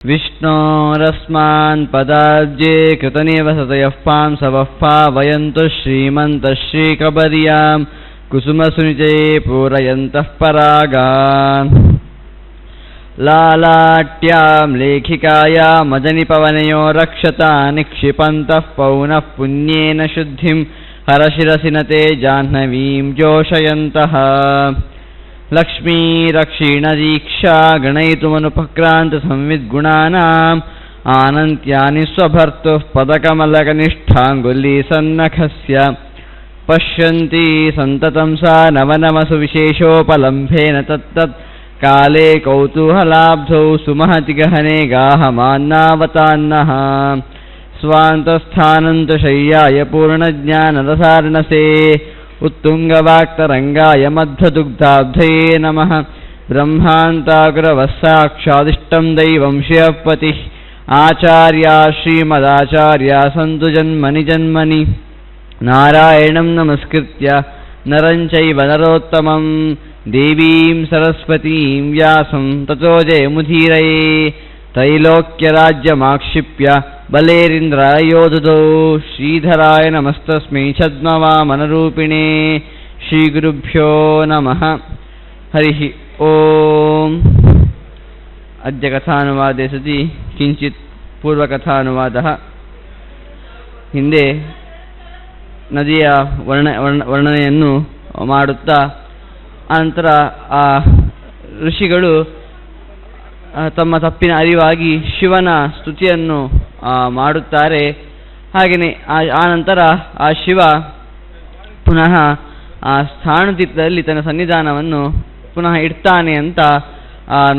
ವಿಷ್ಣೋರಸ್ಮಾನ್ ಪದಾಬ್ಜೇ ಕೃತನಿವಸತಯಃ ಪಾಂಸವಃ ಪಾವಯಂತು ಶ್ರೀಮಂತಃ ಶ್ರೀಕಬರ್ಯಾಂ ಕುಸುಮಸುನಿಚೇ ಪೂರಯಂತಃ ಪರಾಗಾನ್. ಲಾಲಾಟ್ಯಾಂ ಲೇಖಿಕಾಯಾಮಜನಿಪವನಯೋ ರಕ್ಷತಾ ನಿಕ್ಷಿಪಂತಃ ಪೌನಃ ಪುಣ್ಯೇನ ಶುದ್ಧಿಂ ಹರಶಿರಸಿನತೆ ಜಾಹ್ನವೀಂ ಜೋಷಯಂತಃ. ಲಕ್ಷ್ಮೀರಕ್ಷೀಣದೀಕ್ಷಾ ಗಣಯಿತುಮನುಪಕ್ರಾಂತ ಸಂವಿದ್ಗುಣಾನಾಂ ಆನಂತ್ಯಾನಿ ಸ್ವಭರ್ತುಃ ಪದಕಮಲಕನಿಷ್ಠಾಂಗುಲೀಸನ್ನಖಸ್ಯ ಪಶ್ಯಂತಿ ಸಂತತಂ ಸಾ ನವನವಸು ವಿಶೇಷೋಪಲಂಭೇನ ತತ್ತತ್ ಕಾಲೇ ಕೌತೂಹಲಾಬ್ಧೌ ಸುಮಹತಿ ಗಹನೆ ಗಾಹಮಾನ್ನಾವತಾನ್ನಃ. ಸ್ವಾಂತಸ್ಥಾನಂತ ಶಯ್ಯಾಯ ಪೂರ್ಣಜ್ಞಾನರಸಾರ್ಣಸೇ ಉತ್ತುಂಗವಾಕ್ತರಂಗಾಯ ಮಧ್ವದುಗ್ಧಾಬ್ಧಯೇ ನಮಃ. ಬ್ರಹ್ಮಾಂತಾಗ್ರವಃ ಸಾಕ್ಷಾದಿಷ್ಟಂ ದೈವಂ ಶಿವಪತಿಃ ಆಚಾರ್ಯಾ ಶ್ರೀಮದಾಚಾರ್ಯ ಸಂತು ಜನ್ಮನಿ ಜನ್ಮನಿ. ನಾರಾಯಣಂ ನಮಸ್ಕೃತ್ಯ ನರಂ ಚೈವ ನರೋತ್ತಮಂ ದೇವೀಂ ಸರಸ್ವತೀಂ ವ್ಯಾಸಂ ತತೋ ಜಯಮುದೀರಯೇ. ತ್ರೈಲೋಕ್ಯರಾಜ್ಯಮಾಕ್ಷಿಪ್ಯ ಬಲೇರಿಂದ್ರಯೋಧುಧೌ ಶ್ರೀಧರಾಯ ನಮಸ್ತಸ್ಮೈ ಛದ್ಮವಾಮನರೂಪಿಣೇ. ಶ್ರೀಗುರುಭ್ಯೋ ನಮಃ. ಹರಿ ಓಂ. ಅದ್ಯ ಕಥಾನುವಾದೇ ಸತಿ ಕಿಂಚಿತ್ ಪೂರ್ವಕಥಾನುವಾದಃ. ಹಿಂದೆ ನದಿಯ ವರ್ಣನೆಯನ್ನು ಮಾಡುತ್ತಾ ಅನಂತರ ಆ ಋಷಿಗಳು ತಮ್ಮ ತಪ್ಪಿನ ಅರಿವಾಗಿ ಶಿವನ ಸ್ತುತಿಯನ್ನು ಮಾಡುತ್ತಾರೆ. ಹಾಗೆಯೇ ಆನಂತರ ಆ ಶಿವ ಪುನಃ ಆ ಸ್ಥಾಣುತೀರ್ಥದಲ್ಲಿ ತನ್ನ ಸನ್ನಿಧಾನವನ್ನು ಪುನಃ ಇಡ್ತಾನೆ ಅಂತ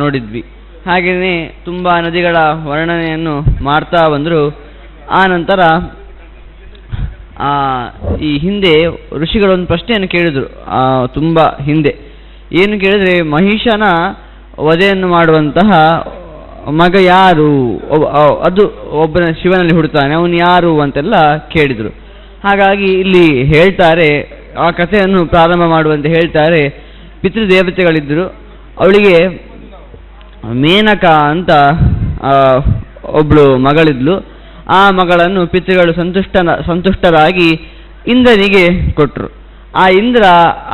ನೋಡಿದ್ವಿ. ಹಾಗೆಯೇ ತುಂಬ ನದಿಗಳ ವರ್ಣನೆಯನ್ನು ಮಾಡ್ತಾ ಬಂದರು. ಆನಂತರ ಈ ಹಿಂದೆ ಋಷಿಗಳೊಂದು ಪ್ರಶ್ನೆಯನ್ನು ಕೇಳಿದರು. ತುಂಬ ಹಿಂದೆ ಏನು ಕೇಳಿದರೆ, ಮಹಿಷನ ವಧೆಯನ್ನು ಮಾಡುವಂತಹ ಮಗ ಯಾರು, ಅದು ಒಬ್ಬನ ಶಿವನಲ್ಲಿ ಹುಡ್ತಾನೆ, ಅವನು ಯಾರು ಅಂತೆಲ್ಲ ಕೇಳಿದರು. ಹಾಗಾಗಿ ಇಲ್ಲಿ ಹೇಳ್ತಾರೆ, ಆ ಕಥೆಯನ್ನು ಪ್ರಾರಂಭ ಮಾಡುವಂತೆ ಹೇಳ್ತಾರೆ. ಪಿತೃದೇವತೆಗಳಿದ್ದರು. ಅವಳಿಗೆ ಮೇನಕ ಅಂತ ಒಬ್ಬಳು ಮಗಳಿದ್ಲು. ಆ ಮಗಳನ್ನು ಪಿತೃಗಳು ಸಂತುಷ್ಟರಾಗಿ ಇಂದ್ರನಿಗೆ ಕೊಟ್ಟರು. ಆ ಇಂದ್ರ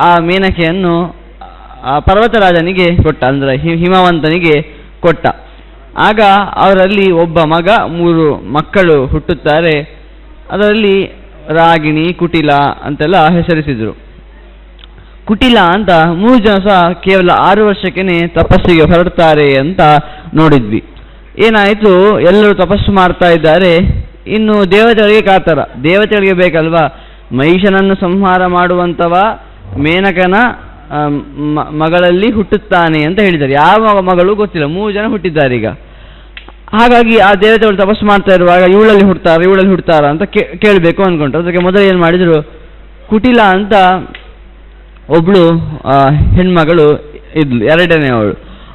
ಆ ಮೇನಕೆಯನ್ನು ಪರ್ವತರಾಜನಿಗೆ ಕೊಟ್ಟ, ಅಂದರೆ ಹಿಮವಂತನಿಗೆ ಕೊಟ್ಟ. ಆಗ ಅವರಲ್ಲಿ ಒಬ್ಬ ಮಗ, 3 ಮಕ್ಕಳು ಹುಟ್ಟುತ್ತಾರೆ. ಅದರಲ್ಲಿ ರಾಗಿಣಿ, ಕುಟಿಲ ಅಂತೆಲ್ಲ ಹೆಸರಿಸಿದರು. ಕುಟಿಲ ಅಂತ 3 ಜನ ಸಹ ಕೇವಲ 6 ವರ್ಷಕ್ಕೇ ತಪಸ್ಸಿಗೆ ಹೊರಡ್ತಾರೆ ಅಂತ ನೋಡಿದ್ವಿ. ಏನಾಯಿತು, ಎಲ್ಲರೂ ತಪಸ್ಸು ಮಾಡ್ತಾ ಇದ್ದಾರೆ. ಇನ್ನು ದೇವತೆಗಳಿಗೆ ಕಾತರ, ದೇವತೆಗಳಿಗೆ ಬೇಕಲ್ವಾ, ಮಹಿಷನನ್ನು ಸಂಹಾರ ಮಾಡುವಂಥವ ಮೇನಕನ ಮಗಳಲ್ಲಿ ಹುಟ್ಟುತ್ತಾನೆ ಅಂತ ಹೇಳಿದ್ದಾರೆ. ಯಾವ ಮಗಳು ಗೊತ್ತಿಲ್ಲ, 3 ಜನ ಹುಟ್ಟಿದ್ದಾರೆ ಈಗ. ಹಾಗಾಗಿ ಆ ದೇವತೆಗಳು ತಪಸ್ಸು ಮಾಡ್ತಾ ಇರುವಾಗ ಇವಳಲ್ಲಿ ಹುಡ್ತಾರ ಅಂತ ಕೇಳಬೇಕು ಅಂದ್ಕೊಂಡ್ರು. ಅದಕ್ಕೆ ಮೊದಲು ಏನು ಮಾಡಿದರು, ಕುಟಿಲ ಅಂತ ಒಬ್ಬಳು ಹೆಣ್ಮಗಳು ಇದ್ಲು, 2ನೇ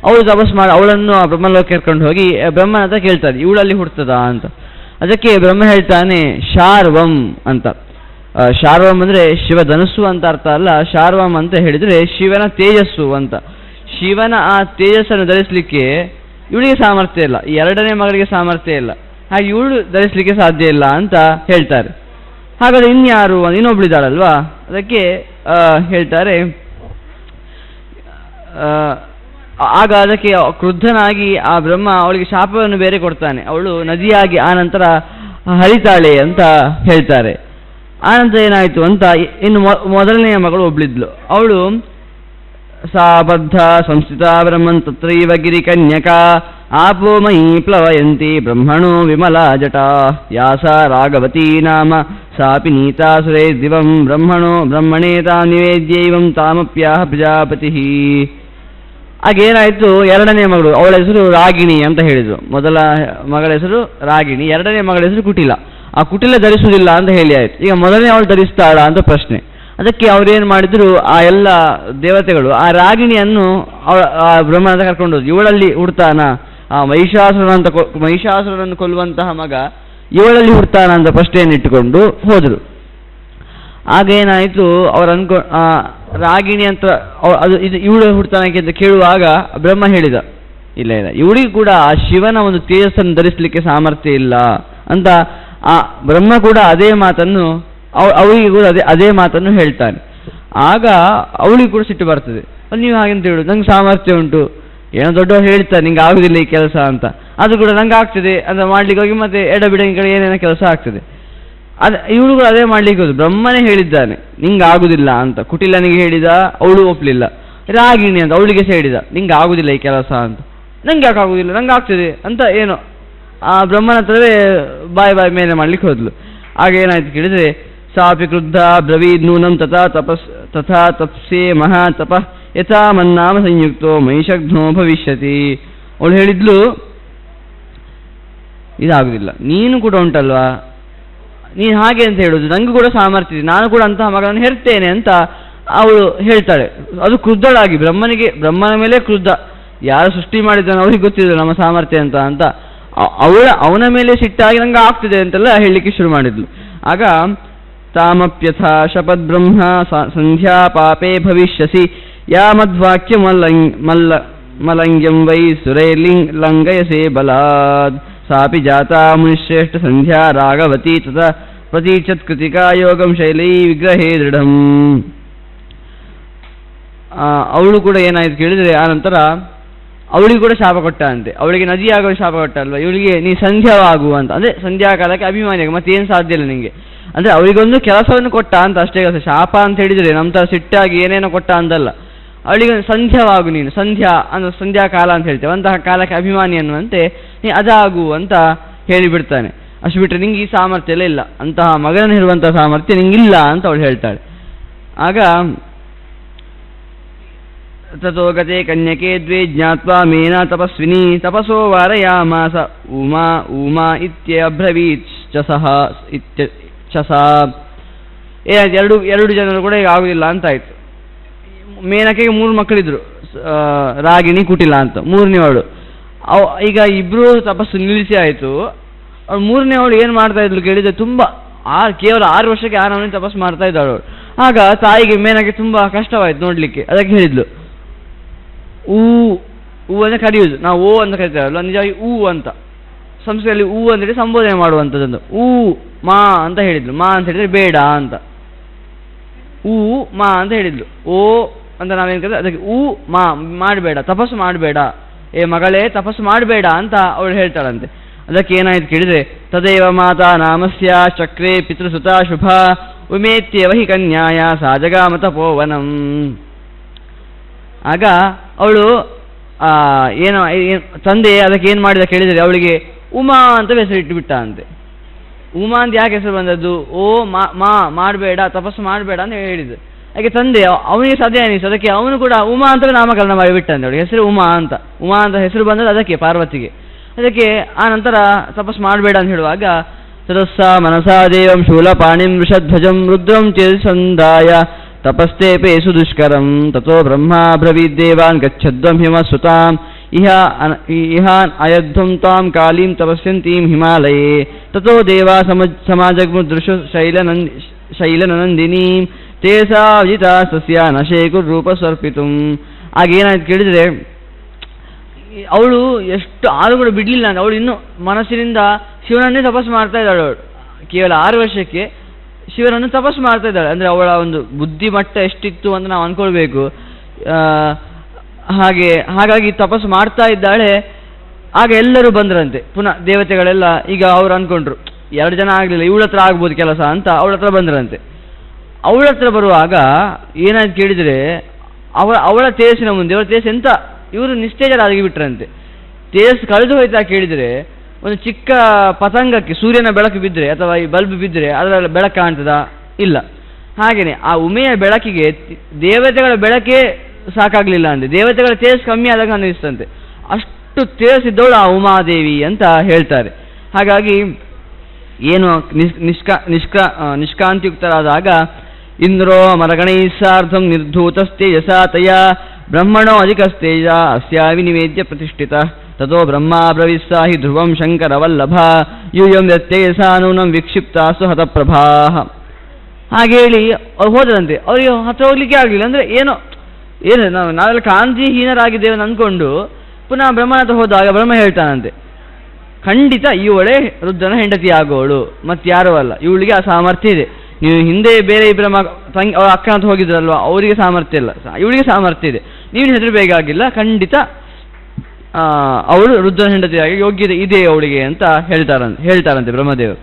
ಅವಳು ತಪಸ್ಸು ಮಾಡಿ ಅವಳನ್ನು ಬ್ರಹ್ಮಲೋಕ ಕರ್ಕೊಂಡು ಹೋಗಿ ಬ್ರಹ್ಮನ ಹತ್ರ ಕೇಳ್ತಾರೆ, ಇವಳಲ್ಲಿ ಹುಡ್ತದಾ ಅಂತ. ಅದಕ್ಕೆ ಬ್ರಹ್ಮ ಹೇಳ್ತಾನೆ ಶಾರ್ವಂ ಅಂತ. ಶಾರ್ವಂ ಅಂದರೆ ಶಿವಧನುಸ್ಸು ಅಂತ ಅರ್ಥ ಅಲ್ಲ. ಶಾರ್ವಂ ಅಂತ ಹೇಳಿದರೆ ಶಿವನ ತೇಜಸ್ಸು ಅಂತ. ಶಿವನ ಆ ತೇಜಸ್ಸನ್ನು ಧರಿಸಲಿಕ್ಕೆ ಇವಳಿಗೆ ಸಾಮರ್ಥ್ಯ ಇಲ್ಲ, ಈ 2ನೇ ಮಗಳಿಗೆ ಸಾಮರ್ಥ್ಯ ಇಲ್ಲ, ಹಾಗೆ ಇವಳು ಧರಿಸಲಿಕ್ಕೆ ಸಾಧ್ಯ ಇಲ್ಲ ಅಂತ ಹೇಳ್ತಾರೆ. ಹಾಗಾದರೆ ಇನ್ಯಾರು, ಇನ್ನೊಬ್ಳಿದ್ದಾಳಲ್ವಾ, ಅದಕ್ಕೆ ಹೇಳ್ತಾರೆ. ಆಗ ಅದಕ್ಕೆ ಕ್ರುದ್ಧನಾಗಿ ಆ ಬ್ರಹ್ಮ ಅವಳಿಗೆ ಶಾಪವನ್ನು ಬೇರೆ ಕೊಡ್ತಾನೆ. ಅವಳು ನದಿಯಾಗಿ ಆನಂತರ ಹರಿತಾಳೆ ಅಂತ ಹೇಳ್ತಾರೆ. ಆನಂತರ ಏನಾಯಿತು ಅಂತ, ಇನ್ನು ಮೊದಲನೆಯ ಮಗಳು ಒಬ್ಳಿದ್ಲು. ಅವಳು ಸಾ ಬದ್ಧ ಸಂಸ್ಥಿತ ಬ್ರಹ್ಮನ್ ತತ್ರೈವ ಗಿರಿ ಕನ್ಯಕಾ ಆಪೋ ಮಹಿ ಪ್ಲವಯಂತಿ ಬ್ರಹ್ಮಣೋ ವಿಮಲಾ ಜಟಾ ಯಾಸ ರಾಘವತೀ ನಾಮ ಸಾಪಿ ನೀತಾಸುರೇ ದಿವಂ ಬ್ರಹ್ಮಣೇ ತಾಂ ನಿವೇದ್ಯೈವಂ ತಾಮಪ್ಯಾಹ ಪ್ರಜಾಪತಿ. ಹಾಗೇನಾಯಿತು, 2ನೇ ಮಗಳು, ಅವಳ ಹೆಸರು ರಾಗಿಣಿ ಅಂತ ಹೇಳಿದರು. ಮೊದಲ ಮಗಳ ಹೆಸರು ರಾಗಿಣಿ, 2ನೇ ಮಗಳ ಹೆಸರು ಕುಟಿಲ. ಆ ಕುಟಿಲ ಧರಿಸುವುದಿಲ್ಲ ಅಂತ ಹೇಳಿ ಆಯಿತು. ಈಗ ಮೊದಲನೇ ಅವಳು ಧರಿಸ್ತಾಳ ಅಂತ ಪ್ರಶ್ನೆ. ಅದಕ್ಕೆ ಅವರೇನು ಮಾಡಿದರು, ಆ ಎಲ್ಲ ದೇವತೆಗಳು ಆ ರಾಗಿಣಿಯನ್ನು ಆ ಬ್ರಹ್ಮನ ಕರ್ಕೊಂಡು ಹೋದ್ರು. ಇವಳಲ್ಲಿ ಹುಡ್ತಾನ, ಆ ಮಹಿಷಾಸುರನನ್ನು ಕೊಲ್ಲುವಂತಹ ಮಗ ಇವಳಲ್ಲಿ ಹುಡ್ತಾನ ಅಂತ ಪ್ರಶ್ನೆಯನ್ನು ಇಟ್ಟುಕೊಂಡು ಹೋದರು. ಆಗೇನಾಯಿತು, ರಾಗಿಣಿ ಅಂತ ಅದು ಇದು ಇವಳು ಹುಡ್ತಾನಕ್ಕೆ ಅಂತ ಕೇಳುವಾಗ ಬ್ರಹ್ಮ ಹೇಳಿದ, ಇಲ್ಲ ಇಲ್ಲ, ಇವಳಿಗೆ ಕೂಡ ಆ ಶಿವನ ಒಂದು ತೇಜಸ್ಸನ್ನು ಧರಿಸಲಿಕ್ಕೆ ಸಾಮರ್ಥ್ಯ ಇಲ್ಲ ಅಂತ ಆ ಬ್ರಹ್ಮ ಕೂಡ ಅದೇ ಮಾತನ್ನು ಅವಳಿಗೆ ಕೂಡ ಅದೇ ಮಾತನ್ನು ಹೇಳ್ತಾನೆ. ಆಗ ಅವಳಿಗೆ ಕೂಡ ಸಿಟ್ಟು ಬರ್ತದೆ. ನೀವು ಹಾಗೆಂತ ಹೇಳುದು, ನಂಗೆ ಸಾಮರ್ಥ್ಯ ಉಂಟು, ಏನೋ ದೊಡ್ಡವರು ಹೇಳ್ತಾರೆ ನಿಂಗೆ ಆಗುದಿಲ್ಲ ಈ ಕೆಲಸ ಅಂತ, ಅದು ಕೂಡ ನಂಗೆ ಆಗ್ತದೆ ಅಂತ ಮಾಡ್ಲಿಕ್ಕೆ ಹೋಗಿ ಮತ್ತೆ ಎಡಬಿಡಂಗಿಗಳು ಏನೇನೋ ಕೆಲಸ ಆಗ್ತದೆ. ಇವಳು ಕೂಡ ಅದೇ ಮಾಡ್ಲಿಕ್ಕೆ ಹೋದು. ಬ್ರಹ್ಮನೇ ಹೇಳಿದ್ದಾನೆ ನಿಂಗೆ ಆಗುದಿಲ್ಲ ಅಂತ, ಕುಟಿಲನಿಗೆ ಹೇಳಿದ, ಅವಳು ಒಪ್ಲಿಲ್ಲ. ರಾಗಿಣಿ ಅಂತ ಅವಳಿಗೆ ಸಹ ಹೇಳಿದ ನಿಂಗೆ ಆಗುದಿಲ್ಲ ಈ ಕೆಲಸ ಅಂತ, ನಂಗೆ ಯಾಕೆ ಆಗುದಿಲ್ಲ, ನಂಗೆ ಆಗ್ತದೆ ಅಂತ ಏನೋ ಆ ಬ್ರಹ್ಮನ ಹತ್ರವೇ ಬಾಯಿ ಮೇಲೆ ಮಾಡ್ಲಿಕ್ಕೆ ಹೋದ್ಲು. ಆಗ ಏನಾಯ್ತು ಕೇಳಿದ್ರೆ, ಸಾಪಿ ಕ್ರುದ್ಧ ಬ್ರವೀದ್ ನೂನಂ ತಥಾ ತಪ್ಸೇ ಮಹಾ ತಪ ಯಥಾ ಮನ್ನಾಮ ಸಂಯುಕ್ತೋ ಮೈಷಘ್ನೋ ಭವಿಷ್ಯತಿ. ಅವಳು ಹೇಳಿದ್ಲು, ಇದಾಗುದಿಲ್ಲ, ನೀನು ಕೂಡ ಉಂಟಲ್ವಾ, ನೀನು ಹಾಗೆ ಅಂತ ಹೇಳುದು, ನಂಗೂ ಕೂಡ ಸಾಮರ್ಥ್ಯ ಇದೆ, ನಾನು ಕೂಡ ಅಂತಹ ಮಗಳನ್ನು ಹೆರ್ತೇನೆ ಅಂತ ಅವಳು ಹೇಳ್ತಾಳೆ. ಅದು ಕ್ರುದ್ಧಳಾಗಿ, ಬ್ರಹ್ಮನ ಮೇಲೆ ಕ್ರುದ್ಧ, ಯಾರು ಸೃಷ್ಟಿ ಮಾಡಿದ್ದಾನೆ ಅವ್ರಿಗೆ ಗೊತ್ತಿದೆ ನಮ್ಮ ಸಾಮರ್ಥ್ಯ ಅಂತ ಅವನ ಮೇಲೆ ಸಿಟ್ಟಾಗಿ ನಂಗೆ ಆಗ್ತಿದೆ ಅಂತೆಲ್ಲ ಹೇಳಲಿಕ್ಕೆ ಶುರು ಮಾಡಿದ್ಲು. ಆಗ ತಾಮಪ್ಯಥಾ ಶಪತ್ ಬ್ರಹ್ಮ ಸಂಧ್ಯಾ ಪಾಪೇ ಭವಿಷ್ಯಸಿ ಯಾ ಮದ್ವಾಕ್ಯ ಮಲಂಗ್ಯಂ ವೈ ಸುರೈರ್ಲಿಂಗಯಸೇ ಬಲಾದ್ ಸಾಪಿ ಜಾತಾ ಮುನಿಶ್ರೇಷ್ಠ ಸಂಧ್ಯಾ ರಾಗವತಿ ತಥಾ ಪ್ರತೀಚತ್ ಕೃತಿಕಾ ಯೋಗಂ ಶೈಲೈ ವಿಗ್ರಹೇ ದೃಢಂ. ಅವಳು ಕೂಡ ಏನಾಯ್ತು ಕೇಳಿದರೆ, ಆ ನಂತರ ಅವಳಿಗೆ ಕೂಡ ಶಾಪ ಕೊಟ್ಟ ಅಂತೆ. ಅವಳಿಗೆ ನದಿ ಆಗೋ ಶಾಪ ಕೊಟ್ಟ ಅಲ್ವಾ, ಇವಳಿಗೆ ನೀ ಸಂಧ್ಯಾವಾಗು ಅಂತ, ಅಂದರೆ ಸಂಧ್ಯಾಕಾಲಕ್ಕೆ ಅಭಿಮಾನಿಯಾಗ ಮತ್ತೇನು ಸಾಧ್ಯ ಇಲ್ಲ ನಿಂಗೆ, ಅಂದರೆ ಅವಳಿಗೊಂದು ಕೆಲಸವನ್ನು ಕೊಟ್ಟ ಅಂತ ಅಷ್ಟೇ. ಶಾಪ ಅಂತ ಹೇಳಿದರೆ ನಮ್ಮ ಥರ ಸಿಟ್ಟಾಗಿ ಏನೇನೋ ಕೊಟ್ಟ ಅಂತಲ್ಲ, ಅವಳಿಗೆ ಸಂಧ್ಯಾವಾಗು ನೀನು, ಸಂಧ್ಯಾಕಾಲ ಅಂತ ಹೇಳ್ತೇವೆ, ಅಂತಹ ಕಾಲಕ್ಕೆ ಅಭಿಮಾನಿ ಅನ್ನುವಂತೆ ನೀ ಅದಾಗು ಅಂತ ಹೇಳಿಬಿಡ್ತಾನೆ. ಅಷ್ಟು ಬಿಟ್ಟರೆ ನಿಂಗೆ ಈ ಸಾಮರ್ಥ್ಯ ಎಲ್ಲ ಇಲ್ಲ, ಅಂತಹ ಮಗನ ಇರುವಂತಹ ಸಾಮರ್ಥ್ಯ ನಿಂಗಿಲ್ಲ ಅಂತ ಅವಳು ಹೇಳ್ತಾಳೆ. ಆಗ ತಥೋ ಗತೆ ಕನ್ಯಕೆ ದ್ವೇ ಜ್ಞಾತ್ವಾ ಮೇನಾ ತಪಸ್ವಿನಿ ತಪಸೋ ವಾರಯಾಮಾಸ ಉಮಾ ಉಮಾ ಇತ್ಯಬ್ರವೀತ್ ಚಸಾ. ಎರಡು ಜನರು ಕೂಡ ಈಗ ಆಗುದಿಲ್ಲ ಅಂತಾಯ್ತು. ಮೇನಕೆಗೆ 3 ಮಕ್ಕಳಿದ್ರು, ರಾಗಿಣಿ ಕುಟಿಲ ಅಂತ, 3ನೇವಳು. ಈಗ ಇಬ್ರು ತಪಸ್ಸು ನಿಲ್ಲಿಸಿ ಆಯಿತು. ಅವಳು 3ನೇವಳು ಏನು ಮಾಡ್ತಾ ಇದ್ಲು ಕೇಳಿದ್ರೆ, ಕೇವಲ 6 ವರ್ಷಕ್ಕೆ 6 ತಪಸ್ಸು ಮಾಡ್ತಾ ಇದ್ದಾಳು ಅವಳು. ಆಗ ತಾಯಿಗೆ ಮೇನಕ್ಕೆ ತುಂಬ ಕಷ್ಟವಾಯಿತು ನೋಡ್ಲಿಕ್ಕೆ. ಅದಕ್ಕೆ ಹೇಳಿದ್ಲು, ಊ ಅಂತ ಕರೆಯುವುದು, ನಾವು ಓ ಅಂತ ಕರಿತೇವಲ್ಲ, ನಿಜವಾಗಿ ಊ ಅಂತ, ಸಂಸ್ಕೃತದಲ್ಲಿ ಊ ಅಂತೇಳಿ ಸಂಬೋಧನೆ ಮಾಡುವಂಥದ್ದು. ಊ ಮಾ ಅಂತ ಹೇಳಿದ್ಲು, ಮಾ ಅಂತ ಹೇಳಿದ್ರೆ ಬೇಡ ಅಂತ, ಊ ಮಾ ಅಂತ ಹೇಳಿದ್ಲು. ಓ ಅಂತ ನಾವೇನು ಕರೀತೀವಿ ಅದಕ್ಕೆ ಊ ಮಾ, ಮಾಡಬೇಡ, ತಪಸ್ಸು ಮಾಡಬೇಡ, ಏ ಮಗಳೇ ತಪಸ್ಸು ಮಾಡಬೇಡ ಅಂತ ಅವಳು ಹೇಳ್ತಾಳಂತೆ. ಅದಕ್ಕೆ ಏನಾಯ್ತು ಕೇಳಿದ್ರೆ, ತದೇವ ಮಾತಾ ನಾಮಸ್ಯ ಚಕ್ರೇ ಪಿತೃಸುತ ಶುಭ ಉಮೇತ್ಯವ ಹಿ ಕನ್ಯಾಯ ಸಾಜಗಾಮ ತಪೋವನಂ. ಆಗ ಅವಳು ತಂದೆ ಅದಕ್ಕೆ ಏನು ಮಾಡಿದ ಕೇಳಿದರೆ, ಅವಳಿಗೆ ಉಮಾ ಅಂತ ಹೆಸರಿಟ್ಟುಬಿಟ್ಟ ಅಂತೆ. ಉಮಾ ಅಂತ ಯಾಕೆ ಹೆಸರು ಬಂದದ್ದು? ಓ ಮಾ ಮಾಡಬೇಡ, ತಪಸ್ಸು ಮಾಡಬೇಡ ಅಂತ ಹೇಳಿದ್ದು. ಹಾಗೆ ತಂದೆ ಅವನಿಗೆ ಸದ್ಯ ಅನಿಸ್ತು, ಅದಕ್ಕೆ ಅವನು ಕೂಡ ಉಮಾ ಅಂತ ನಾಮಕರಣ ಮಾಡಿಬಿಟ್ಟಂತೆ. ಅವಳಿಗೆ ಹೆಸರು ಉಮಾ ಅಂತ ಹೆಸರು ಬಂದದ್ದು ಅದಕ್ಕೆ, ಪಾರ್ವತಿಗೆ. ಅದಕ್ಕೆ ಆ ನಂತರ ತಪಸ್ಸು ಮಾಡಬೇಡ ಅಂತ ಹೇಳುವಾಗ, ತದಸ್ಸ ಮನಸಾ ದೇವಂ ಶೂಲಪಾಣಿಂ ವೃಷಧ್ವಜಂ ರುದ್ರಂ ಚೇಸಂದಾಯ ತಪಸ್ತೇಪೇ ಸುದುಷ್ಕರಂ ತಥೋ ಬ್ರಹ್ಮ ಬ್ರವೀದ್ದೇವಾನ್ ಗಚ್ಚಧ್ವಂ ಹಿಮಸುತಾಂ ಇಹಾನ್ ಅಯಧ್ವಂ ತಾಂ ಕಾಲೀಂ ತಪಸ್ಯಂತೀಂ ಹಿಮಾಲಯೇ ತಥೋ ದೇವಾ ಸಮಾಜಗ್ಮುದೃಶು ಶೈಲನಂದಿನೀಂ ತೇಸಾ ವಿಜಿತಾ ಸಸ್ಯ ನಶೇಕುರ್ ರೂಪ ಸ್ವರ್ಪಿತುಂ. ಆಗೇನಾಯ್ತು ಕೇಳಿದರೆ, ಅವಳು ಎಷ್ಟು ಆರು ಕೂಡ ಬಿಡಲಿಲ್ಲ ಅಂತ, ಅವಳು ಇನ್ನೂ ಮನಸ್ಸಿನಿಂದ ಶಿವನನ್ನೇ ತಪಸ್ಸು ಮಾಡ್ತಾ ಇದ್ದಾಳೆ. ಅವಳು ಕೇವಲ 6 ವರ್ಷಕ್ಕೆ ಶಿವನನ್ನು ತಪಸ್ಸು ಮಾಡ್ತಾ ಇದ್ದಾಳೆ. ಅಂದರೆ ಅವಳ ಒಂದು ಬುದ್ಧಿಮಟ್ಟ ಎಷ್ಟಿತ್ತು ಅಂತ ನಾವು ಅಂದ್ಕೊಳ್ಬೇಕು. ಹಾಗಾಗಿ ತಪಸ್ಸು ಮಾಡ್ತಾ ಇದ್ದಾಳೆ. ಆಗ ಎಲ್ಲರೂ ಬಂದ್ರಂತೆ ಪುನಃ ದೇವತೆಗಳೆಲ್ಲ. ಈಗ ಅವ್ರು ಅಂದ್ಕೊಂಡ್ರು 2 ಜನ ಆಗಲಿಲ್ಲ, ಇವಳ ಹತ್ರ ಆಗ್ಬೋದು ಕೆಲಸ ಅಂತ ಅವಳ ಹತ್ರ ಬಂದ್ರಂತೆ. ಅವಳ ಹತ್ರ ಬರುವಾಗ ಏನಾಯ್ತು ಕೇಳಿದರೆ, ಅವಳ ತೇಜಸ್ಸಿನ ಮುಂದೆ ಅವಳ ತೇಜಸ್ ಎಂತ, ಇವರು ನಿಸ್ತೇಜರಾಗಿ ಬಿಟ್ರಂತೆ. ತೇಜಸ್ ಕಳೆದು ಹೋಯ್ತಾ ಕೇಳಿದರೆ, ಒಂದು ಚಿಕ್ಕ ಪತಂಗಕ್ಕೆ ಸೂರ್ಯನ ಬೆಳಕು ಬಿದ್ದರೆ ಅಥವಾ ಈ ಬಲ್ಬ್ ಬಿದ್ದರೆ ಅದರ ಬೆಳಕು ಕಾಣ್ತದಾ? ಇಲ್ಲ. ಹಾಗೆಯೇ ಆ ಉಮೆಯ ಬೆಳಕಿಗೆ ದೇವತೆಗಳ ಬೆಳಕೇ ಸಾಕಾಗಲಿಲ್ಲ ಅಂತೆ, ದೇವತೆಗಳ ತೇಜಸ್ ಕಮ್ಮಿ ಆದಾಗ ಅನ್ನಿಸ್ತಂತೆ. ಅಷ್ಟು ತೇಜಸ್ಸಿದ್ದವಳು ಆ ಉಮಾದೇವಿ ಅಂತ ಹೇಳ್ತಾರೆ. ಹಾಗಾಗಿ ಏನು ನಿಷ್ಕಾಂತಿಯುಕ್ತರಾದಾಗ ಇಂದ್ರೋ ಮರಗಣೈ ಸಾರ್ಧಂ ನಿರ್ಧೂತಸ್ತೇಜಸಾ ತಯ ಬ್ರಹ್ಮಣೋ ಅಧಿಕಸ್ತೇಜ ಅಸ್ಯಾ ವಿನಿವೇದ್ಯ ಪ್ರತಿಷ್ಠಿತ ತಥೋ ಬ್ರಹ್ಮ ಬ್ರವಿಸ್ಸಾ ಹಿ ಧ್ರುವಂ ಶಂಕರವಲ್ಲಭ ಯೂಯಂ ವ್ಯತ್ಯಯಸಾ ನೂನಂ ವಿಕ್ಷಿಪ್ತಾಸು ಹತಪ್ರಭಾ. ಹಾಗೆ ಹೇಳಿ ಅವ್ರು ಹೋದ್ರಂತೆ. ಅವರಿಗೆ ಹತ್ರ ಹೋಗ್ಲಿಕ್ಕೆ ಆಗಲಿಲ್ಲ. ಅಂದರೆ ನಾವೆಲ್ಲ ಕಾಂತಿಹೀನರಾಗಿದ್ದೇವೆ ಅಂದ್ಕೊಂಡು ಪುನಃ ಬ್ರಹ್ಮನ ಹತ್ರ ಹೋದಾಗ ಬ್ರಹ್ಮ ಹೇಳ್ತಾನಂತೆ, ಖಂಡಿತ ಇವಳೇ ರುದ್ರನ ಹೆಂಡತಿ ಆಗೋವಳು, ಮತ್ತಾರೂ ಅಲ್ಲ, ಇವಳಿಗೆ ಆ ಸಾಮರ್ಥ್ಯ ಇದೆ. ನೀವು ಹಿಂದೆ ಬೇರೆ ಇಬ್ಬರ ಅವಳ ಅಕ್ಕನ ಹತ್ರ ಹೋಗಿದ್ರಲ್ವ, ಅವರಿಗೆ ಸಾಮರ್ಥ್ಯ ಇಲ್ಲ, ಇವಳಿಗೆ ಸಾಮರ್ಥ್ಯ ಇದೆ, ನೀವು ಹೆದರಬೇಕಾಗಿಲ್ಲ, ಖಂಡಿತ ಅವಳು ರುದ್ರನ ಹೆಂಡತಿಯಾಗಿ ಯೋಗ್ಯತೆ ಇದೆ ಅವಳಿಗೆ ಅಂತ ಹೇಳ್ತಾರಂತೆ ಬ್ರಹ್ಮದೇವರು.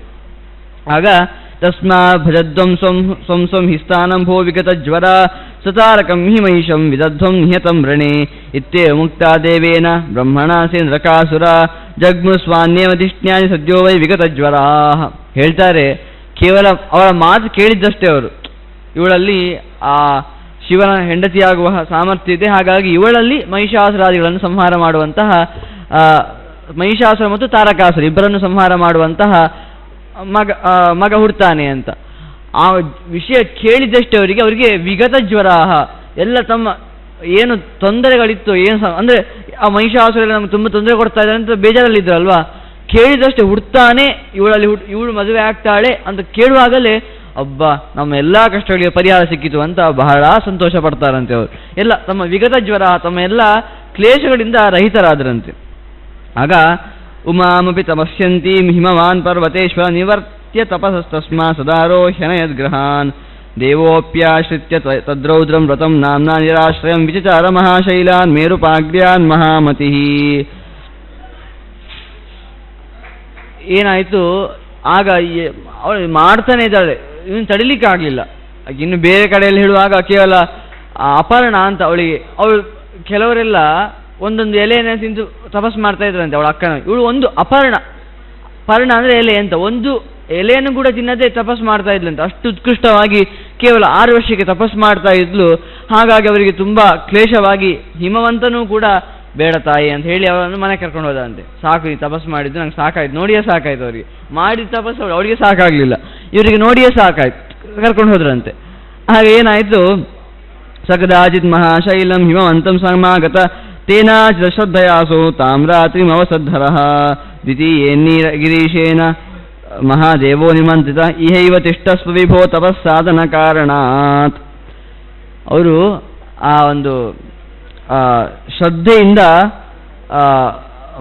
ಆಗ ತಸ್ಮಾ ಭಜಧ್ವಂ ಸ್ವಂ ಸ್ವಂ ಹಿಸ್ಥಾನಂ ಭೋ ವಿಗತ ಜ್ವರ ಸತಾರಕಂ ಹಿ ಮಹಿಷಂ ವಿದಧ್ವಂ ನಿಹತಂ ರಣೆ ಇತ್ಯೇವ ಮುಕ್ತಾ ದೇವೇನ ಬ್ರಹ್ಮಣ ಸೇಂದ್ರಕಾಸುರ ಜಗ್ಮು ಸ್ವಾನ್ಯೇವಧಿಷ್ಣ್ಯಾನಿ ಸದ್ಯೋ ವೈ ವಿಗತ ಜ್ವರಾ. ಹೇಳ್ತಾರೆ, ಕೇವಲ ಅವಳ ಮಾತು ಕೇಳಿದ್ದಷ್ಟೇ ಅವರು, ಇವಳಲ್ಲಿ ಆ ಶಿವನ ಹೆಂಡತಿಯಾಗುವ ಸಾಮರ್ಥ್ಯ ಇದೆ, ಹಾಗಾಗಿ ಇವಳಲ್ಲಿ ಮಹಿಷಾಸುರಾದಿಗಳನ್ನು ಸಂಹಾರ ಮಾಡುವಂತಹ ಮಹಿಷಾಸುರ ಮತ್ತು ತಾರಕಾಸುರ ಇಬ್ಬರನ್ನು ಸಂಹಾರ ಮಾಡುವಂತಹ ಮಗ ಹುಡ್ತಾನೆ ಅಂತ ಆ ವಿಷಯ ಕೇಳಿದಷ್ಟೇ ಅವರಿಗೆ ವಿಗತ ಜ್ವರ, ಎಲ್ಲ ತಮ್ಮ ಏನು ತೊಂದರೆಗಳಿತ್ತು, ಏನು ಅಂದರೆ ಆ ಮಹಿಷಾಸುರ ನಮ್ಗೆ ತುಂಬ ತೊಂದರೆ ಕೊಡ್ತಾ ಇದ್ದಾರೆ ಅಂತ ಬೇಜಾರಲ್ಲಿದ್ರು ಅಲ್ವಾ, ಕೇಳಿದಷ್ಟೇ ಹುಡ್ತಾನೆ, ಇವಳು ಮದುವೆ ಆಗ್ತಾಳೆ ಅಂತ ಕೇಳುವಾಗಲೇ ಅಬ್ಬ ನಮ್ಮ ಎಲ್ಲ ಕಷ್ಟಗಳಿಗೆ ಪರಿಹಾರ ಸಿಕ್ಕಿತು ಅಂತ ಬಹಳ ಸಂತೋಷ ಪಡ್ತಾರಂತೆ ಅವರು. ಎಲ್ಲ ತಮ್ಮ ವಿಗತ ಜ್ವರ, ತಮ್ಮ ಎಲ್ಲ ಕ್ಲೇಶಗಳಿಂದ ರಹಿತರಾದರಂತೆ. ಆಗ ಉಮಾಮಪಿ ತಪಸ್ಯಂತಿ ಹಿಮವಾನ್ ಪರ್ವತೇಶ್ವರ ನಿವರ್ತ್ಯ ತಪಸಸ್ತಸ್ಮಾ ಸದಾರೋಹ್ಯನ ಯದ್ಗ್ರಹಾನ್ ದೇವೋಪ್ಯಾಶ್ರಿತ್ಯ ತದ್ರೌದ್ರಂ ವ್ರತಂ ನಾಮ್ನಾ ನಿರಾಶ್ರಯಂ ವಿಚಚಾರ ಮಹಾಶೈಲಾನ್ ಮೇರುಪಾಗ್ರ್ಯಾನ್ ಮಹಾಮತಿ. ಏನಾಯಿತು, ಆಗ ಅವಳು ಮಾಡ್ತಾನೆ ಇದ್ದಾಳೆ, ಇವನು ತಡಿಲಿಕ್ಕೆ ಆಗಲಿಲ್ಲ. ಇನ್ನು ಬೇರೆ ಕಡೆಯಲ್ಲಿ ಹೇಳುವಾಗ ಕೇವಲ ಅಪರ್ಣ ಅಂತ ಅವಳು ಕೆಲವರೆಲ್ಲ ಒಂದೊಂದು ಎಲೆಯನ್ನು ತಿಂದು ತಪಸ್ ಮಾಡ್ತಾ ಇದ್ರಂತೆ ಅವಳ ಅಕ್ಕನ. ಇವಳು ಒಂದು ಪರ್ಣ ಅಂದರೆ ಎಲೆ ಅಂತ, ಒಂದು ಎಲೆಯನ್ನು ಕೂಡ ತಿನ್ನದೇ ತಪಸ್ ಮಾಡ್ತಾ ಇದ್ಲಂತೆ. ಅಷ್ಟು ಉತ್ಕೃಷ್ಟವಾಗಿ ಕೇವಲ 6 ವರ್ಷಕ್ಕೆ ತಪಸ್ ಮಾಡ್ತಾ ಇದ್ಲು. ಹಾಗಾಗಿ ಅವರಿಗೆ ತುಂಬ ಕ್ಲೇಶವಾಗಿ ಹಿಮವಂತನೂ ಕೂಡ ಬೇಡ ತಾಯಿ ಅಂತ ಹೇಳಿ ಅವರನ್ನು ಮನೆ ಕರ್ಕೊಂಡು ಹೋದಂತೆ. ಸಾಕು, ಈ ತಪಸ್ ಮಾಡಿದ್ದು ನಂಗೆ ಸಾಕಾಯ್ತು, ನೋಡಿಯೇ ಸಾಕಾಯ್ತು ಅವರಿಗೆ. ಮಾಡಿದ ತಪಸ್ಸು ಅವಳಿಗೆ ಸಾಕಾಗಲಿಲ್ಲ, ಇವರಿಗೆ ನೋಡಿಯೇ ಸಾಕಾಯ್ತು, ಕರ್ಕೊಂಡು ಹೋದ್ರಂತೆ. ಹಾಗೆ ಏನಾಯಿತು, ಸಕದಾಚಿತ್ ಮಹಾಶೈಲಂ ಹಿಮವಂತಂ ಸಮಾಗತ ತೇನಾಚಿತ ಶ್ರದ್ಧಯಾಸೋ ತಾಮ್ರಾತ್ರಿಮವಸದ್ಧರ ದ್ವಿತೀಯೇನ್ನೀ ಗಿರೀಶೇನ ಮಹಾದೇವೋ ನಿಮಂತ್ರಿತ ಇಹೈವ ತಿಷ್ಟಸ್ವ ವಿಭೋ ತಪಸ್ಸಾಧನ ಕಾರಣಾತ್. ಅವರು ಆ ಒಂದು ಶ್ರದ್ಧೆಯಿಂದ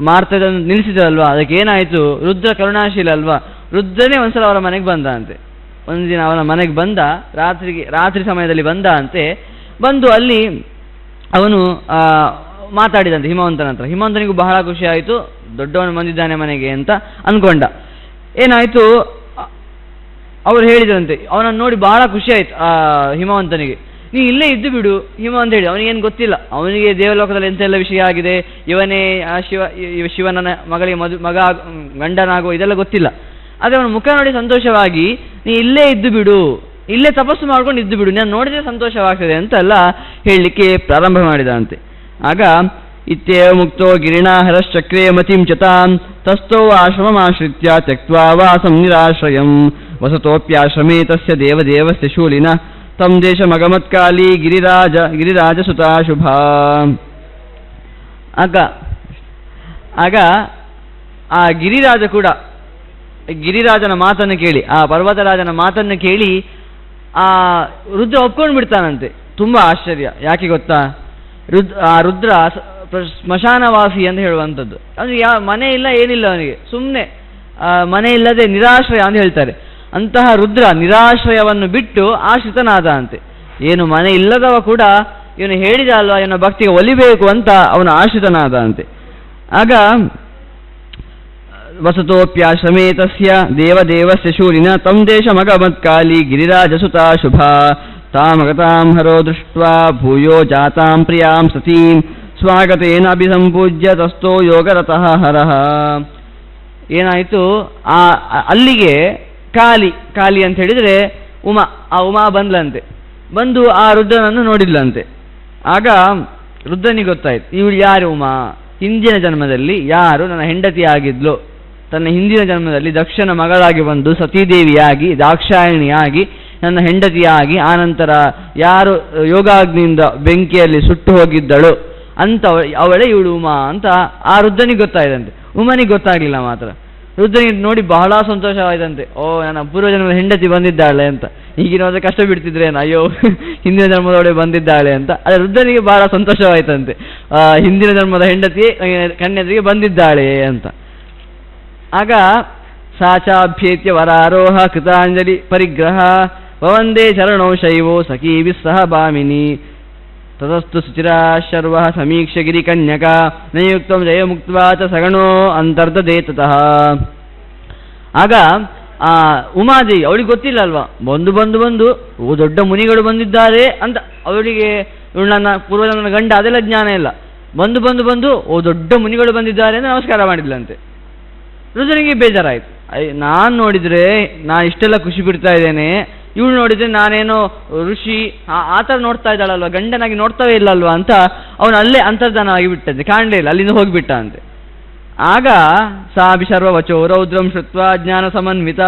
ಮಾಡ್ತಾ ಇದ್ದನ್ನು ನಿಲ್ಲಿಸಿದ್ರಲ್ವಾ, ಅದಕ್ಕೆ ಏನಾಯಿತು, ರುದ್ರ ಕರುಣಾಶೀಲ ಅಲ್ವಾ, ರುದ್ರನೇ ಒಂದ್ಸಲ ಅವರ ಮನೆಗೆ ಬಂದ ಅಂತೆ. ಒಂದು ದಿನ ಅವನ ಮನೆಗೆ ಬಂದ, ರಾತ್ರಿ ಸಮಯದಲ್ಲಿ ಬಂದ ಅಂತೆ. ಬಂದು ಅಲ್ಲಿ ಅವನು ಮಾತಾಡಿದಂತೆ ಹಿಮವಂತನ ಹತ್ರ. ಹಿಮವಂತನಿಗೂ ಬಹಳ ಖುಷಿ ಆಯಿತು, ದೊಡ್ಡವನು ಬಂದಿದ್ದಾನೆ ಮನೆಗೆ ಅಂತ ಅಂದ್ಕೊಂಡ. ಏನಾಯಿತು, ಅವರು ಹೇಳಿದ್ರಂತೆ, ಅವನನ್ನು ನೋಡಿ ಬಹಳ ಖುಷಿ ಆಯ್ತು ಆ ಹಿಮವಂತನಿಗೆ. ನೀ ಇಲ್ಲೇ ಇದ್ದು ಬಿಡು ಹಿಮವಂತ ಹೇಳಿ. ಅವನಿಗೇನು ಗೊತ್ತಿಲ್ಲ, ಅವನಿಗೆ ದೇವಲೋಕದಲ್ಲಿ ಎಂತೆಲ್ಲ ವಿಷಯ ಆಗಿದೆ, ಇವನೇ ಆ ಶಿವನ ಮಗಳಿಗೆ ಗಂಡನಾಗೋ ಇದೆಲ್ಲ ಗೊತ್ತಿಲ್ಲ. ಆದರೆ ಅವನ ಮುಖ ನೋಡಿ ಸಂತೋಷವಾಗಿ, ನೀ ಇಲ್ಲೇ ಇದ್ದು ಬಿಡು, ಇಲ್ಲೇ ತಪಸ್ಸು ಮಾಡ್ಕೊಂಡು ಇದ್ದು ಬಿಡು, ನಾನು ನೋಡಿದ್ರೆ ಸಂತೋಷವಾಗ್ತದೆ ಅಂತೆಲ್ಲ ಹೇಳಲಿಕ್ಕೆ ಪ್ರಾರಂಭ ಮಾಡಿದಂತೆ. ಆಗ ಇತ್ಯೇವ ಮುಕ್ತೋ ಗಿರಿಣಾಹರಶ್ಚಕ್ರೇ ಮತಿಂ ಚತಾಂ ತಸ್ಥೋ ಆಶ್ರಮಮಾಶ್ರಿತ್ಯ ತ್ಯಕ್ತ್ವಾ ವಾಸಂ ನಿರಾಶ್ರಯಂ ವಸತೋಪ್ಯಾಶ್ರಮೇ ತಸ್ಯ ದೇವದೇವಸ್ಯ ಶೂಲಿನ ತಂ ದೇಶಮಗಮತ್ಕಾಲಿ ಗಿರಿರಾಜಸುತಾ ಶುಭಾ. ಆಗ ಆ ಗಿರಿರಾಜ ಕೂಡ ಗಿರಿರಾಜನ ಮಾತನ್ನು ಕೇಳಿ, ಆ ಪರ್ವತರಾಜನ ಮಾತನ್ನು ಕೇಳಿ ಆ ರುದ್ರ ಒಪ್ಕೊಂಡು ಬಿಡ್ತಾನಂತೆ. ತುಂಬ ಆಶ್ಚರ್ಯ, ಯಾಕೆ ಗೊತ್ತಾ, ರುದ್ರ ಸ್ಮಶಾನವಾಸಿ ಅಂತ ಹೇಳುವಂಥದ್ದು. ಅವನಿಗೆ ಮನೆ ಇಲ್ಲ, ಏನಿಲ್ಲ, ಅವನಿಗೆ ಸುಮ್ಮನೆ ಮನೆ ಇಲ್ಲದೆ ನಿರಾಶ್ರಯ ಅಂತ ಹೇಳ್ತಾರೆ. ಅಂತಹ ರುದ್ರ ನಿರಾಶ್ರಯವನ್ನು ಬಿಟ್ಟು ಆಶ್ರಿತನಾದ ಅಂತೆ. ಏನು ಮನೆ ಇಲ್ಲದವ ಕೂಡ ಇವನು ಹೇಳಿದ ಅಲ್ವಾ, ಇವನ ಭಕ್ತಿಗೆ ಒಲಿಬೇಕು ಅಂತ ಅವನು ಆಶ್ರಿತನಾದ ಅಂತೆ. ಆಗ ವಸತೋಪ್ಯಾಶ್ರಮೇ ತಸ್ಯ ದೇವದೇವಸ್ಯ ಶೂಲಿನ ತಂ ದೇಶಮಗಮತ್ಕಾಲಿ ಗಿರಿರಾಜಸುತಾ ಶುಭಾ ತಾಮಗತಾಂ ಹರೋ ದೃಷ್ಟ್ವಾ ಭೂಯೋ ಜಾತಾಂ ಪ್ರಿಯಾಂ ಸತೀಂ ಸ್ವಾಗತೇನ ಅಭಿಸಂಪೂಜ್ಯ ತಸ್ಥೋ ಯೋಗರತಃ ಹರಃ. ಏನಾಯಿತು, ಅಲ್ಲಿಗೆ ಕಾಲಿ ಅಂತ ಹೇಳಿದರೆ ಉಮಾ ಬಂದ್ಲಂತೆ. ಬಂದು ಆ ರುದ್ರನನ್ನು ನೋಡಿದ್ಲಂತೆ. ಆಗ ರುದ್ರನಿಗೆ ಗೊತ್ತಾಯ್ತು, ಇವಳು ಯಾರು ಉಮಾ, ಹಿಂದಿನ ಜನ್ಮದಲ್ಲಿ ಯಾರು ನನ್ನ ಹೆಂಡತಿ ಆಗಿದ್ಲು, ತನ್ನ ಹಿಂದಿನ ಜನ್ಮದಲ್ಲಿ ದಕ್ಷನ ಮಗಳಾಗಿ ಬಂದು ಸತೀದೇವಿಯಾಗಿ ದಾಕ್ಷಾಯಣಿಯಾಗಿ ನನ್ನ ಹೆಂಡತಿಯಾಗಿ ಆನಂತರ ಯಾರು ಯೋಗಾಗ್ನಿಯಿಂದ ಬೆಂಕಿಯಲ್ಲಿ ಸುಟ್ಟು ಹೋಗಿದ್ದಳು ಅಂತ ಅವಳೇ ಇವಳು ಉಮಾ ಅಂತ ಆ ರುದ್ರನಿಗೆ ಗೊತ್ತಾಯ್ತಂತೆ. ಉಮನಿಗೆ ಗೊತ್ತಾಗಲಿಲ್ಲ ಮಾತ್ರ. ರುದ್ರನಿಗೆ ನೋಡಿ ಬಹಳ ಸಂತೋಷವಾಯಿತಂತೆ. ಓ, ನನ್ನ ಪೂರ್ವಜನ್ಮದ ಹೆಂಡತಿ ಬಂದಿದ್ದಾಳೆ ಅಂತ. ಈಗಿನವಾದ್ರೆ ಕಷ್ಟ ಬಿಡ್ತಿದ್ರೇನು, ಅಯ್ಯೋ ಹಿಂದಿನ ಧರ್ಮದೊಳಗೆ ಬಂದಿದ್ದಾಳೆ ಅಂತ. ಆದರೆ ರುದ್ರನಿಗೆ ಬಹಳ ಸಂತೋಷವಾಯ್ತಂತೆ, ಹಿಂದಿನ ಧರ್ಮದ ಹೆಂಡತಿ ಕನ್ಯೆಗೆ ಬಂದಿದ್ದಾಳೆ ಅಂತ. ಆಗ ಸಾಚಾಭ್ಯೇತ್ಯ ವರಾರೋಹ ಕೃತಾಂಜಲಿ ಪರಿಗ್ರಹ ಭವಂದೇ ಶರಣೋ ಶೈವೋ ಸಖೀಭಿ ಸಹ ಭಾಮಿನಿ ತತಸ್ತು ಸುಚಿರಾ ಶರ್ವ ಸಮೀಕ್ಷ ಗಿರಿ ಕನ್ಯಕ ನಯುಕ್ತಂ ಜಯ ಮುಕ್ತ್ವಾ ಚ ಸಗಣೋ ಅಂತರ್ಧದೇ ತತಃ. ಆಗ ಆ ಉಮಾದೇವಿ ಅವಳಿಗೆ ಗೊತ್ತಿಲ್ಲ ಅಲ್ವಾ, ಬಂದು ಓ ದೊಡ್ಡ ಮುನಿಗಳು ಬಂದಿದ್ದಾರೆ ಅಂತ ಅವಳಿಗೆ, ಇವಳು ನನ್ನ ಪೂರ್ವಜನ ಗಂಡ ಅದೆಲ್ಲ ಜ್ಞಾನ ಇಲ್ಲ. ಬಂದು ಓ ದೊಡ್ಡ ಮುನಿಗಳು ಬಂದಿದ್ದಾರೆ ಅಂತ ನಮಸ್ಕಾರ ಮಾಡಿದ್ಲಂತೆ. ರುದ್ರನಿಗೆ ಬೇಜಾರಾಯಿತು, ನಾನು ನೋಡಿದರೆ ನಾನು ಇಷ್ಟೆಲ್ಲ ಖುಷಿ ಬಿಡ್ತಾ ಇದ್ದೇನೆ, ಇವಳು ನೋಡಿದರೆ ನಾನೇನೋ ಋಷಿ ಆ ಥರ ನೋಡ್ತಾ ಇದ್ದಾಳಲ್ವ, ಗಂಡನಾಗಿ ನೋಡ್ತಾವೇ ಇಲ್ಲಲ್ವ ಅಂತ ಅವನು ಅಲ್ಲೇ ಅಂತರ್ಧಾನ ಆಗಿಬಿಟ್ಟಂತೆ, ಕಾಣಲೇ ಇಲ್ಲ, ಅಲ್ಲಿಂದ ಹೋಗಿಬಿಟ್ಟ ಅಂತೆ. ಆಗ ಸಾಭಿ ಸರ್ವವಚೋ ರೌದ್ರಂ ಶ್ರುತ್ವ ಜ್ಞಾನ ಸಮನ್ವಿತ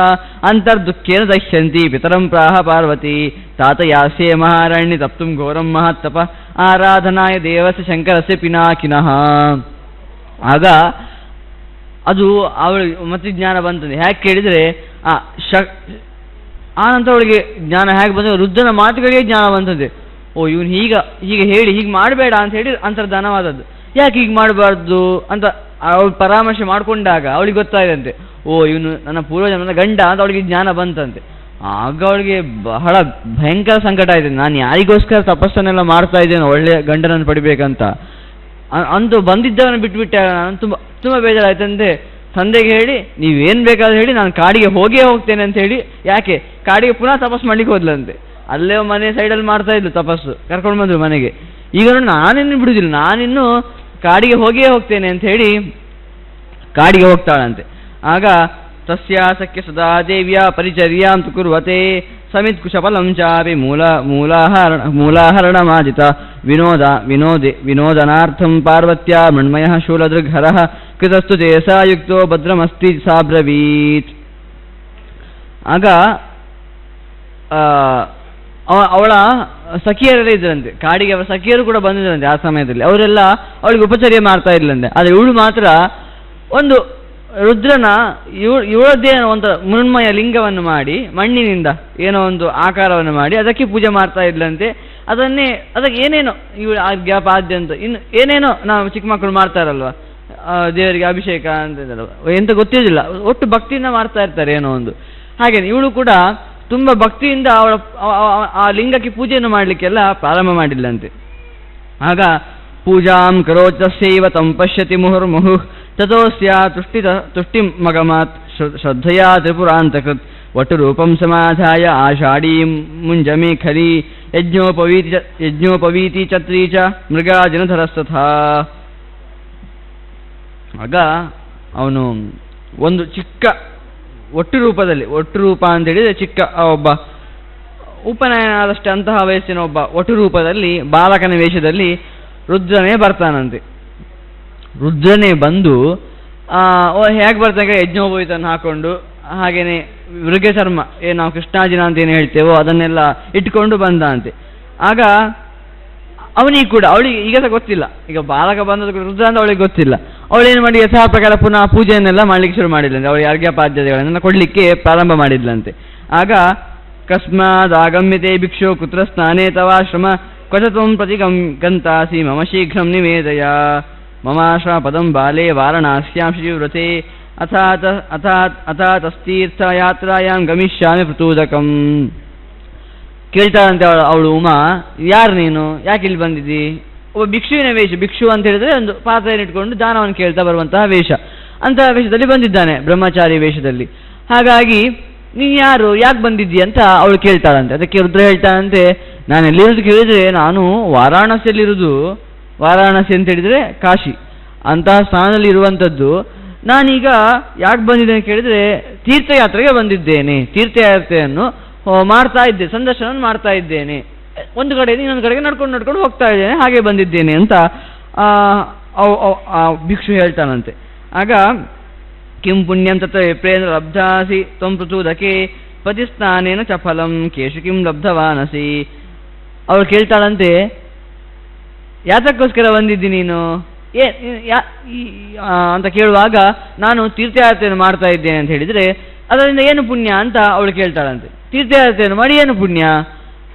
ಅಂತರ್ದುಃಖೇನ ದಹ್ಯಂತಿ ಪಿತರಂ ಪ್ರಾಹ ಪಾರ್ವತಿ ತಾತ ಯಾಸ್ಯೇ ಮಹಾರಣ್ಯ ತಪ್ತುಂ ಘೋರಂ ಮಹತ್ತಪ ಆರಾಧನಾಯ ದೇವಸ್ಯ ಶಂಕರಸ್ಯ ಪಿನಾಕಿನಃ. ಆಗ ಅದು ಅವಳಿಗೆ ಮತ್ತೆ ಜ್ಞಾನ ಬಂತಂದೆ. ಹೇಗೆ ಕೇಳಿದರೆ ಆ ನಂತರ ಅವಳಿಗೆ ಜ್ಞಾನ ಹೇಗೆ ಬಂದರೆ ರುದ್ರನ ಮಾತುಗಳಿಗೆ ಜ್ಞಾನ ಬಂತಂತೆ. ಓ ಇವನು ಹೀಗೆ ಹೇಳಿ ಹೀಗೆ ಮಾಡಬೇಡ ಅಂತ ಹೇಳಿ ಅಂತರ್ಧಾನವಾದದ್ದು. ಯಾಕೆ ಹೀಗೆ ಮಾಡಬಾರ್ದು ಅಂತ ಅವಳು ಪರಾಮರ್ಶೆ ಮಾಡಿಕೊಂಡಾಗ ಅವಳಿಗೆ ಗೊತ್ತಾಯಿದಂತೆ, ಓ ಇವನು ನನ್ನ ಪೂರ್ವಜನ ಗಂಡ ಅಂತ ಅವಳಿಗೆ ಜ್ಞಾನ ಬಂತಂತೆ. ಆಗ ಅವಳಿಗೆ ಬಹಳ ಭಯಂಕರ ಸಂಕಟ ಆಯಿತು, ನಾನು ಯಾರಿಗೋಸ್ಕರ ತಪಸ್ಸನ್ನೆಲ್ಲ ಮಾಡ್ತಾ ಇದ್ದೇನೆ ಒಳ್ಳೆಯ ಗಂಡನನ್ನು ಪಡಿಬೇಕಂತ, ಅಂತೂ ಬಂದಿದ್ದವನ್ನ ಬಿಟ್ಟುಬಿಟ್ಟೆ. ನಾನು ತುಂಬ ಬೇಜಾರಾಯ್ತಂತೆ. ತಂದೆಗೆ ಹೇಳಿ ನೀವೇನು ಬೇಕಾದ್ರೆ ಹೇಳಿ ನಾನು ಕಾಡಿಗೆ ಹೋಗ್ತೇನೆ ಅಂತ ಹೇಳಿ, ಯಾಕೆ ಕಾಡಿಗೆ ಪುನಃ ತಪಸ್ಸು ಮಾಡ್ಲಿಕ್ಕೆ ಹೋದ್ಲಂತೆ. ಅಲ್ಲೇ ಮನೆ ಸೈಡಲ್ಲಿ ಮಾಡ್ತಾ ಇದ್ಲು ತಪಸ್ಸು, ಕರ್ಕೊಂಡು ಬಂದರು ಮನೆಗೆ. ಈಗ ನಾನಿನ್ನು ಬಿಡುವುದಿಲ್ಲ, ನಾನಿನ್ನು ಕಾಡಿಗೆ ಹೋಗ್ತೇನೆ ಅಂತ ಹೇಳಿ ಕಾಡಿಗೆ ಹೋಗ್ತಾಳಂತೆ. ಆಗ ತಸ್ಯಾಸಕ್ಯ ಸದಾ ದೇವಿಯ ಪರಿಚರ್ಯಾಂ ತು ಕುರ್ವತೆ ಸಮಿತ್ ಕುಶಫಲಂ ಚಾಪಿ ಮೂಲಾಹರಣಮಾಜಿತ ವಿನೋದನಾರ್ಥಂ ಪಾರ್ವತ್ಯಾ ಮೃಣ್ಮಯಃ ಶೂಲದೃಗ್ಹರಃ ಕೃತಸ್ತು ತೇಸಾ ಯುಕ್ತೋ ಭದ್ರಮಸ್ತಿ ಸಾಬ್ರವೀತ್. ಆಗ ಅವಳ ಸಖಿಯರೆಲ್ಲ ಇದ್ರಂತೆ, ಕಾಡಿಗೆ ಅವರ ಸಖಿಯರು ಕೂಡ ಬಂದಿದ್ರಂತೆ ಆ ಸಮಯದಲ್ಲಿ. ಅವರೆಲ್ಲ ಅವಳಿಗೆ ಉಪಚರ್ಯ ಮಾಡ್ತಾ ಇರ್ಲಂತೆ. ಆದರೆ ಇವಳು ಮಾತ್ರ ಒಂದು ರುದ್ರನ ಇವಳದ್ದೇ ಒಂದು ಮೃಣ್ಮಯ ಲಿಂಗವನ್ನು ಮಾಡಿ ಮಣ್ಣಿನಿಂದ ಏನೋ ಒಂದು ಆಕಾರವನ್ನು ಮಾಡಿ ಅದಕ್ಕೆ ಪೂಜೆ ಮಾಡ್ತಾ ಇದ್ಲಂತೆ. ಅದಕ್ಕೆ ಏನೇನೋ ಇವಳು ಆಜ್ಞಾ ಪಾದ್ಯ ಅಂತ ಇನ್ನು ಏನೇನೋ ನಾವು ಚಿಕ್ಕ ಮಕ್ಕಳು ಮಾಡ್ತಾರಲ್ವ, ದೇವರಿಗೆ ಅಭಿಷೇಕ ಅಂತ ಎಂತ ಗೊತ್ತಿರೋದಿಲ್ಲ, ಒಟ್ಟು ಭಕ್ತಿಯಿಂದ ಮಾಡ್ತಾ ಇರ್ತಾರೆ ಏನೋ ಒಂದು. ಹಾಗೇನೆ ಇವಳು ಕೂಡ ತುಂಬ ಭಕ್ತಿಯಿಂದ ಅವಳ ಆ ಲಿಂಗಕ್ಕೆ ಪೂಜೆಯನ್ನು ಮಾಡಲಿಕ್ಕೆಲ್ಲ ಪ್ರಾರಂಭ ಮಾಡಿಲ್ಲಂತೆ. ಆಗ ಪೂಜಾಂ ಕರೋಚಸ್ಯೈವ ತಂ ಪಶ್ಯತಿ ಮುಹುರ್ಮುಹು ತತೋಸ್ಯ ತುಷ್ಟಿಮಗಮಾತ್ ಶ್ರದ್ಧೆಯ ತ್ರಿಪುರಾಂತಕೃತ್ ವಟುರೂಪಂ ಸಮಾಧಾಯ ಆಷಾಢೀಂ ಮುಂಜಮೇಖಲಿ ಯಜ್ಞೋಪವೀತಿ ಚತ್ರೀ ಚ ಮೃಗಾಜನಧರಸ್ತಥಾ. ಆಗ ಅವನು ಒಂದು ಚಿಕ್ಕ ಒಟ್ಟು ರೂಪ ಅಂತ ಹೇಳಿದರೆ ಚಿಕ್ಕ ಒಬ್ಬ ಉಪನಯನ ಆದಷ್ಟೇ ಅಂತಹ ವಯಸ್ಸಿನ ಒಬ್ಬ ಒಟ್ಟು ರೂಪದಲ್ಲಿ ಬಾಲಕನ ವೇಷದಲ್ಲಿ ರುದ್ರನೇ ಬರ್ತಾನಂತೆ. ರುದ್ರನೇ ಬಂದು ಹೇಗೆ ಬರ್ತಾನೆ ಯಜ್ಞೋಪವೀತನ್ನು ಹಾಕೊಂಡು, ಹಾಗೇನೆ ಮೃಗ ಚರ್ಮ ಏನು ನಾವು ಕೃಷ್ಣಾಜಿನ ಅಂತ ಏನು ಹೇಳ್ತೇವೋ ಅದನ್ನೆಲ್ಲ ಇಟ್ಕೊಂಡು ಬಂದ ಅಂತೆ. ಆಗ ಅವನಿಗೆ ಕೂಡ ಅವಳಿಗೆ ಈಗ ಸಹ ಗೊತ್ತಿಲ್ಲ, ಈಗ ಬಾಲಕ ಬಂದದ್ದು ರುದ್ರ ಅಂತ ಅವಳಿಗೆ ಗೊತ್ತಿಲ್ಲ. ಅವಳೇನು ಮಾಡಿ ಯಥಾ ಪ್ರಕಾರ ಪುನಃ ಪೂಜೆಯನ್ನೆಲ್ಲ ಮಾಡಲಿಕ್ಕೆ ಶುರು ಮಾಡಿದ್ಲಂತೆ, ಅವಳಿಗೆ ಅರ್ಘ್ಯಪಾದ್ಯತೆಗಳನ್ನೆಲ್ಲ ಕೊಡಲಿಕ್ಕೆ ಪ್ರಾರಂಭ ಮಾಡಿದ್ಲಂತೆ. ಆಗ ಕಸ್ಮಾದ್ ಆಗಮ್ಯತೆ ಭಿಕ್ಷು ಕುತ್ರ ಸ್ನಾನೇ ತವಾಶ್ರಮ ಕ್ವಚ ತ್ವಂ ಪ್ರತಿ ಗಂತಾಸಿ ಮಮ ಶೀಘ್ರಂ ನಿವೇದಯ ಮಮಾಶ್ರಮ ಪದಂ ಬಾಲೆ ವಾರಣಾಸ್ಯಾಂ ಶ್ರೀವ್ರತೆ ಅಥಾತಸ್ತೀರ್ಥ ಯಾತ್ರಾಯಾಂ ಗಮಿಷ್ಯಾಮಿ ಪ್ರತೂದಕಂ. ಕೇಳ್ತಾಳಂತೆ ಅವಳು ಉಮಾ, ಯಾರು ನೀನು, ಯಾಕೆ ಇಲ್ಲಿ ಬಂದಿದ್ದಿ? ಒಬ್ಬ ಭಿಕ್ಷುವಿನ ವೇಷ, ಭಿಕ್ಷು ಅಂತ ಹೇಳಿದ್ರೆ ಒಂದು ಪಾತ್ರೆಯನ್ನು ಇಟ್ಕೊಂಡು ದಾನವನ್ನು ಕೇಳ್ತಾ ಬರುವಂತಹ ವೇಷ, ಅಂತಹ ವೇಷದಲ್ಲಿ ಬಂದಿದ್ದಾನೆ, ಬ್ರಹ್ಮಚಾರಿ ವೇಷದಲ್ಲಿ. ಹಾಗಾಗಿ ನೀನು ಯಾರು, ಯಾಕೆ ಬಂದಿದ್ದಿ ಅಂತ ಅವಳು ಕೇಳ್ತಾಳಂತೆ. ಅದಕ್ಕೆ ರುದ್ರ ಹೇಳ್ತಾಳಂತೆ, ನಾನು ಎಲ್ಲಿರೋದು ಕೇಳಿದರೆ ನಾನು ವಾರಾಣಸಿಯಲ್ಲಿರೋದು. ವಾರಾಣಸಿ ಅಂತ ಹೇಳಿದರೆ ಕಾಶಿ, ಅಂತಹ ಸ್ಥಾನದಲ್ಲಿ ಇರುವಂಥದ್ದು. ನಾನೀಗ ಯಾಕೆ ಬಂದಿದ್ದೇನೆ ಕೇಳಿದರೆ ತೀರ್ಥಯಾತ್ರೆಗೆ ಬಂದಿದ್ದೇನೆ, ತೀರ್ಥಯಾತ್ರೆಯನ್ನು ಮಾಡ್ತಾ ಇದ್ದೆ, ಸಂದರ್ಶನ ಮಾಡ್ತಾ ಇದ್ದೇನೆ, ಒಂದು ಕಡೆಯಿಂದ ಇನ್ನೊಂದು ಕಡೆಗೆ ನಡ್ಕೊಂಡು ಹೋಗ್ತಾ ಇದ್ದೇನೆ, ಹಾಗೆ ಬಂದಿದ್ದೇನೆ ಅಂತ ಭಿಕ್ಷು ಹೇಳ್ತಾನಂತೆ. ಆಗ ಕಿಂ ಪುಣ್ಯಂ ತತ್ರ ವಿಪ್ರೇಂದ್ರ ಲಬ್ಧಾಸಿ ತ್ವಂ ಪ್ರಚೋದಕೆ ಪತಿಸ್ನಾನೇನ ಚ ಫಲಂ ಕೇಶು ಕಿಂ ಲಬ್ಧವಾನಸಿ. ಅವಳು ಕೇಳ್ತಾಳಂತೆ, ಯಾತಕ್ಕೋಸ್ಕರ ಬಂದಿದ್ದಿ ನೀನು ಅಂತ ಕೇಳುವಾಗ ನಾನು ತೀರ್ಥಯಾತ್ರೆಯನ್ನು ಮಾಡ್ತಾ ಇದ್ದೇನೆ ಅಂತ ಹೇಳಿದರೆ ಅದರಿಂದ ಏನು ಪುಣ್ಯ ಅಂತ ಅವಳು ಕೇಳ್ತಾಳಂತೆ. ತೀರ್ಥಯಾತ್ರೆಯನ್ನು ಮಾಡಿ ಏನು ಪುಣ್ಯ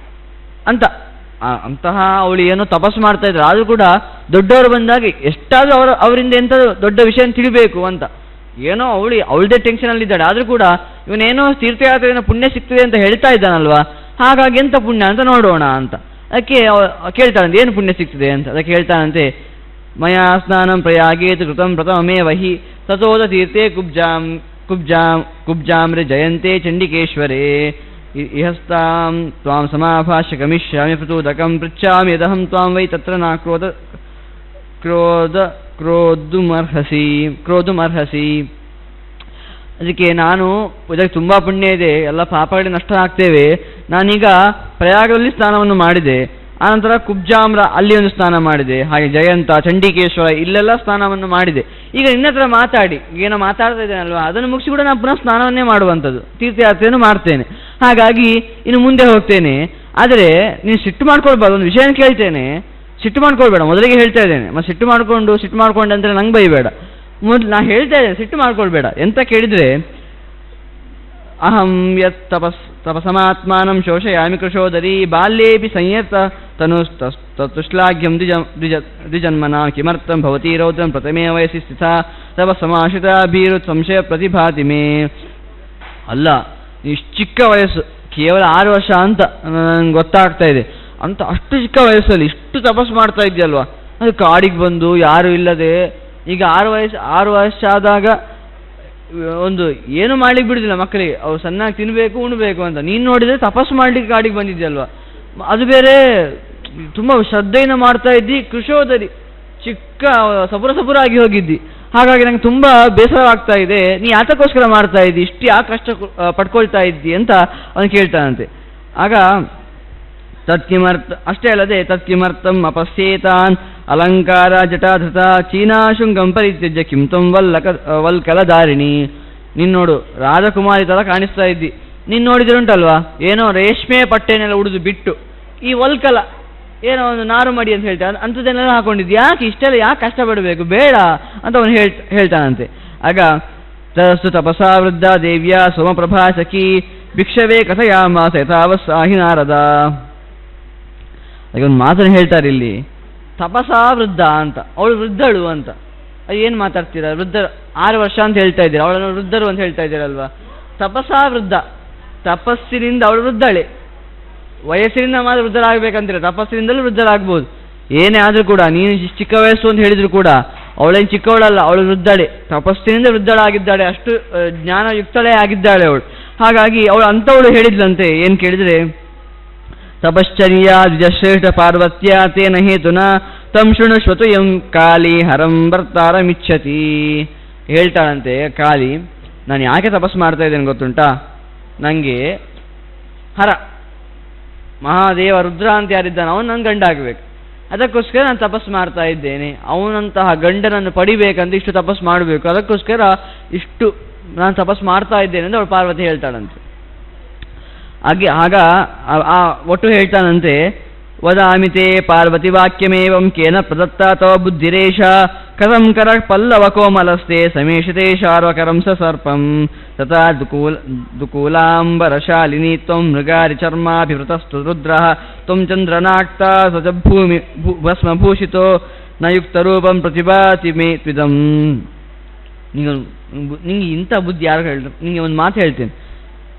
ಅಂತ. ಅಂತಹ ಅವಳು ಏನೋ ತಪಸ್ಸು ಮಾಡ್ತಾ ಇದ್ರು, ಆದರೂ ಕೂಡ ದೊಡ್ಡವರು ಬಂದಾಗ ಎಷ್ಟಾದರೂ ಅವರಿಂದ ಎಂಥ ದೊಡ್ಡ ವಿಷಯ ತಿಳಿಬೇಕು ಅಂತ ಏನೋ ಅವಳದೇ ಟೆನ್ಷನಲ್ಲಿದ್ದಾಳೆ. ಆದರೂ ಕೂಡ ಇವನೇನೋ ತೀರ್ಥಯಾತ್ರೆಯನ್ನು ಪುಣ್ಯ ಸಿಗ್ತದೆ ಅಂತ ಹೇಳ್ತಾ ಇದ್ದಾನಲ್ವಾ, ಹಾಗಾಗಿ ಎಂಥ ಪುಣ್ಯ ಅಂತ ನೋಡೋಣ ಅಂತ. ಅದಕ್ಕೆ ಕೇಳ್ತಾನಂತೆ ಏನು ಪುಣ್ಯ ಸಿಗ್ತದೆ ಅಂತ. ಅದಕ್ಕೆ ಹೇಳ್ತಾನಂತೆ, ಮಯಾ ಸ್ನಾನಂ ಪ್ರಯಾಗೇತು ಕೃತಂ ಪ್ರಥಮೇ ವಹಿ ತಥೋದ ತೀರ್ಥೆ ಕುಬ್ಜಾಮ್ರೆ ಜಯಂತೆ ಚಂಡಿಕೇಶ್ವರೇ ಇಹಸ್ತಾಂ ತ್ವಾಂ ಸಮಾಭಾಷ್ಯ ಗಮಿಷ್ಯಾಮಿ ಪ್ರಚೋದಕಂ ಪೃಚ್ಛಾಮಿ ಯದಹಂ ತ್ವಾಂ ವೈ ತತ್ರ ನ ಕ್ರೋಧುಮರ್ಹಸಿ. ಅದಕ್ಕೆ ನಾನು ಇದಕ್ಕೆ ತುಂಬ ಪುಣ್ಯ ಇದೆ, ಎಲ್ಲ ಪಾಪಗಳಿಗೆ ನಷ್ಟ ಆಗ್ತೇವೆ. ನಾನೀಗ ಪ್ರಯಾಗದಲ್ಲಿ ಸ್ನಾನವನ್ನು ಮಾಡಿದೆ, ಆನಂತರ ಕುಬ್ಜಾಮ್ರ ಅಲ್ಲಿ ಒಂದು ಸ್ನಾನ ಮಾಡಿದೆ, ಹಾಗೆ ಜಯಂತ ಚಂಡಿಕೇಶ್ವರ ಇಲ್ಲೆಲ್ಲ ಸ್ನಾನವನ್ನು ಮಾಡಿದೆ. ಈಗ ನಿನ್ನ ಹತ್ರ ಮಾತಾಡಿ ಏನೋ ಮಾತಾಡ್ತಾ ಇದ್ದೇನಲ್ವಾ, ಅದನ್ನು ಮುಗಿಸಿ ಕೂಡ ನಾನು ಪುನಃ ಸ್ನಾನವನ್ನೇ ಮಾಡುವಂಥದ್ದು, ತೀರ್ಥಯಾತ್ರೆಯನ್ನು ಮಾಡ್ತೇನೆ. ಹಾಗಾಗಿ ಇನ್ನು ಮುಂದೆ ಹೋಗ್ತೇನೆ. ಆದರೆ ನೀನು ಸಿಟ್ಟು ಮಾಡ್ಕೊಳ್ಬಾರ್ದು, ಒಂದು ವಿಷಯ ಕೇಳ್ತೇನೆ, ಸಿಟ್ಟು ಮಾಡ್ಕೊಳ್ಬೇಡ, ಮೊದಲಿಗೆ ಹೇಳ್ತಾ ಇದ್ದೇನೆ. ಮತ್ತೆ ಸಿಟ್ಟು ಮಾಡ್ಕೊಂಡು ಅಂದರೆ ನಂಗೆ ಬೈಬೇಡ. ಮೊದಲು ನಾನು ಹೇಳ್ತಾ ಇದ್ದೇನೆ, ಸಿಟ್ಟು ಮಾಡ್ಕೊಳ್ಬೇಡ. ಎಂತ ಕೇಳಿದರೆ, ಅಹಂ ಯತ್ ತಪಸಮಾತ್ಮಾನಂ ಶೋಷಯಾಮಿ ಕೃಶೋದರಿ ಬಾಲ್ಯೇಪಿ ಸಂಯತ ತನುಶ್ಲಾಘ್ಯಂ ದ್ವಿಜನ್ಮನ ಕಿಮರ್ಥಂ ಭವತಿ ರೌದ್ರಂ ಪ್ರಥಮೇ ವಯಸ್ಸಿ ಸ್ಥಿತಾ ತಪಸಮಾಶ್ರಿತ ಭೀರುತ್ ಸಂಶಯ ಪ್ರತಿಭಾತಿ ಮೇ. ಅಲ್ಲ, ಇಷ್ಟು ಚಿಕ್ಕ ವಯಸ್ಸು, ಕೇವಲ 6 ವರ್ಷ ಅಂತ ನನಗೆ ಗೊತ್ತಾಗ್ತಾ ಇದೆ ಅಂತ. ಅಷ್ಟು ಚಿಕ್ಕ ವಯಸ್ಸಲ್ಲಿ ಇಷ್ಟು ತಪಸ್ಸು ಮಾಡ್ತಾ ಇದೆಯಲ್ವಾ, ಅದು ಕಾಡಿಗೆ ಬಂದು ಯಾರು ಇಲ್ಲದೆ. ಈಗ 6 ವರ್ಷಾದಾಗ ಒಂದು ಏನು ಮಾಡ್ಲಿಕ್ಕೆ ಬಿಡುದಿಲ್ಲ ಮಕ್ಕಳಿಗೆ, ಅವ್ರು ಸಣ್ಣಾಗಿ ತಿನ್ನಬೇಕು ಉಣ್ಬೇಕು ಅಂತ. ನೀನು ನೋಡಿದರೆ ತಪಸ್ಸು ಮಾಡ್ಲಿಕ್ಕೆ ಕಾಡಿಗೆ ಬಂದಿದ್ಯಲ್ವಾ, ಅದು ಬೇರೆ ತುಂಬ ಶ್ರದ್ಧೆಯಿಂದ ಮಾಡ್ತಾ ಇದ್ದಿ. ಕೃಶೋದರಿ ಚಿಕ್ಕ ಸಪುರಾಗಿ ಹೋಗಿದ್ದಿ, ಹಾಗಾಗಿ ನಂಗೆ ತುಂಬ ಬೇಸರವಾಗ್ತಾ ಇದೆ. ನೀ ಯಾತಕ್ಕೋಸ್ಕರ ಮಾಡ್ತಾ ಇದ್ದಿ, ಇಷ್ಟು ಯಾಕೆ ಕಷ್ಟ ಪಡ್ಕೊಳ್ತಾ ಇದ್ದಿ ಅಂತ ಅವನು ಕೇಳ್ತಾನಂತೆ. ಆಗ ಅಷ್ಟೇ ಅಲ್ಲದೆ ತತ್ಕಿಮರ್ಥಂ ಅಪಸ್ಯೇತಾನ್ ಅಲಂಕಾರ ಜಟಾಧೃತ ಚೀನಾಶುಂಗಂ ಪರಿತ್ಯಜ್ಯ ಕಿಂ ತ್ವಂ ವಲ್ಕಲಧಾರಿಣಿ. ನೀನು ನೋಡು ರಾಜಕುಮಾರಿ ಥರ ಕಾಣಿಸ್ತಾ ಇದ್ದಿ, ನೀನು ನೋಡಿದ್ರೆ ಉಂಟಲ್ವಾ ಏನೋ ರೇಷ್ಮೆ ಪಟ್ಟೆನೆಲ್ಲ ಉಡಿದು ಬಿಟ್ಟು ಈ ವಲ್ಕಲ ಏನೋ ಒಂದು ನಾರು ಮಡಿ ಅಂತ ಹೇಳ್ತಾನೆ ಅಂಥದ್ದನ್ನೆಲ್ಲ ಹಾಕೊಂಡಿದ್ದು. ಯಾಕೆ ಇಷ್ಟೆಲ್ಲ ಯಾಕೆ ಕಷ್ಟಪಡಬೇಕು, ಬೇಡ ಅಂತ ಅವನು ಹೇಳ್ತಾನಂತೆ. ಆಗ ತಸ್ಸು ತಪಸಾ ವೃದ್ಧ ದೇವ್ಯ ಸೋಮಪ್ರಭಾ ಸಖಿ ಭಿಕ್ಷವೇ ಕಥಯಾಮಾಸ ಯಥಾವಸ್ಸಾಹಿ ನಾರದ. ಹಾಗೆ ಒಂದು ಮಾತನ್ನು ಹೇಳ್ತಾರೆ ಇಲ್ಲಿ, ತಪಸಾ ವೃದ್ಧ ಅಂತ, ಅವಳು ವೃದ್ಧಳು ಅಂತ. ಏನು ಮಾತಾಡ್ತೀರಾ, ವೃದ್ಧ 6 ವರ್ಷ ಅಂತ ಹೇಳ್ತಾ ಇದ್ದೀರಾ, ಅವಳನ್ನು ವೃದ್ಧರು ಅಂತ ಹೇಳ್ತಾ ಇದ್ದೀರಲ್ವಾ. ತಪಸಾ ವೃದ್ಧ, ತಪಸ್ಸಿನಿಂದ ಅವಳು ವೃದ್ಧಳೆ. ವಯಸ್ಸಿನಿಂದ ಮಾತ್ರ ವೃದ್ಧರಾಗಬೇಕಂತೀರ, ತಪಸ್ಸಿನಿಂದಲೂ ವೃದ್ಧರಾಗ್ಬೋದು. ಏನೇ ಆದರೂ ಕೂಡ ನೀನು ಚಿಕ್ಕ ವಯಸ್ಸು ಅಂತ ಹೇಳಿದ್ರು ಕೂಡ ಅವಳೇನು ಚಿಕ್ಕವಳಲ್ಲ, ಅವಳು ವೃದ್ಧಳೆ, ತಪಸ್ಸಿನಿಂದ ವೃದ್ಧಳಾಗಿದ್ದಾಳೆ, ಅಷ್ಟು ಜ್ಞಾನಯುಕ್ತಳೇ ಆಗಿದ್ದಾಳೆ ಅವಳು. ಹಾಗಾಗಿ ಅವಳು ಅಂಥವಳು ಹೇಳಿದ್ಲಂತೆ, ಏನು ಕೇಳಿದರೆ, ತಪಶ್ಚರ್ಯ ದ್ವಿಜಶ್ರೇಷ್ಠ ಪಾರ್ವತ್ಯ ತೇನ ಹೇತುನ ತಂ ಶೃಣುಷ್ವತು ಎಂ ಕಾಳಿ ಹರಂ ಭರ್ತಾರಮಿಚ್ಛತಿ. ಹೇಳ್ತಾಳಂತೆ ಕಾಳಿ, ನಾನು ಯಾಕೆ ತಪಸ್ಸು ಮಾಡ್ತಾ ಇದ್ದೇನೆ ಗೊತ್ತುಂಟಾ, ನನಗೆ ಹರ ಮಹಾದೇವ ರುದ್ರ ಅಂತ ಯಾರಿದ್ದಾನೆ ಅವನು ನನ್ನ ಗಂಡ ಆಗಬೇಕು, ಅದಕ್ಕೋಸ್ಕರ ನಾನು ತಪಸ್ಸು ಮಾಡ್ತಾ ಇದ್ದೇನೆ. ಅವನಂತಹ ಗಂಡನನ್ನು ಪಡಿಬೇಕಂತ ಇಷ್ಟು ತಪಸ್ಸು ಮಾಡಬೇಕು, ಅದಕ್ಕೋಸ್ಕರ ಇಷ್ಟು ನಾನು ತಪಸ್ಸು ಮಾಡ್ತಾ ಇದ್ದೇನೆ ಅಂತ ಅವಳು ಪಾರ್ವತಿ ಹೇಳ್ತಾಳಂತೆ. ಆಗ ಒಟ್ಟು ಹೇಳ್ತಾನಂತೆ, ವದಾಮಿತೆ ಪಾರ್ವತಿ ವಾಕ್ಯಮೇವಂ ಕೇನ ಪ್ರದತ್ತ ತವ ಬುದ್ಧಿರೇಶ ಕಥಂ ಕರ ಪಲ್ಲವ ಕೋಮಲಸ್ತೆ ಸಮೇಶತೆ ಶಾರ್ವಕರಂ ಸರ್ಪಂ ತಥಾ ದುಕೂಲಾಂಬರಶಾಲಿನಿ ತ್ವಂ ಮೃಗಾರಿ ಚರ್ಮಾಭಿವೃತಸ್ತು ರುದ್ರಃ ತ್ವಂ ಚಂದ್ರನಾಕ್ತ ಸಚ ಭೂಮಿ ಭಸ್ಮಭೂಷಿತೋ ನ ಯುಕ್ತರೂಪಂ ಪ್ರತಿಭಾತಿ ಮೇ ತ್ವಿದಂ. ನಿಂಗೆ ಇಂಥ ಬುದ್ಧಿ ಯಾರು ಹೇಳಿದ್ರು? ನಿಂಗೆ ಒಂದು ಮಾತು ಹೇಳ್ತೇನೆ,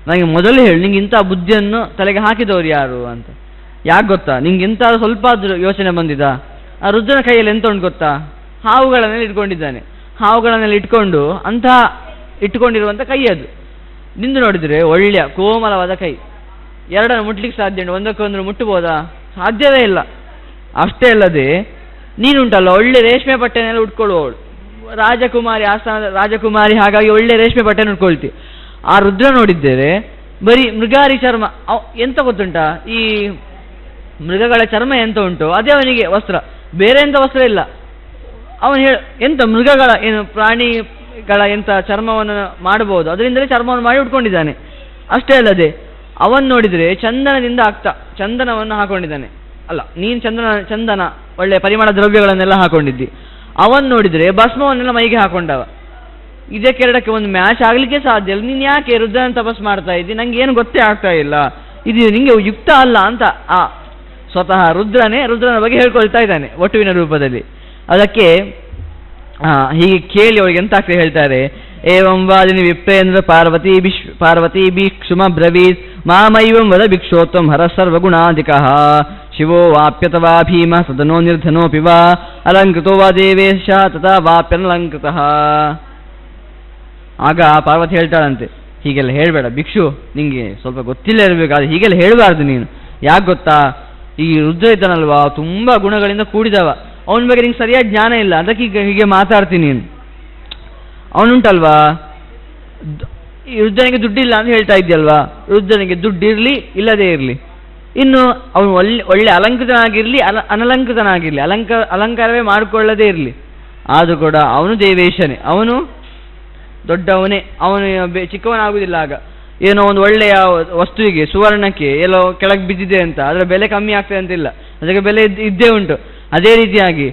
ನನಗೆ ಮೊದಲು ಹೇಳಿ, ನಿಂಗೆ ಇಂಥ ಬುದ್ಧಿಯನ್ನು ತಲೆಗೆ ಹಾಕಿದವರು ಯಾರು ಅಂತ. ಯಾಕೆ ಗೊತ್ತಾ, ನಿಂಗೆ ಇಂಥ ಸ್ವಲ್ಪ ಆದರೂ ಯೋಚನೆ ಬಂದಿದ? ಆ ರುದ್ರನ ಕೈಯಲ್ಲಿ ಎಂತ ಉಂಟು ಗೊತ್ತಾ, ಹಾವುಗಳನ್ನೆಲ್ಲ ಇಟ್ಕೊಂಡಿದ್ದಾನೆ. ಹಾವುಗಳನ್ನೆಲ್ಲ ಇಟ್ಕೊಂಡಿರುವಂಥ ಕೈ ಅದು. ನಿಂದು ನೋಡಿದರೆ ಒಳ್ಳೆಯ ಕೋಮಲವಾದ ಕೈ, ಎರಡನ್ನು ಮುಟ್ಲಿಕ್ಕೆ ಸಾಧ್ಯ ಉಂಟು, ಒಂದಕ್ಕೊಂದು ಮುಟ್ಟಬಹುದಾ? ಸಾಧ್ಯವೇ ಇಲ್ಲ. ಅಷ್ಟೇ ಅಲ್ಲದೆ ನೀನುಂಟಲ್ಲ ಒಳ್ಳೆ ರೇಷ್ಮೆ ಬಟ್ಟೆನೆಲ್ಲ ಉಟ್ಕೊಳ್ಳುವವಳು, ರಾಜಕುಮಾರಿ, ಆಸ್ಥಾನದ ರಾಜಕುಮಾರಿ, ಹಾಗಾಗಿ ಒಳ್ಳೆ ರೇಷ್ಮೆ ಬಟ್ಟೆನ ಉಟ್ಕೊಳ್ತಿ. ಆ ರುದ್ರ ನೋಡಿದ್ದೇವೆ ಬರೀ ಮೃಗಾರಿ ಚರ್ಮ. ಎಂತ ಗೊತ್ತುಂಟಾ, ಈ ಮೃಗಗಳ ಚರ್ಮ ಎಂತ ಉಂಟು ಅದೇ ಅವನಿಗೆ ವಸ್ತ್ರ, ಬೇರೆ ಎಂತ ವಸ್ತ್ರ ಇಲ್ಲ. ಅವನು ಎಂತ ಮೃಗಗಳ ಏನು ಪ್ರಾಣಿಗಳ ಎಂತ ಚರ್ಮವನ್ನು ಮಾಡಬಹುದು, ಅದರಿಂದಲೇ ಚರ್ಮವನ್ನು ಮಾಡಿ ಉಟ್ಕೊಂಡಿದ್ದಾನೆ. ಅಷ್ಟೇ ಅಲ್ಲದೆ ಅವನು ನೋಡಿದರೆ ಚಂದನದಿಂದ ಚಂದನವನ್ನು ಹಾಕೊಂಡಿದ್ದಾನೆ. ಅಲ್ಲ, ನೀನು ಚಂದನ ಒಳ್ಳೆ ಪರಿಮಳ ದ್ರವ್ಯಗಳನ್ನೆಲ್ಲ ಹಾಕೊಂಡಿದ್ದಿ. ಅವನು ನೋಡಿದರೆ ಭಸ್ಮವನ್ನೆಲ್ಲ ಮೈಗೆ ಹಾಕೊಂಡವ. ಇದಕ್ಕೆರಡಕ್ಕೆ ಒಂದು ಮ್ಯಾಚ್ ಆಗಲಿಕ್ಕೆ ಸಾಧ್ಯ ಇಲ್ಲ. ನೀನು ಯಾಕೆ ರುದ್ರನ ತಪಸ್ ಮಾಡ್ತಾ ಇದ್ದಿ, ನಂಗೆ ಏನು ಗೊತ್ತೇ ಆಗ್ತಾ ಇಲ್ಲ, ಇದು ನಿಂಗೆ ಯುಕ್ತ ಅಲ್ಲ ಅಂತ ಸ್ವತಃ ರುದ್ರನ ಬಗ್ಗೆ ಹೇಳ್ಕೊಳ್ತಾ ಇದ್ದಾನೆ ವಟುವಿನ ರೂಪದಲ್ಲಿ. ಅದಕ್ಕೆ ಹೀಗೆ ಕೇಳಿ ಅವಳಿಗೆ ಎಂತ ಆಗ್ತದೆ ಹೇಳ್ತಾರೆ, ಏವಂ ವಾದಿನಿ ವಿಪ್ರೇಂದ್ರ ಪಾರ್ವತಿ ಭಿಕ್ಷುಮ ಬ್ರವೀತ್ ಮಾಮೈವಂ ವದ ಭಿಕ್ಷೋತ್ವಂ ಹರ ಸರ್ವಗುಣಾಧಿಕಃ ಶಿವೋ ವಾಪ್ಯತವಾ ಭೀಮ ಸದನೋ ನಿರ್ಧನೋಪಿ ವಾ ಅಲಂಕೃತೋ ವಾ ದೇವೇಶ ತಥಾ ವಾಪ್ಯನಲಂಕೃತಃ. ಆಗ ಪಾರ್ವತಿ ಹೇಳ್ತಾಳಂತೆ, ಹೀಗೆಲ್ಲ ಹೇಳಬೇಡ ಭಿಕ್ಷು, ನಿಂಗೆ ಸ್ವಲ್ಪ ಗೊತ್ತಿಲ್ಲ ಇರಬೇಕಾದ್ರೆ ಹೀಗೆಲ್ಲ ಹೇಳಬಾರ್ದು ನೀನು. ಯಾಕೆ ಗೊತ್ತಾ, ಈ ರುದ್ರ ಇದ್ದಾನಲ್ವಾ ತುಂಬ ಗುಣಗಳಿಂದ ಕೂಡಿದವ, ಅವನ ಬಗ್ಗೆ ನಿಂಗೆ ಸರಿಯಾದ ಜ್ಞಾನ ಇಲ್ಲ, ಅದಕ್ಕೆ ಹೀಗೆ ಮಾತಾಡ್ತೀನಿ ನೀನು. ಅವನುಂಟಲ್ವಾ, ಈ ರುದ್ರನಿಗೆ ದುಡ್ಡಿಲ್ಲ ಅಂತ ಹೇಳ್ತಾ ಇದ್ಯಲ್ವಾ, ರುದ್ರನಿಗೆ ದುಡ್ಡಿರಲಿ ಇಲ್ಲದೇ ಇರಲಿ, ಇನ್ನು ಅವನು ಒಳ್ಳೆ ಅಲಂಕೃತನಾಗಿರಲಿ ಅನಲಂಕೃತನಾಗಿರಲಿ, ಅಲಂಕಾರವೇ ಮಾಡಿಕೊಳ್ಳದೇ ಇರಲಿ, ಆದರೂ ಕೂಡ ಅವನು ದೇವೇಶನೇ, ಅವನು ದೊಡ್ಡವನೇ, ಅವನು ಚಿಕ್ಕವನಾಗುವುದಿಲ್ಲ. ಆಗ ಏನೋ ಒಂದು ಒಳ್ಳೆಯ ವಸ್ತುವಿಗೆ ಸುವರ್ಣಕ್ಕೆ ಎಲ್ಲೋ ಕೆಳಗೆ ಬಿದ್ದಿದೆ ಅಂತ ಅದರ ಬೆಲೆ ಕಮ್ಮಿ ಆಗ್ತದೆ ಅಂತಿಲ್ಲ, ಅದಕ್ಕೆ ಬೆಲೆ ಇದ್ದೇ ಉಂಟು. ಅದೇ ರೀತಿಯಾಗಿ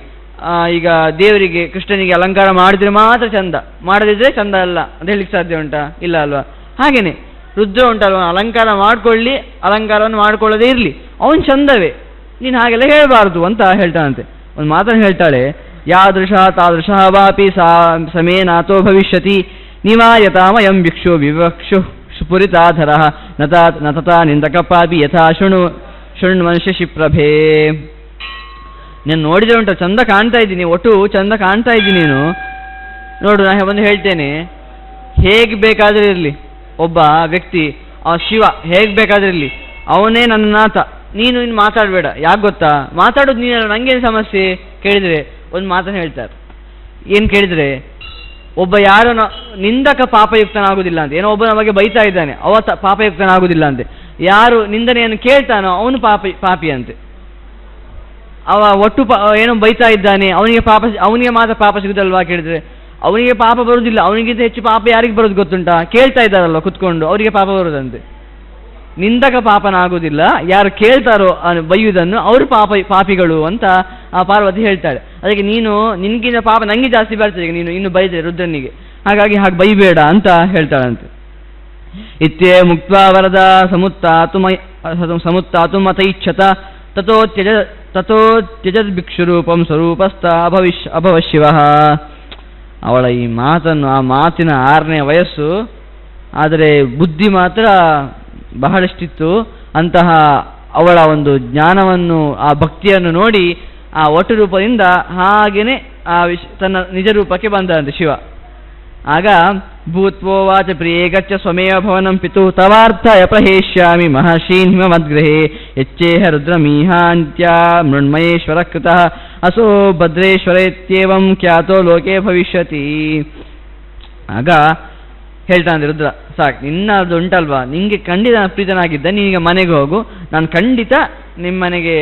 ಈಗ ದೇವರಿಗೆ ಕೃಷ್ಣನಿಗೆ ಅಲಂಕಾರ ಮಾಡಿದ್ರೆ ಮಾತ್ರ ಚಂದ, ಮಾಡದಿದ್ರೆ ಚಂದ ಅಲ್ಲ ಅಂತ ಹೇಳಿಕ್ಕೆ ಸಾಧ್ಯ ಉಂಟಾ, ಇಲ್ಲ ಅಲ್ವಾ. ಹಾಗೇನೆ ರುದ್ರ ಉಂಟಲ್ವ, ಅಲಂಕಾರ ಮಾಡ್ಕೊಳ್ಳಿ ಅಲಂಕಾರವನ್ನು ಮಾಡ್ಕೊಳ್ಳೋದೇ ಇರಲಿ, ಅವನು ಚಂದವೇ, ನೀನು ಹಾಗೆಲ್ಲ ಹೇಳಬಾರ್ದು ಅಂತ ಹೇಳ್ತಾನಂತೆ. ಒಂದು ಮಾತನ್ನು ಹೇಳ್ತಾಳೆ, ಯಾದೃಶ ತಾದೃಶ ವಾಪಿ ಸಮೇನಾಥೋ ಭವಿಷ್ಯತಿ ನಿವಾಯತಾಮಯಂ ಭಿಕ್ಷು ವಿವಕ್ಷು ಸುಪುರಿತಾಧರ ನತತಾ ನಿಂದಕ ಪಾಪಿ ಯಥಾ ಶೃಣ್ ಮನುಷ್ಯ ಶಿಪ್ರಭೇ. ನೀನು ನೋಡಿದ್ರೆ ಉಂಟು ಚಂದ ಕಾಣ್ತಾ ಇದ್ದೀನಿ, ಒಟ್ಟು ಚಂದ ಕಾಣ್ತಾ ಇದ್ದೀನಿ ನೀನು ನೋಡು. ನಾನು ಒಂದು ಹೇಳ್ತೇನೆ, ಹೇಗೆ ಬೇಕಾದರೂ ಇರಲಿ ಒಬ್ಬ ವ್ಯಕ್ತಿ, ಶಿವ ಹೇಗೆ ಬೇಕಾದರೂ ಇರಲಿ, ಅವನೇ ನನ್ನ ನಾಥ, ನೀನು ಇನ್ನು ಮಾತಾಡಬೇಡ. ಯಾಕೆ ಗೊತ್ತಾ, ಮಾತಾಡೋದು ನೀನಲ್ಲ, ನನಗೇನು ಸಮಸ್ಯೆ ಕೇಳಿದರೆ ಒಂದು ಮಾತನ್ನು ಹೇಳ್ತಾರೆ. ಏನು ಕೇಳಿದರೆ, ಒಬ್ಬ ಯಾರೋ ನಿಂದಕ ಪಾಪಯುಕ್ತನಾಗುವುದಿಲ್ಲ ಅಂತ, ಏನೋ ಒಬ್ಬನ ಬಗ್ಗೆ ಬೈತಾ ಇದ್ದಾನೆ, ಅವ ಪಾಪಯುಕ್ತನಾಗುವುದಿಲ್ಲ ಅಂತೆ. ಯಾರು ನಿಂದನೆಯನ್ನು ಕೇಳ್ತಾನೋ ಅವನು ಪಾಪಿ ಅಂತೆ. ಅವ ಒಟ್ಟು ಏನೋ ಬೈತಾ ಇದ್ದಾನೆ, ಅವನಿಗೆ ಮಾತ್ರ ಪಾಪ ಸಿಗುದಲ್ವಾ ಕೇಳಿದ್ರೆ, ಅವನಿಗೆ ಪಾಪ ಬರುವುದಿಲ್ಲ, ಅವನಿಗಿಂತ ಹೆಚ್ಚು ಪಾಪ ಯಾರಿಗೆ ಬರೋದು ಗೊತ್ತುಂಟಾ, ಕೇಳ್ತಾ ಇದ್ದಾರಲ್ವ ಕುತ್ಕೊಂಡು, ಅವರಿಗೆ ಪಾಪ ಬರುವುದಂತೆ. ನಿಂದಕ ಪಾಪನಾಗುವುದಿಲ್ಲ, ಯಾರು ಕೇಳ್ತಾರೋ ಬೈಯುವುದನ್ನು ಅವರು ಪಾಪಿಗಳು ಅಂತ ಆ ಪಾರ್ವತಿ ಹೇಳ್ತಾಳೆ. ಅದಕ್ಕೆ ನಿನ್ಗಿಂತ ಪಾಪ ನಂಗೆ ಜಾಸ್ತಿ ಬರ್ತದೆ ನೀನು ಇನ್ನು ಬೈದ್ರೆ ರುದ್ರನಿಗೆ, ಹಾಗಾಗಿ ಹಾಗೆ ಬೈಬೇಡ ಅಂತ ಹೇಳ್ತಾಳಂತೆ. ಇತ್ಯೇ ಮುಕ್ತ್ವಾ ವರದ ಸಮುತ್ತಾತು ಮತೈಚ್ಛತ ತಥೋ ತ್ಯಜದ್ ಭಿಕ್ಷುರೂಪಂ ಸ್ವರೂಪಸ್ಥ ಅಭವಶಿವಃ. ಅವಳ ಈ ಮಾತನ್ನು, ಆ ಮಾತಿನ 6ನೇ ವಯಸ್ಸು, ಆದರೆ ಬುದ್ಧಿ ಮಾತ್ರ ಬಹಳಷ್ಟಿತ್ತು. ಅಂತಹ ಅವಳ ಒಂದು ಜ್ಞಾನವನ್ನು, ಆ ಭಕ್ತಿಯನ್ನು ನೋಡಿ ಆ ಒಟ್ಟು ರೂಪದಿಂದ ಹಾಗೇನೆ ತನ್ನ ನಿಜ ರೂಪಕ್ಕೆ ಬಂದಂತೆ ಶಿವ. ಆಗ ಭೂತ್ವೋವಾಚ ಪ್ರಿಯೇ ಗಚ್ಚ ಸ್ವಮೇವ ಭವನಂ ಪಿತು ತವಾರ್ಥಯ ಪ್ರಹೇಷ್ಯಾಮಿ ಮಹರ್ಷೀನ್ ಹಿಮಮದ್ಗೃಹೇ ಯಚ್ಚೇಹ ರುದ್ರಮೀಹಾಂತ್ಯ ಮೃಣ್ಮಯೇಶ್ವರ ಕೃತಃ ಅಸೋ ಭದ್ರೇಶ್ವರೇತ್ಯೇವಂ ಖ್ಯಾತೋ ಲೋಕೆ ಭವಿಷ್ಯತಿ. ಆಗ ಹೇಳ್ತಾನೆ ರುದ್ರ, ಸಾಕು ನಿನ್ನದು ಉಂಟಲ್ವಾ, ನಿಂಗೆ ಖಂಡಿತ ಪ್ರೀತನಾಗಿದ್ದ, ನೀನೀಗ ಮನೆಗೆ ಹೋಗು, ನಾನು ಖಂಡಿತ ನಿಮ್ಮ ಮನೆಗೆ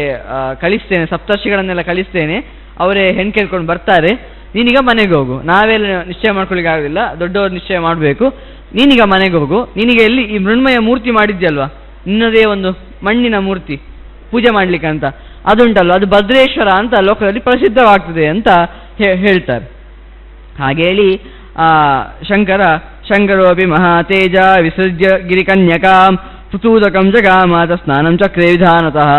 ಕಳಿಸ್ತೇನೆ, ಸಪ್ತರ್ಷಿಗಳನ್ನೆಲ್ಲ ಕಳಿಸ್ತೇನೆ, ಅವರೇ ಹೆಣ್ಣು ಕೇಳ್ಕೊಂಡು ಬರ್ತಾರೆ, ನೀನೀಗ ಮನೆಗೆ ಹೋಗು. ನಾವೆಲ್ಲ ನಿಶ್ಚಯ ಮಾಡ್ಕೊಳ್ಳಿಕ್ಕೆ ಆಗೋದಿಲ್ಲ, ದೊಡ್ಡವರು ನಿಶ್ಚಯ ಮಾಡಬೇಕು. ನೀನೀಗ ಮನೆಗೆ ಹೋಗು. ನೀನೀಗ ಎಲ್ಲಿ ಈ ಮೃಣ್ಮಯ ಮೂರ್ತಿ ಮಾಡಿದ್ಯಲ್ವಾ, ನಿನ್ನದೇ ಒಂದು ಮಣ್ಣಿನ ಮೂರ್ತಿ ಪೂಜೆ ಮಾಡ್ಲಿಕ್ಕೆ ಅಂತ, ಅದುಂಟಲ್ವ, ಅದು ಭದ್ರೇಶ್ವರ ಅಂತ ಲೋಕದಲ್ಲಿ ಪ್ರಸಿದ್ಧವಾಗ್ತದೆ ಅಂತ ಹೇಳ್ತಾರೆ. ಹಾಗೆ ಹೇಳಿ ಶಂಕರೋಪಿ ಮಹಾತೇಜ ವಿಸರ್ಜ್ಯ ಗಿರಿಕನ್ಯಕಾಂ ಪುತೂದಕಂ ಜಗಾಮಾತ ಸ್ನಾನಂ ಚಕ್ರೇ ವಿಧಾನತಃ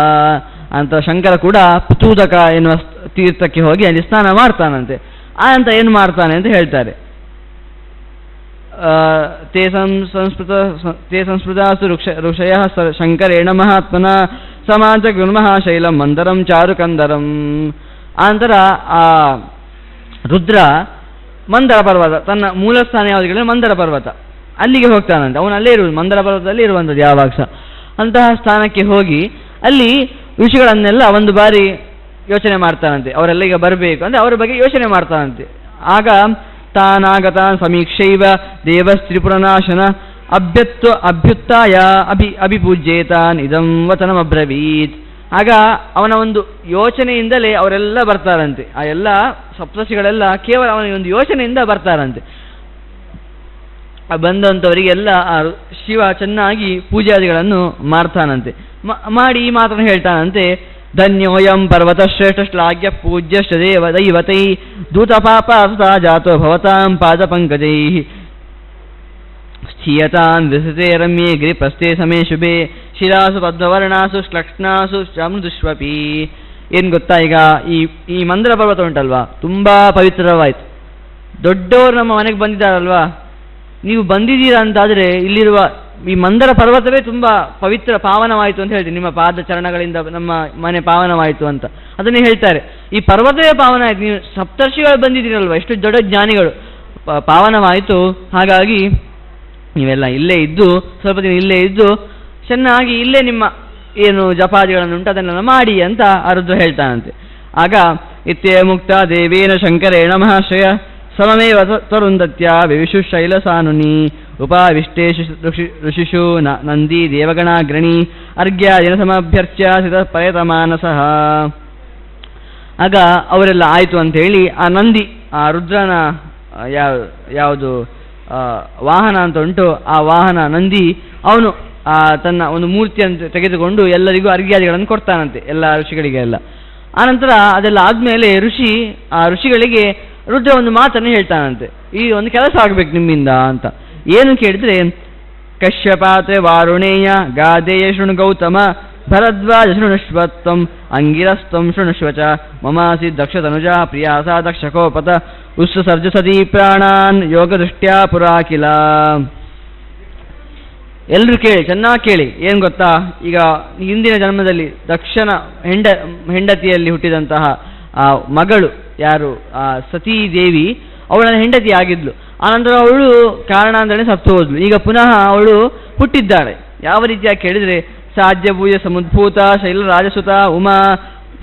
ಅಂತ ಶಂಕರ ಕೂಡ ಪುತೂದಕ ಎನ್ನುವ ತೀರ್ಥಕ್ಕೆ ಹೋಗಿ ಅಲ್ಲಿ ಸ್ನಾನ ಮಾಡ್ತಾನಂತೆ. ಅಂತ ಏನು ಮಾಡ್ತಾನೆ ಅಂತ ಹೇಳ್ತಾರೆ. ತೇ ಸಂಸ್ಮೃತಾಸು ಋಷಯ ಶಂಕರೇಣ ಮಹಾತ್ಮನ ಸಮಾಜ ಗುರುಮಹಾಶೈಲಂ ಮಂದರಂ ಚಾರುಕಂದರಂ. ಆನಂತರ ಆ ರುದ್ರ ಮಂದರ ಪರ್ವತ, ತನ್ನ ಮೂಲ ಸ್ಥಾನ ಯಾವುದಿಲ್ಲ ಮಂದರ ಪರ್ವತ, ಅಲ್ಲಿಗೆ ಹೋಗ್ತಾನಂತೆ. ಅವನು ಅಲ್ಲೇ ಇರುವುದು, ಮಂದರ ಪರ್ವತದಲ್ಲಿ ಇರುವಂಥದ್ದು ಯಾವಾಗ ಸಹ. ಅಂತಹ ಸ್ಥಾನಕ್ಕೆ ಹೋಗಿ ಅಲ್ಲಿ ಋಷಿಗಳನ್ನೆಲ್ಲ ಒಂದು ಬಾರಿ ಯೋಚನೆ ಮಾಡ್ತಾನಂತೆ, ಅವರೆಲ್ಲ ಈಗ ಬರಬೇಕು ಅಂದರೆ ಅವರ ಬಗ್ಗೆ ಯೋಚನೆ ಮಾಡ್ತಾನಂತೆ. ಆಗ ತಾನಾಗತಾನ್ ಸಮೀಕ್ಷೈವ ದೇವಸ್ತ್ರಿಪುರನಾಶನ ಅಭ್ಯುತ್ತಾಯ ಅಭಿಪೂಜ್ಯೇತಾನ್ ಇದಂ ವಚನಮಬ್ರವೀತ್. ಆಗ ಅವನ ಒಂದು ಯೋಚನೆಯಿಂದಲೇ ಅವರೆಲ್ಲ ಬರ್ತಾರಂತೆ, ಆ ಎಲ್ಲ ಸಪ್ತರ್ಷಿಗಳೆಲ್ಲ ಕೇವಲ ಅವನ ಒಂದು ಯೋಚನೆಯಿಂದ ಬರ್ತಾರಂತೆ. ಬಂದಂಥವರಿಗೆಲ್ಲ ಆ ಶಿವ ಚೆನ್ನಾಗಿ ಪೂಜಾದಿಗಳನ್ನು ಮಾಡ್ತಾನಂತೆ. ಮಾಡಿ ಈ ಮಾತನ್ನು ಹೇಳ್ತಾನಂತೆ, ಧನ್ಯೋಯಂ ಪರ್ವತಶ್ರೇಷ್ಠ ಶ್ಲಾಘ್ಯ ಪೂಜ್ಯಶ್ಚ ದೈವತೈ ದೂತ ಪಾಪ ಜಾತೋ ಭವತಾಂ ಪಾದ ಪಂಕಜೈ ಸ್ಥೀಯತಾಂ ವಿಸತೆ ರಮ್ಯೆ ಗಿರಿಪ್ರಸ್ಥೆ ಸಮೇ ಶುಭೆ ಶಿಲಾಸು ಪದ್ಮವರ್ಣಾಸು ಶ್ಲಕ್ಷ್ಣಾಸು ಶ್ರಮೃದುಷ್ವಪಿ. ಏನು ಗೊತ್ತಾ, ಈಗ ಈ ಮಂದರ ಪರ್ವತ ಉಂಟಲ್ವಾ, ತುಂಬ ಪವಿತ್ರವಾಯಿತು. ದೊಡ್ಡವರು ನಮ್ಮ ಮನೆಗೆ ಬಂದಿದ್ದಾರಲ್ವಾ, ನೀವು ಬಂದಿದ್ದೀರಾ ಅಂತಾದರೆ ಇಲ್ಲಿರುವ ಈ ಮಂದರ ಪರ್ವತವೇ ತುಂಬ ಪವಿತ್ರ ಪಾವನವಾಯಿತು ಅಂತ ಹೇಳ್ತೀನಿ. ನಿಮ್ಮ ಪಾದ ಚರಣಗಳಿಂದ ನಮ್ಮ ಮನೆ ಪಾವನವಾಯಿತು ಅಂತ ಅದನ್ನೇ ಹೇಳ್ತಾರೆ. ಈ ಪರ್ವತವೇ ಪಾವನ ಆಯಿತು, ನೀವು ಸಪ್ತರ್ಷಿಗಳು ಬಂದಿದ್ದೀರಲ್ವ, ಎಷ್ಟು ದೊಡ್ಡ ಜ್ಞಾನಿಗಳು, ಪಾವನವಾಯಿತು. ಹಾಗಾಗಿ ನೀವೆಲ್ಲ ಇಲ್ಲೇ ಇದ್ದು, ಸ್ವಲ್ಪ ದಿನ ಇಲ್ಲೇ ಇದ್ದು ಚೆನ್ನಾಗಿ ಇಲ್ಲೇ ನಿಮ್ಮ ಏನು ಜಪಾದಿಗಳನ್ನುಂಟು ಅದನ್ನೆಲ್ಲ ಮಾಡಿ ಅಂತ ರುದ್ರ ಹೇಳ್ತಾನಂತೆ. ಆಗ ಇತ್ಯೇ ಮುಕ್ತ ದೇವೇನ ಶಂಕರೇಣ ಮಹಾಶ್ರಯ ಸಮಮೇವ ತರುಂದತ್ಯ ವಿವಿಶು ಶೈಲಸಾನುನಿ ಉಪಾವಿಷ್ಟೇಶು ಋಷಿಷು ನಂದಿ ದೇವಗಣಾಗ್ರಣಿ ಅರ್ಘ್ಯಾದಿನ ಸಮಭ್ಯರ್ಚ್ಯ ಸಿತ ಪಯತಮಾನಸಃ. ಆಗ ಅವರೆಲ್ಲ ಆಯಿತು ಅಂಥೇಳಿ ಆ ನಂದಿ, ಆ ರುದ್ರನ ಯಾವುದು ವಾಹನ ಅಂತ ಉಂಟು, ಆ ವಾಹನ ನಂದಿ ಅವನು ತನ್ನ ಒಂದು ಮೂರ್ತಿಯನ್ನು ತೆಗೆದುಕೊಂಡು ಎಲ್ಲರಿಗೂ ಅರ್ಘ್ಯಾದಿಗಳನ್ನು ಕೊಡ್ತಾನಂತೆ, ಎಲ್ಲ ಋಷಿಗಳಿಗೆ ಎಲ್ಲ. ಆನಂತರ ಅದೆಲ್ಲ ಆದಮೇಲೆ ಆ ಋಷಿಗಳಿಗೆ ರುದ್ರ ಒಂದು ಮಾತನ್ನು ಹೇಳ್ತಾನಂತೆ, ಈ ಒಂದು ಕೆಲಸ ಆಗಬೇಕು ನಿಮ್ಮಿಂದ ಅಂತ. ಏನು ಕೇಳಿದ್ರೆ, ಕಶ್ಯಪಾತೆ ವಾರುಣೇಯ ಗಾದೇಯ ಶೃಣು ಗೌತಮ ಭರದ್ವಾಜ ಶೃಣುಷ್ವತ್ವಂ ಅಂಗಿರಸ್ತ್ವಂ ಶೃಣುಷ್ವಚ ಮಮಾಸಿ ದಕ್ಷ ತನುಜಾ ಪ್ರಿಯಾಸ ದಕ್ಷಕೋಪತ ಉತ್ಸರ್ಜ ಸದೀ ಪ್ರಾಣಾನ್ ಯೋಗ ದೃಷ್ಟ್ಯಾ ಪುರಾಕಿಲ. ಎಲ್ಲರೂ ಕೇಳಿ, ಚೆನ್ನಾಗಿ ಕೇಳಿ. ಏನು ಗೊತ್ತಾ, ಈಗ ಹಿಂದಿನ ಜನ್ಮದಲ್ಲಿ ದಕ್ಷನ ಹೆಂಡತಿಯಲ್ಲಿ ಹುಟ್ಟಿದಂತಹ ಆ ಮಗಳು ಯಾರು, ಆ ಸತೀದೇವಿ, ಅವಳ ಹೆಂಡತಿ ಆಗಿದ್ಲು. ಆನಂತರ ಅವಳು ಕಾರಣಾಂತರನೇ ಸತ್ತು ಹೋದ್ಲು. ಈಗ ಪುನಃ ಅವಳು ಹುಟ್ಟಿದ್ದಾಳೆ. ಯಾವ ರೀತಿಯಾಗಿ ಕೇಳಿದರೆ, ಸಾಧ್ಯಭೂಯ ಸಮುದ್ಭೂತ ಶೈಲರಾಜಸುತ ಉಮಾ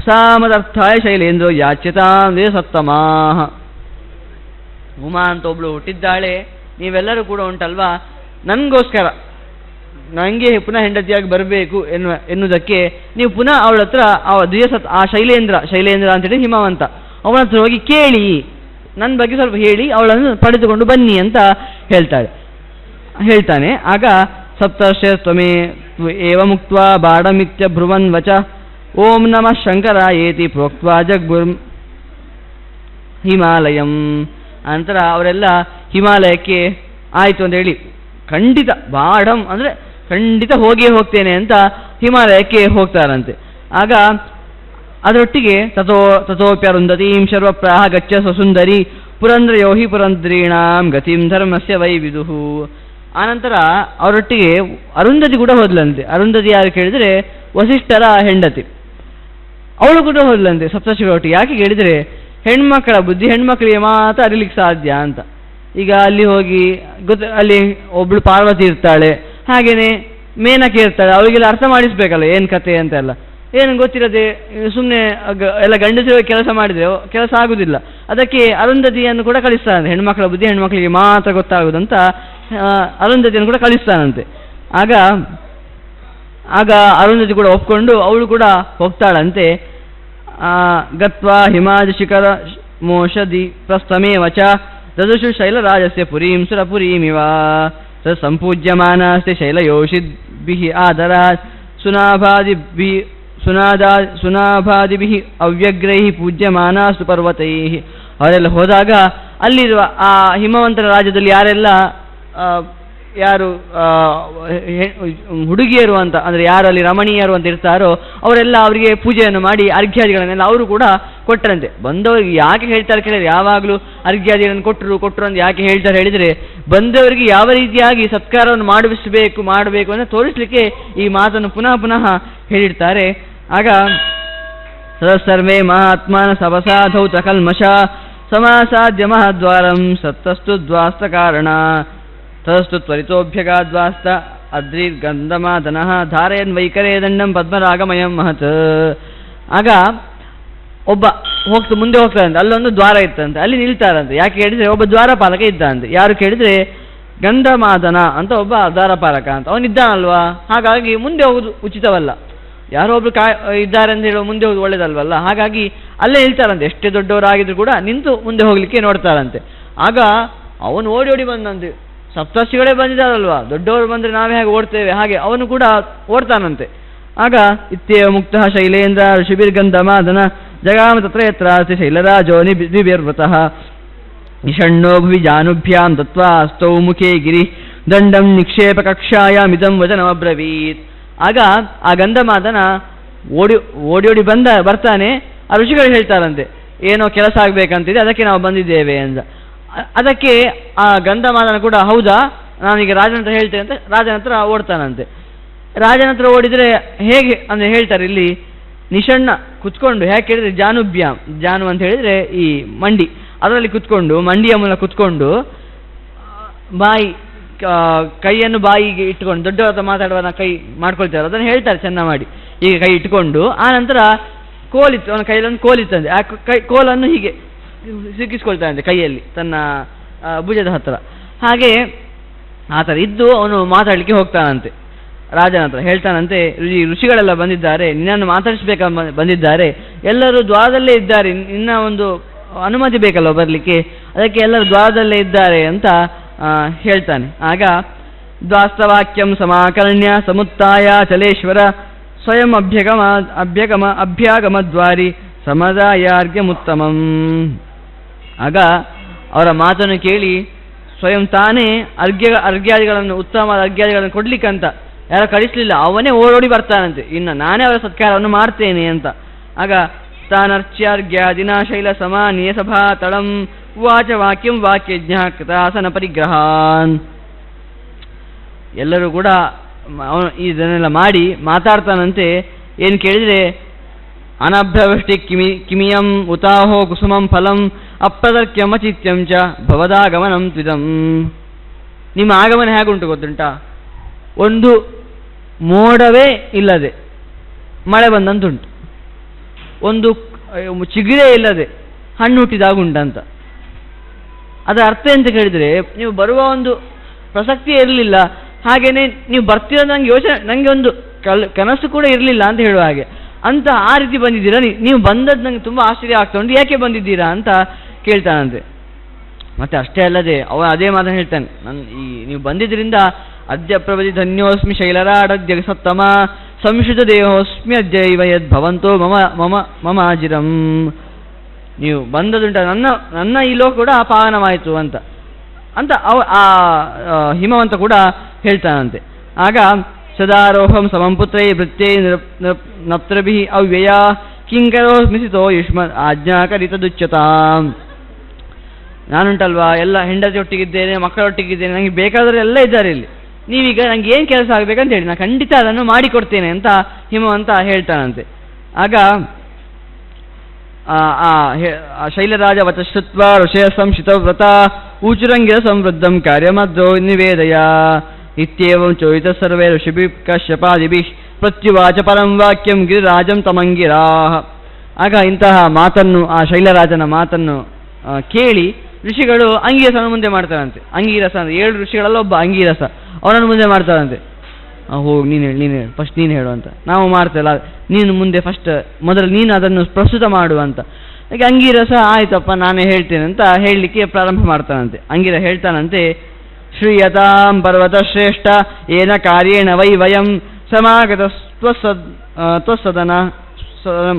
ಸಾಮದರ್ಥಾಯ ಶೈಲೇಂದ್ರೋ ಯಾಚ್ಯತಾಂ ಸತ್ತಮಾಹ. ಉಮಾ ಅಂತ ಒಬ್ಳು ಹುಟ್ಟಿದ್ದಾಳೆ. ನೀವೆಲ್ಲರೂ ಕೂಡ ಉಂಟಲ್ವಾ, ನನಗೋಸ್ಕರ ನನಗೆ ಪುನಃ ಹೆಂಡತಿಯಾಗಿ ಬರಬೇಕು ಎನ್ನುವುದಕ್ಕೆ ನೀವು ಪುನಃ ಅವಳ ಹತ್ರ ಆ ಶೈಲೇಂದ್ರ ಅಂತೇಳಿ ಹಿಮವಂತ, ಅವನ ಹತ್ರ ಹೋಗಿ ಕೇಳಿ, ನನ್ನ ಬಗ್ಗೆ ಸ್ವಲ್ಪ ಹೇಳಿ ಅವಳನ್ನು ಪಡೆದುಕೊಂಡು ಬನ್ನಿ ಅಂತ ಹೇಳ್ತಾನೆ. ಆಗ ಸಪ್ತರ್ಷೇ ಏವ ಮುಕ್ತ್ವಾ ಬಾಡಮಿತ್ಯ ಬ್ರುವನ್ ವಚ ಓಂ ನಮಃ ಶಂಕರ ಏತಿ ಪ್ರೋಕ್ತ್ವಾ ಜಗ್ಗುರ್ ಹಿಮಾಲಯಂ. ನಂತರ ಅವರೆಲ್ಲ ಹಿಮಾಲಯಕ್ಕೆ ಆಯಿತು ಅಂತ ಹೇಳಿ, ಖಂಡಿತ ಬಾಢಂ ಅಂದರೆ ಖಂಡಿತ ಹೋಗಿಯೇ ಹೋಗ್ತೇನೆ ಅಂತ ಹಿಮಾಲಯಕ್ಕೆ ಹೋಗ್ತಾರಂತೆ. ಆಗ ಅದರೊಟ್ಟಿಗೆ ತಥೋಪ್ಯರುಂಧತೀಂ ಶರ್ವಪ್ರಾಹ ಗಚ್ಚ ಸ್ವಸುಂದರಿ ಪುರಂದ್ರಯೋ ಹಿ ಪುರಂದ್ರೀಣಾಂ ಗತಿಂ ಧರ್ಮಸ್ಯ ವೈ ವಿದುಹು. ಆನಂತರ ಅವರೊಟ್ಟಿಗೆ ಅರುಂಧತಿ ಕೂಡ ಹೋದ್ಲಂತೆ. ಅರುಂಧತಿ ಯಾರು ಕೇಳಿದರೆ ವಸಿಷ್ಠರ ಹೆಂಡತಿ, ಅವಳು ಕೂಡ ಹೋದ್ಲಂತೆ ಸಪ್ತರ್ಷಿಗಳೊಟ್ಟಿಗೆ. ಯಾಕೆ ಕೇಳಿದರೆ, ಹೆಣ್ಮಕ್ಕಳ ಬುದ್ಧಿ ಹೆಣ್ಮಕ್ಳಿಗೆ ಮಾತ್ರ ಅರಿಲಿಕ್ಕೆ ಸಾಧ್ಯ ಅಂತ. ಈಗ ಅಲ್ಲಿ ಹೋಗಿ ಅಲ್ಲಿ ಒಬ್ಳು ಪಾರ್ವತಿ ಇರ್ತಾಳೆ, ಹಾಗೇನೆ ಮೇನಕೆ ಇರ್ತಾಳೆ, ಅವರಿಗೆಲ್ಲ ಅರ್ಥ ಮಾಡಿಸ್ಬೇಕಲ್ಲ ಏನು ಕತೆ ಅಂತೆಲ್ಲ. ಏನು ಗೊತ್ತಿರದೆ ಸುಮ್ಮನೆ ಎಲ್ಲ ಗಂಡಸರು ಕೆಲಸ ಮಾಡಿದರೆ ಕೆಲಸ ಆಗುದಿಲ್ಲ. ಅದಕ್ಕೆ ಅರುಂಧತಿಯನ್ನು ಕೂಡ ಕಳಿಸ್ತಾನಂತೆ. ಹೆಣ್ಮಕ್ಳ ಬುದ್ಧಿ ಹೆಣ್ಮಕ್ಳಿಗೆ ಮಾತ್ರ ಗೊತ್ತಾಗುದಂತ ಅರುಂಧತಿಯನ್ನು ಕೂಡ ಕಳಿಸ್ತಾನಂತೆ. ಆಗ ಅರುಂಧತಿ ಕೂಡ ಒಪ್ಕೊಂಡು ಅವಳು ಕೂಡ ಹೋಗ್ತಾಳಂತೆ. ಗತ್ವಾ ಹಿಮಾದಿ ಶಿಖರ ಮೋಷದಿ ಪ್ರಸ್ಥಮೇವ ಚ ದದುಷು ಶೈಲರಾಜಸ್ಯ ಪುರೀಂ ಸುರಪುರೀಮಿವ ಸಂಪೂಜ್ಯಮಾನಾಸ್ತೆ ಶೈಲಯೋಷಿದ್ಭಿಃ ಆದರಾತ್ ಸುನಾಭಾದಿಭಿಃ ಅವ್ಯಗ್ರೈಃ ಪೂಜ್ಯಮಾನಾಸ್ತು ಪರ್ವತೈಃ. ಅವರೆಲ್ಲ ಹೋದಾಗ ಅಲ್ಲಿರುವ ಆ ಹಿಮವಂತರ ರಾಜ್ಯದಲ್ಲಿ ಯಾರು ಹುಡುಗಿಯರು ಅಂತ ಅಂದರೆ ಯಾರಲ್ಲಿ ರಮಣೀಯರು ಅಂತ ಇರ್ತಾರೋ ಅವರೆಲ್ಲ ಅವರಿಗೆ ಪೂಜೆಯನ್ನು ಮಾಡಿ ಅರ್ಘ್ಯಾದಿಗಳನ್ನೆಲ್ಲ ಅವರು ಕೂಡ ಕೊಟ್ಟರಂತೆ. ಬಂದವರಿಗೆ ಯಾಕೆ ಹೇಳ್ತಾರೆ ಕೇಳಿದರೆ, ಯಾವಾಗಲೂ ಅರ್ಘ್ಯಾದಿಗಳನ್ನು ಕೊಟ್ಟರು ಅಂತ ಯಾಕೆ ಹೇಳ್ತಾರೆ ಹೇಳಿದರೆ, ಬಂದವರಿಗೆ ಯಾವ ರೀತಿಯಾಗಿ ಸತ್ಕಾರವನ್ನು ಮಾಡಬೇಕು ಅಂತ ತೋರಿಸಲಿಕ್ಕೆ ಈ ಮಾತನ್ನು ಪುನಃ ಹೇಳಿರ್ತಾರೆ. ಆಗ ಸರ್ವೇ ಮಹಾತ್ಮಾನ ಸವಸಾಧೌ ತಕಲ್ಮಷ ಸಮಾಸಾದ್ಯ ಮಹದ್ವಾರಂ ಸತ್ತಸ್ತು ದ್ವಾಸ್ತ ಕಾರಣ ತದಸ್ತು ತ್ವರಿತೋಭ್ಯಗಾದ್ವಾಸ್ತ ಅದ್ರಿರ್ಗಂಧಮಾದನಃ ಧಾರಯನ್ ವೈಕರೇ ದಂಡಂ ಪದ್ಮರಾಗಮಯಂ ಮಹತ್. ಆಗ ಒಬ್ಬ ಮುಂದೆ ಹೋಗ್ತಾರಂತೆ. ಅಲ್ಲೊಂದು ದ್ವಾರ ಇತ್ತಂತೆ, ಅಲ್ಲಿ ನಿಲ್ತಾರಂತೆ. ಯಾಕೆ ಹೇಳಿದರೆ, ಒಬ್ಬ ದ್ವಾರಪಾಲಕ ಇದ್ದಾನಂತೆ. ಯಾರು ಕೇಳಿದರೆ, ಗಂಧಮಾದನ ಅಂತ ಒಬ್ಬ ದ್ವಾರಪಾಲಕ ಅಂತ ಅವನಿದ್ದಾನಲ್ವಾ. ಹಾಗಾಗಿ ಮುಂದೆ ಹೋಗುದು ಉಚಿತವಲ್ಲ, ಯಾರೋ ಒಬ್ರು ಇದ್ದಾರೆ ಅಂತ ಹೇಳೋ ಮುಂದೆ ಹೋಗುದು ಒಳ್ಳೇದಲ್ವಲ್ಲ. ಹಾಗಾಗಿ ಅಲ್ಲೇ ನಿಲ್ತಾರಂತೆ. ಎಷ್ಟೇ ದೊಡ್ಡವರಾಗಿದ್ರು ಕೂಡ ನಿಂತು ಮುಂದೆ ಹೋಗ್ಲಿಕ್ಕೆ ನೋಡ್ತಾರಂತೆ. ಆಗ ಅವನು ಓಡಿ ಬಂದಂತೆ. ಸಪ್ತರ್ಷಿಗಳೇ ಬಂದಿದ್ದಾರಲ್ವಾ, ದೊಡ್ಡವರು ಬಂದರೆ ನಾವೇ ಹೇಗೆ ಓಡ್ತೇವೆ ಹಾಗೆ ಅವನು ಕೂಡ ಓಡ್ತಾನಂತೆ. ಆಗ ಇತ್ಯೇವ ಮುಕ್ತಃ ಶೈಲೇಂದ್ರ ಋಷಿಭಿರ್ಗಂಧಮಾದನ ಜಗಾಮ ತತ್ರ ಯತ್ರಾಸ್ತಿ ಶೈಲರಾಜೋ ದ್ವಿಭಿರ್ವೃತಃ ನಿಷಣ್ಣೋ ಭುವಿ ಜಾನುಭ್ಯಾಂ ದತ್ವಾ ಅಸ್ತೌ ಮುಖೇ ಗಿರಿ ದಂಡಂ ನಿಕ್ಷೇಪ ಕಕ್ಷಾಯಾಮಿದಂ ವಚನಮಬ್ರವೀತ್. ಆಗ ಆ ಗಂಧಮಾದನ ಓಡಿ ಬರ್ತಾನೆ. ಆ ಋಷಿಗಳು ಹೇಳ್ತಾರಂತೆ, ಏನೋ ಕೆಲಸ ಆಗಬೇಕಂತಿದೆ, ಅದಕ್ಕೆ ನಾವು ಬಂದಿದ್ದೇವೆ ಅಂತ. ಅದಕ್ಕೆ ಆ ಗಂಧಮಾದನ ಕೂಡ ಹೌದಾ, ನಾನೀಗ ರಾಜನ ಹತ್ರ ಹೇಳ್ತೇನೆ ಅಂತ ರಾಜನ ಹತ್ರ ಓಡ್ತಾನಂತೆ. ರಾಜನ ಹತ್ರ ಓಡಿದರೆ ಹೇಗೆ ಅಂದರೆ ಹೇಳ್ತಾರೆ ಇಲ್ಲಿ, ನಿಷಣ್ಣ ಕುತ್ಕೊಂಡು, ಯಾಕೆ ಹೇಳಿದರೆ ಜಾನುಭ್ಯಾಮ್, ಜಾನು ಅಂತ ಹೇಳಿದರೆ ಈ ಮಂಡಿ, ಅದರಲ್ಲಿ ಕುತ್ಕೊಂಡು, ಮಂಡಿಯ ಮೂಲಕ ಕುತ್ಕೊಂಡು ಬಾಯಿ ಕೈಯನ್ನು ಬಾಯಿಗೆ ಇಟ್ಕೊಂಡು, ದೊಡ್ಡವರ ಹತ್ರ ಮಾತಾಡುವ ಕೈ ಮಾಡ್ಕೊಳ್ತಾರೆ, ಅದನ್ನು ಹೇಳ್ತಾರೆ ಚೆನ್ನ ಮಾಡಿ. ಹೀಗೆ ಕೈ ಇಟ್ಕೊಂಡು ಆ ನಂತರ ಕೋಲಿತ್ತು, ಅವನ ಕೈಯಲ್ಲಿ ಕೋಲಿತ್ತಂತೆ. ಆ ಕೋಲನ್ನು ಹೀಗೆ ಸಿಕ್ಕಿಸ್ಕೊಳ್ತಾನಂತೆ ಕೈಯಲ್ಲಿ, ತನ್ನ ಭುಜದ ಹತ್ರ. ಹಾಗೆ ಆ ಥರ ಇದ್ದು ಅವನು ಮಾತಾಡಲಿಕ್ಕೆ ಹೋಗ್ತಾನಂತೆ ರಾಜನ ಹತ್ರ. ಹೇಳ್ತಾನಂತೆ, ಋಷಿಗಳೆಲ್ಲ ಬಂದಿದ್ದಾರೆ, ನಿನ್ನನ್ನು ಮಾತಾಡಿಸ್ಬೇಕ ಬಂದಿದ್ದಾರೆ, ಎಲ್ಲರೂ ದ್ವಾರದಲ್ಲೇ ಇದ್ದಾರೆ, ನಿನ್ನ ಒಂದು ಅನುಮತಿ ಬೇಕಲ್ವ ಬರಲಿಕ್ಕೆ, ಅದಕ್ಕೆ ಎಲ್ಲರೂ ದ್ವಾರದಲ್ಲೇ ಇದ್ದಾರೆ ಅಂತ ಹೇಳ್ತಾನೆ. ಆಗ ದ್ವಾಸ್ತವಾಕ್ಯಂ ಸಮಾಕರ್ಣ್ಯ ಸಮುತ್ತಾಯ ಚಲೇಶ್ವರ ಸ್ವಯಂ ಅಭ್ಯಾಗಮದ್ವಾರಿ ಸಮದಾಯಾರ್ಘ್ಯಮುತ್ತಮಂ. ಆಗ ಅವರ ಮಾತನ್ನು ಕೇಳಿ ಸ್ವಯಂ ತಾನೇ ಅರ್ಘ್ಯಾದಿಗಳನ್ನು, ಉತ್ತಮವಾದ ಅರ್ಘ್ಯಾದಿಗಳನ್ನು ಕೊಡ್ಲಿಕ್ಕಂತ ಯಾರೋ ಕಳಿಸ್ಲಿಲ್ಲ, ಅವನೇ ಓಡೋಡಿ ಬರ್ತಾನಂತೆ, ಇನ್ನು ನಾನೇ ಅವರ ಸತ್ಕಾರವನ್ನು ಮಾಡ್ತೇನೆ ಅಂತ. ಆಗ ತಾನರ್ಚ್ಯಾರ್ಘ್ಯಾದಿನ ಶೈಲ ಸಮಾನೀಯ ಸಭಾ ತಳಂ ವಾಚ ವಾಕ್ಯಂ ವಾಕ್ಯಜ್ಞ ಕೃತಾಸನ ಪರಿಗ್ರಹಾನ್. ಎಲ್ಲರೂ ಕೂಡ ಇದನ್ನೆಲ್ಲ ಮಾಡಿ ಮಾತಾಡ್ತಾನಂತೆ. ಏನು ಕೇಳಿದರೆ, ಅನಭ್ಯವೃಷ್ಟಿ ಕಿಮಿಯಂ ಉತಾಹೋ ಕುಸುಮಂ ಫಲಂ ಅಪ್ರದರ್ಕ್ಯಮಚಿತ್ಯಂ ಚ ಭವದಾಗಮನಂ ತ್ವಿದಂ. ನಿಮ್ಮ ಆಗಮನ ಹೇಗುಂಟು ಗೊತ್ತುಂಟಾ? ಒಂದು ಮೋಡವೇ ಇಲ್ಲದೆ ಮಳೆ ಬಂದಂತುಂಟು, ಒಂದು ಚಿಗುರೇ ಇಲ್ಲದೆ ಹಣ್ಣು ಹುಟ್ಟಿದಾಗುಂಟಂತ. ಅದರ ಅರ್ಥ ಎಂತ ಕೇಳಿದರೆ, ನೀವು ಬರುವ ಒಂದು ಪ್ರಸಕ್ತಿಯೇ ಇರಲಿಲ್ಲ, ಹಾಗೆಯೇ ನೀವು ಬರ್ತೀರ ನನಗೆ ಯೋಚನೆ, ನನಗೆ ಒಂದು ಕನಸು ಕೂಡ ಇರಲಿಲ್ಲ ಅಂತ ಹೇಳುವ ಹಾಗೆ. ಅಂತ ಆ ರೀತಿ ಬಂದಿದ್ದೀರಾ, ನೀವು ಬಂದದ್ದು ನನಗೆ ತುಂಬ ಆಶ್ಚರ್ಯ ಆಗ್ತಾ ಉಂಟು, ಯಾಕೆ ಬಂದಿದ್ದೀರಾ ಅಂತ ಕೇಳ್ತಾನಂತೆ. ಮತ್ತೆ ಅಷ್ಟೇ ಅಲ್ಲದೆ ಅವ ಅದೇ ಮಾತನ್ನು ಹೇಳ್ತಾನೆ, ನೀವು ಬಂದಿದ್ದರಿಂದ ಅದ್ಯ ಪ್ರವಧಿ ಧನ್ಯೋಸ್ಮಿ ಶೈಲರಾಡದ್ಯ ಸತ್ತಮ ಸಂಶುದ್ಧ ದೇಹೋಸ್ಮಿ ಅದ್ಯೈವ ಯದ್ ಭವಂತೋ ಮಮ ಮಮ ಮಮಾಜಿರಂ. ನೀವು ಬಂದದುಂಟ, ನನ್ನ ಈ ಲೋಕ ಕೂಡ ಪಾವನವಾಯಿತು ಅಂತ ಅಂತ ಆ ಹಿಮವಂತ ಕೂಡ ಹೇಳ್ತಾನಂತೆ. ಆಗ ಸದಾರೋಹಂ ಸಮಂ ಪುತ್ರೈ ವೃತ್ತೈ ನಪ್ತ್ರಭಿ ಅವ್ಯಯ ಕಿಂಕರೋ ಸ್ಮಿಸಿತೋ ಯುಷ್ಮ ಆಜ್ಞಾಕರಿತದುಚ್ಯತಾಂ. ನಾನುಂಟಲ್ವಾ ಎಲ್ಲ ಹೆಂಡತಿಯೊಟ್ಟಿಗಿದ್ದೇನೆ, ಮಕ್ಕಳೊಟ್ಟಿಗಿದ್ದೇನೆ, ನನಗೆ ಬೇಕಾದರೆ ಎಲ್ಲ ಇದ್ದಾರೆ ಇಲ್ಲಿ, ನೀವೀಗ ನನಗೆ ಏನು ಕೆಲಸ ಆಗಬೇಕಂತ ಹೇಳಿ ನಾನು ಖಂಡಿತ ಅದನ್ನು ಮಾಡಿಕೊಡ್ತೇನೆ ಅಂತ ಹಿಮವಂತ ಹೇಳ್ತಾನಂತೆ. ಆಗ ಶೈಲರಾಜ ವಚಶ್ರುತ್ವ ಋಷಯ ಸಂಶಿತವ್ರತ ಊಚುರಂಗಿರ ಸಂವೃದ್ಧಂ ಕಾರ್ಯಮದ್ರೋ ನಿವೇದಯ ಇತ್ಯೇವಂ ಚೋಯಿತ ಸರ್ವೇ ಋಷಿಭಿ ಕಶ್ಯಪಾದಿಭಿ ಪ್ರತ್ಯುವಾಚ ಪರಂ ವಾಕ್ಯಂ ಗಿರಿರಾಜಂ ತಮಂಗಿರಾಹ. ಆಗ ಇಂತಹ ಮಾತನ್ನು, ಆ ಶೈಲರಾಜನ ಮಾತನ್ನು ಕೇಳಿ ಋಷಿಗಳು ಅಂಗೀರಸನ ಮುಂದೆ ಮಾಡ್ತಾರಂತೆ. ಅಂಗೀರಸ ಅಂದರೆ 7 ಋಷಿಗಳಲ್ಲ ಒಬ್ಬ ಅಂಗೀರಸ, ಅವನನ್ನು ಮುಂದೆ ಮಾಡ್ತಾರಂತೆ. ಹೋಗಿ ನೀನು ಹೇಳು ಫಸ್ಟ್ ನೀನು ಹೇಳು ಅಂತ. ನಾವು ಮಾಡ್ತೇವಲ್ಲ, ನೀನು ಮುಂದೆ ಫಸ್ಟ್ ಮೊದಲು ನೀನು ಅದನ್ನು ಪ್ರಸ್ತುತ ಮಾಡುವಂತ. ಹಾಗೆ ಅಂಗೀರಸ ಆಯ್ತಪ್ಪ ನಾನೇ ಹೇಳ್ತೇನೆ ಅಂತ ಹೇಳಲಿಕ್ಕೆ ಪ್ರಾರಂಭ ಮಾಡ್ತಾನಂತೆ. ಅಂಗೀರ ಹೇಳ್ತಾನಂತೆ, ಶ್ರೀಯತಾಂ ಪರ್ವತ ಶ್ರೇಷ್ಠ ಏನ ಕಾರ್ಯೇಣ ವೈ ವಯಂ ಸಮಾಗತ ತ್ವಸದನ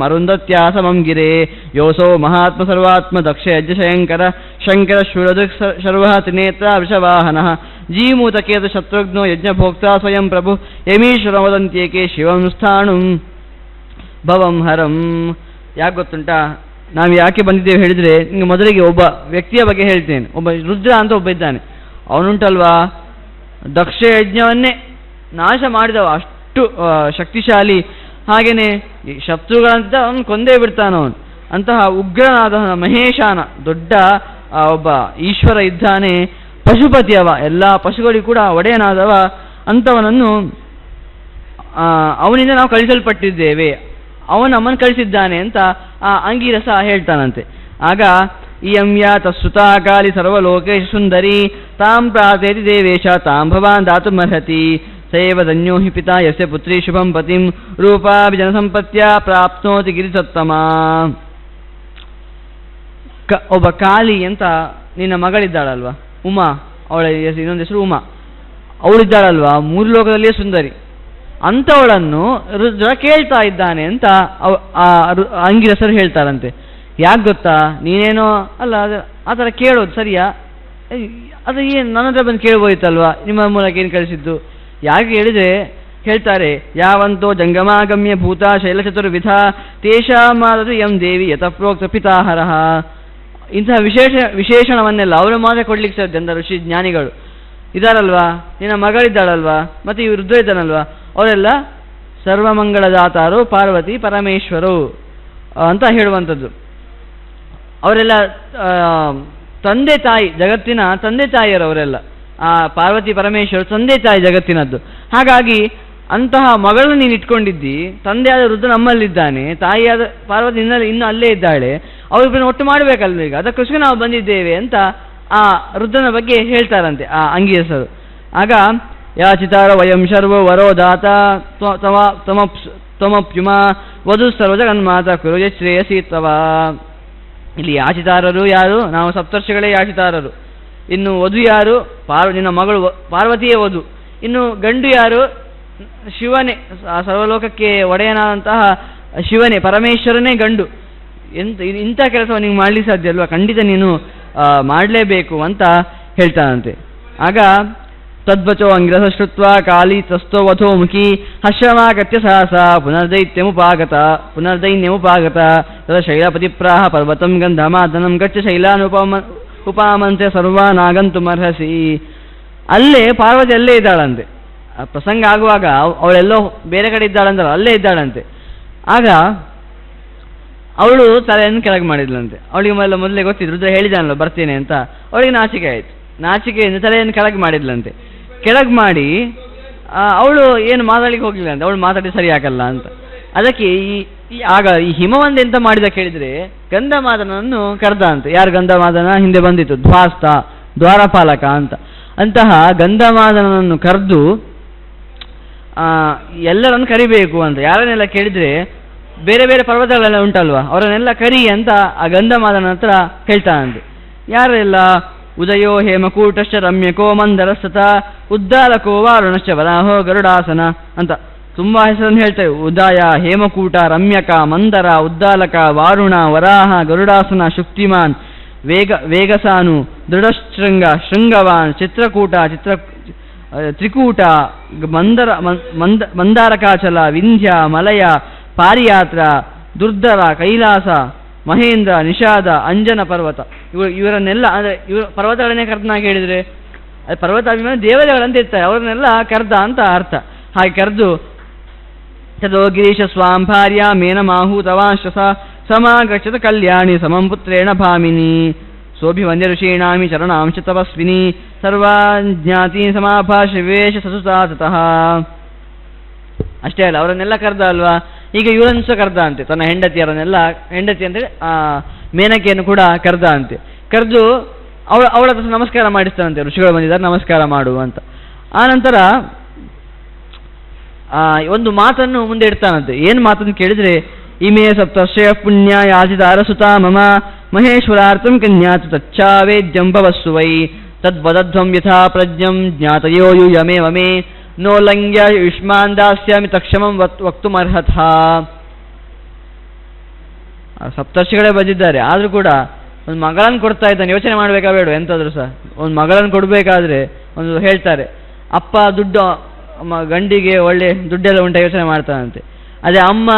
ಅರುಂಧತ್ಯಾ ಸಮಂ ಗಿರೇ ಯೋಸೋ ಮಹಾತ್ಮ ಸರ್ವಾತ್ಮ ದಕ್ಷ ಯಜ್ಞ ಶಂಕರ ಶೂರದೃಕ್ ಶರ್ವ ತ್ರಿನೇತ್ರ ವೃಷವಾಹನ ಜೀಮೂತಕೇತ ಶತ್ರುಘ್ನೋ ಯಜ್ಞಭೋಕ್ತ ಸ್ವಯಂ ಪ್ರಭು ಯಮೀಶ್ವರ ವದಂತ್ಯೇಕೆ ಶಿವಂ ಸ್ಥಾಣುಂ ಭವಂ ಹರಂ. ಯಾಕೆ ಗೊತ್ತುಂಟಾ ನಾವು ಯಾಕೆ ಬಂದಿದ್ದೇವೆ ಹೇಳಿದರೆ, ನಿಮಗೆ ಮೊದಲಿಗೆ ಒಬ್ಬ ವ್ಯಕ್ತಿಯ ಬಗ್ಗೆ ಹೇಳ್ತೇನೆ. ಒಬ್ಬ ರುದ್ರ ಅಂತ ಒಬ್ಬ ಇದ್ದಾನೆ, ಅವನುಂಟಲ್ವಾ ದಕ್ಷ ಯಜ್ಞವನ್ನೇ ನಾಶ ಮಾಡಿದವ, ಅಷ್ಟು ಶಕ್ತಿಶಾಲಿ. ಹಾಗೆಯೇ ಶತ್ರುಗಳಂತ ಅವನು ಕೊಂದೇ ಬಿಡ್ತಾನವನು. ಅಂತಹ ಉಗ್ರನಾದ ಮಹೇಶಾನ ದೊಡ್ಡ ಒಬ್ಬ ಈಶ್ವರ ಇದ್ದಾನೆ, ಪಶುಪತಿ ಅವ, ಎಲ್ಲ ಪಶುಗಳಿಗೂ ಕೂಡ ಒಡೆಯನಾದವ. ಅಂಥವನನ್ನು ಅವನಿಂದ ನಾವು ಕಳಿಸಲ್ಪಟ್ಟಿದ್ದೇವೆ, ಅವನು ನಮ್ಮನ್ನು ಕಳಿಸಿದ್ದಾನೆ ಅಂತ ಆ ಅಂಗೀರಸ ಹೇಳ್ತಾನಂತೆ. ಆಗ ಇಯಂ ಯಾತ ಸುತಾಕಾಲಿ ಸರ್ವಲೋಕೇಶ ಸುಂದರಿ ತಾಂ ಪ್ರಾರ್ಥೇತಿ ದೇವೇಶ ತಾಂ ಭವಾನ್ ದಾತುಮರ್ಹತಿ ಸೇವ ಧನ್ಯೋ ಹಿ ಪಿತಾ ಯಸ್ಯ ಪುತ್ರಿ ಶುಭಂ ಪತಿಂ ರೂಪಾಭಿ ಜನಸಂಪತ್ಯ ಪ್ರಾಪ್ನೋತಿ ಗಿರಿಸತ್ತಮ. ಒಬ್ಬ ಕಾಳಿ ಅಂತ ನಿನ್ನ ಮಗಳಿದ್ದಾಳಲ್ವ ಉಮಾ, ಅವಳ ಇನ್ನೊಂದು ಹೆಸರು ಉಮಾ, ಅವಳಿದ್ದಾಳಲ್ವಾ 3 ಲೋಕದಲ್ಲಿಯೇ ಸುಂದರಿ. ಅಂಥವಳನ್ನು ರುದ್ರ ಕೇಳ್ತಾ ಇದ್ದಾನೆ ಅಂತ ಅಂಗಿರಸರು ಹೇಳ್ತಾರಂತೆ. ಯಾಕೆ ಗೊತ್ತಾ, ನೀನೇನೋ ಅಲ್ಲ ಆ ಥರ ಕೇಳೋದು ಸರಿಯಾ, ಅದು ಏನು ನನ್ನ ಹತ್ರ ಬಂದು ಕೇಳ್ಬೋಯ್ತಲ್ವಾ, ನಿಮ್ಮ ಮೂಲಕ ಏನು ಕಳಿಸಿದ್ದು. ಯಾಕೆ ಹೇಳಿದರೆ ಹೇಳ್ತಾರೆ, ಯಾವಂತೋ ಜಂಗಮಾಗಮ್ಯ ಭೂತ ಶೈಲಚತುರ್ವಿಧ ತೇಷಾಮಾದದು ಎಂ ದೇವಿ ಯಥಪ್ರೋಕ್ತ ಪಿತಾಹರಃ. ಇಂತಹ ವಿಶೇಷಣವನ್ನೆಲ್ಲ ಅವರು ಮಾತ್ರ ಕೊಡ್ಲಿಕ್ಕೆ ಸಾಧ್ಯ ಅಂತ ಋಷಿ ಜ್ಞಾನಿಗಳು ಇದಾರಲ್ವಾ, ನಿನ್ನ ಮಗಳಿದ್ದಾಳಲ್ವಾ, ಮತ್ತು ಇವರು ರುದ್ರ ಇದ್ದಾನಲ್ವಾ, ಅವರೆಲ್ಲ ಸರ್ವಮಂಗಳದಾತಾರು ಪಾರ್ವತಿ ಪರಮೇಶ್ವರು ಅಂತ ಹೇಳುವಂಥದ್ದು. ಅವರೆಲ್ಲ ತಂದೆ ತಾಯಿ, ಜಗತ್ತಿನ ತಂದೆ ತಾಯಿಯರವರೆಲ್ಲ. ಆ ಪಾರ್ವತಿ ಪರಮೇಶ್ವರು ತಂದೆ ತಾಯಿ ಜಗತ್ತಿನದ್ದು. ಹಾಗಾಗಿ ಅಂತಹ ಮಗಳನ್ನು ನೀನು ಇಟ್ಕೊಂಡಿದ್ದಿ, ತಂದೆಯಾದ ರುದ್ರ ನಮ್ಮಲ್ಲಿದ್ದಾನೆ, ತಾಯಿಯಾದ ಪಾರ್ವತಿ ಇನ್ನೂ ಅಲ್ಲೇ ಇದ್ದಾಳೆ, ಅವ್ರಿಬ್ಬರನ್ನ ಒಟ್ಟು ಮಾಡಬೇಕಲ್ವ ಈಗ, ಅದಕ್ಕೋಸ್ಕರ ನಾವು ಬಂದಿದ್ದೇವೆ ಅಂತ ಆ ರುದ್ರನ ಬಗ್ಗೆ ಹೇಳ್ತಾರಂತೆ ಆ ಅಂಗೀರಸರು. ಆಗ ಯಾಚಿತಾರ ವಯಂ ಶರ್ವೋ ವರೋ ದಾತ ತ್ವಮಪ್ಯುಮ ವಧು ಸರ್ವ ಜಗನ್ಮಾತ ಕುರು ಶ್ರೇಯಸಿ ತವ. ಇಲ್ಲಿ ಯಾಚಿತಾರರು ಯಾರು? ನಾವು ಸಪ್ತರ್ಷಿಗಳೇ ಯಾಚಿತಾರರು. ಇನ್ನು ವಧು ಯಾರು? ನಿನ್ನ ಮಗಳು ಪಾರ್ವತಿಯೇ ವಧು. ಇನ್ನು ಗಂಡು ಯಾರು? ಶಿವನೇ, ಸರ್ವಲೋಕಕ್ಕೆ ಒಡೆಯನಾದಂತಹ ಶಿವನೇ, ಪರಮೇಶ್ವರನೇ ಗಂಡು. ಇಂಥ ಕೆಲಸವನ್ನು ನೀವು ಮಾಡಲಿಕ್ಕೆ ಸಾಧ್ಯ ಅಲ್ವಾ, ಖಂಡಿತ ನೀನು ಮಾಡಲೇಬೇಕು ಅಂತ ಹೇಳ್ತಾನಂತೆ. ಆಗ ತದ್ವಚೋ ಅಂಗಿರಸ ಶ್ರುತ್ವ ಕಾಳಿ ತಸ್ಥೋ ವಧೋ ಮುಖಿ ಹರ್ಷಮಾಗತ್ಯ ಸಹಸ ಪುನರ್ದೈನ್ಯಮುಪಾಗತ ತದ ಶೈಲಪತಿಪ್ರಾಹ ಪರ್ವತಂ ಗಂಧಮಾದನಂ ಗಚ್ಚ ಶೈಲಾನುಪಮಂತ್ಯ ಸರ್ವಾನಾಗಂತುಮರ್ಹಸಿ. ಅಲ್ಲೇ ಪಾರ್ವತಿ ಅಲ್ಲೇ ಇದ್ದಾಳಂತೆ. ಪ್ರಸಂಗ ಆಗುವಾಗ ಅವಳೆಲ್ಲೋ ಬೇರೆ ಕಡೆ ಇದ್ದಾಳಂದ್ರೆ ಅಲ್ಲೇ ಇದ್ದಾಳಂತೆ. ಆಗ ಅವಳು ತಲೆಯನ್ನು ಕೆಳಗೆ ಮಾಡಿದ್ಲಂತೆ. ಅವಳಿಗೆ ಮೊದಲೇ ಗೊತ್ತಿದ್ರು, ರುದ್ರ ಹೇಳಿದಾನಲ್ಲ ಬರ್ತೇನೆ ಅಂತ. ಅವಳಿಗೆ ನಾಚಿಕೆ ಆಯಿತು. ನಾಚಿಕೆಯಿಂದ ತಲೆಯನ್ನು ಕೆಳಗೆ ಮಾಡಿದ್ಲಂತೆ. ಕೆಳಗೆ ಮಾಡಿ ಅವಳು ಏನು ಮಾತಾಡ್ಲಿಕ್ಕೆ ಹೋಗಲಿಲ್ಲ ಅಂತ, ಅವಳು ಮಾತಾಡಿ ಸರಿ ಆಗಲ್ಲ ಅಂತ. ಅದಕ್ಕೆ ಆಗ ಈ ಹಿಮವಂತ ಎಂತ ಮಾಡಿದ ಕೇಳಿದರೆ, ಗಂಧಮಾದನನ್ನು ಕರೆದ ಅಂತ. ಯಾರು ಗಂಧಮಾದನ? ಹಿಂದೆ ಬಂದಿತ್ತು ಧ್ವಾಸ್ತ, ದ್ವಾರಪಾಲಕ ಅಂತ. ಅಂತಹ ಗಂಧಮಾದನನ್ನು ಕರೆದು ಎಲ್ಲರನ್ನು ಕರಿಬೇಕು ಅಂತ. ಯಾರನ್ನೆಲ್ಲ ಕೇಳಿದರೆ, ಬೇರೆ ಬೇರೆ ಪರ್ವತಗಳೆಲ್ಲ ಉಂಟಲ್ವ, ಅವರನ್ನೆಲ್ಲ ಕರಿ ಅಂತ ಆ ಗಂಧಮಾದನ ಹತ್ರ ಹೇಳ್ತಾನಂತೆ. ಯಾರೆಲ್ಲ? ಉದಯೋ ಹೇಮಕೂಟಶ್ಚ ರಮ್ಯಕೋ ಮಂದರಸ್ತತ ಉದ್ದಾಲಕೋ ವಾರುಣಶ್ಚ ವರಾಹೋ ಗರುಡಾಸನ ಅಂತ ತುಂಬ ಹೆಸರನ್ನು ಹೇಳ್ತೇವೆ. ಉದಯ, ಹೇಮಕೂಟ, ರಮ್ಯಕ, ಮಂದರ, ಉದ್ದಾಲಕ, ವಾರುಣ, ವರಾಹ, ಗರುಡಾಸನ, ಶುಕ್ತಿಮಾನ್, ವೇಗಸಾನು, ದೃಢಶೃಂಗ, ಶೃಂಗವಾನ್, ಚಿತ್ರಕೂಟ, ತ್ರಿಕೂಟ, ಮಂದಾರಕಾಚಲ, ವಿಂಧ್ಯ, ಮಲಯ, ಪಾರಿಯಾತ್ರ, ದುರ್ಧರ, ಕೈಲಾಸ, ಮಹೇಂದ್ರ, ನಿಷಾದ, ಅಂಜನ ಪರ್ವತ, ಇವರನ್ನೆಲ್ಲ ಅಂದರೆ ಇವರು ಪರ್ವತಗಳನ್ನೇ ಕರೆದನಾಗಿ ಹೇಳಿದರೆ ಅದು ಪರ್ವತ ಅಭಿಮಾನ ದೇವತೆಗಳಂತ ಇರ್ತಾರೆ, ಅವರನ್ನೆಲ್ಲ ಕರ್ದ ಅಂತ ಅರ್ಥ. ಹಾಗೆ ಕರೆದು ತದೋ ಗಿರೀಶ ಸ್ವಾಂ ಭಾರ್ಯ ಮೇನ ಮಾಹೂತವಾಂಶಸ ಸಮಾಗಚ್ಚತ ಕಲ್ಯಾಣಿ ಸಮಂ ಪುತ್ರೇಣ ಭಾಮಿನಿ ಸೋಭಿವಂದ್ಯ ಋಷೀಣಾಮಿ ಚರಣಾಂಶ ತಪಸ್ವಿನಿ ಸರ್ವಾಜ್ಞಾತಿ ಸಮಾಭಾಷವೇಶ ಸಸುತಾ ತತಃ. ಅಷ್ಟೇ ಅಲ್ಲ, ಅವರನ್ನೆಲ್ಲ ಕರ್ದ ಅಲ್ವಾ. ಈಗ ಇವರನ್ನು ಸಹ ಕರ್ದ ಅಂತೆ, ತನ್ನ ಹೆಂಡತಿ ಅಂತೇಳಿ ಮೇನಕೆಯನ್ನು ಕೂಡ ಕರ್ದ ಅಂತೆ. ಕರೆದು ಅವಳ ಹತ್ರ ನಮಸ್ಕಾರ ಮಾಡಿಸ್ತಾನಂತೆ. ಋಷಿಗಳು ಬಂದಿದ್ದಾರೆ, ನಮಸ್ಕಾರ ಮಾಡು ಅಂತ. ಆ ನಂತರ ಒಂದು ಮಾತನ್ನು ಮುಂದೆ ಇಡ್ತಾನಂತೆ. ಏನು ಮಾತನ್ನು ಕೇಳಿದರೆ, ಇಮೇ ಸಪ್ತರ್ಷಯ ಪುಣ್ಯ ಯಾಚಿತ ಅರಸುತ ಮಮ ಮಹೇಶ್ವರಾರ್ಥಂ ಕನ್ಯಾತು ತಚ್ಚಾವೇದ್ಯಂ ಭವಸ್ಸು ವೈ ತದ್ವದಧ್ವಂ ಯಥಾ ಪ್ರಜ್ಞಂ ಜ್ಞಾತಯೋ ಯೂಯಮೇವ ಮೇ ನೋ ಲಂಘ್ಯ ಯುಷ್ಮಾನ್ ದಾಸ್ಯಾಮಿ ತಕ್ಷಮಂ ವಕ್ತುಮರ್ಹಥ. ಸಪ್ತರ್ಷಿಗಳೇ ಬಂದಿದ್ದಾರೆ, ಆದರೂ ಕೂಡ ಒಂದು ಮಗಳನ್ನು ಕೊಡ್ತಾ ಇದ್ದಾನೆ. ಯೋಚನೆ ಮಾಡಬೇಕಾ ಬೇಡ? ಎಂತಾದರೂ ಸಹ ಒಂದು ಮಗಳನ್ನು ಕೊಡಬೇಕಾದ್ರೆ ಒಂದು ಹೇಳ್ತಾರೆ, ಅಪ್ಪ ದುಡ್ಡು ಗಂಡಿಗೆ ಒಳ್ಳೆ ದುಡ್ಡೆಲ್ಲ ಉಂಟ ಯೋಚನೆ ಮಾಡ್ತಾನಂತೆ. ಅದೇ ಅಮ್ಮ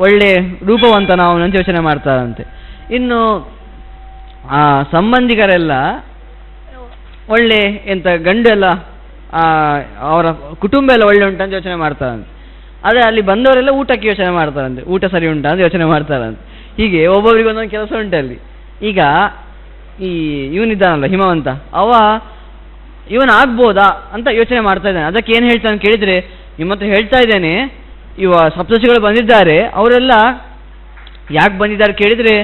ಒಳ್ಳೆ ರೂಪವಂತನ ಅವನಂತ ಯೋಚನೆ ಮಾಡ್ತಾರಂತೆ. ಇನ್ನು ಸಂಬಂಧಿಕರೆಲ್ಲ ಒಳ್ಳೆ ಎಂತ ಗಂಡು ಎಲ್ಲ ಅವರ ಕುಟುಂಬ ಎಲ್ಲ ಒಳ್ಳೆ ಉಂಟಂತ ಯೋಚನೆ ಮಾಡ್ತಾರಂತೆ. ಅದೇ ಅಲ್ಲಿ ಬಂದವರೆಲ್ಲ ಊಟಕ್ಕೆ ಯೋಚನೆ ಮಾಡ್ತಾರಂತೆ, ಊಟ ಸರಿ ಉಂಟ ಅಂತ ಯೋಚನೆ ಮಾಡ್ತಾರಂತೆ. ಹೀಗೆ ಒಬ್ಬೊಬ್ಬರಿಗೆ ಒಂದೊಂದು ಕೆಲಸ ಉಂಟಲ್ಲಿ. ಈಗ ಇವನಿದ್ದಾನಲ್ಲ ಹಿಮವಂತ, ಇವನು ಆಗ್ಬೋದಾ ಅಂತ ಯೋಚನೆ ಮಾಡ್ತಾ ಇದ್ದಾನೆ. ಅದಕ್ಕೆ ಏನು ಹೇಳ್ತಾನೆ ಕೇಳಿದರೆ, ನಿಮ್ಮ ಹತ್ರ ಹೇಳ್ತಾ ಇದ್ದೇನೆ, ಸಪ್ತರ್ಷಿಗಳು ಬಂದಿದ್ದಾರೆ, ಅವರೆಲ್ಲ ಯಾಕೆ ಬಂದಿದ್ದಾರೆ ಕೇಳಿದರೆ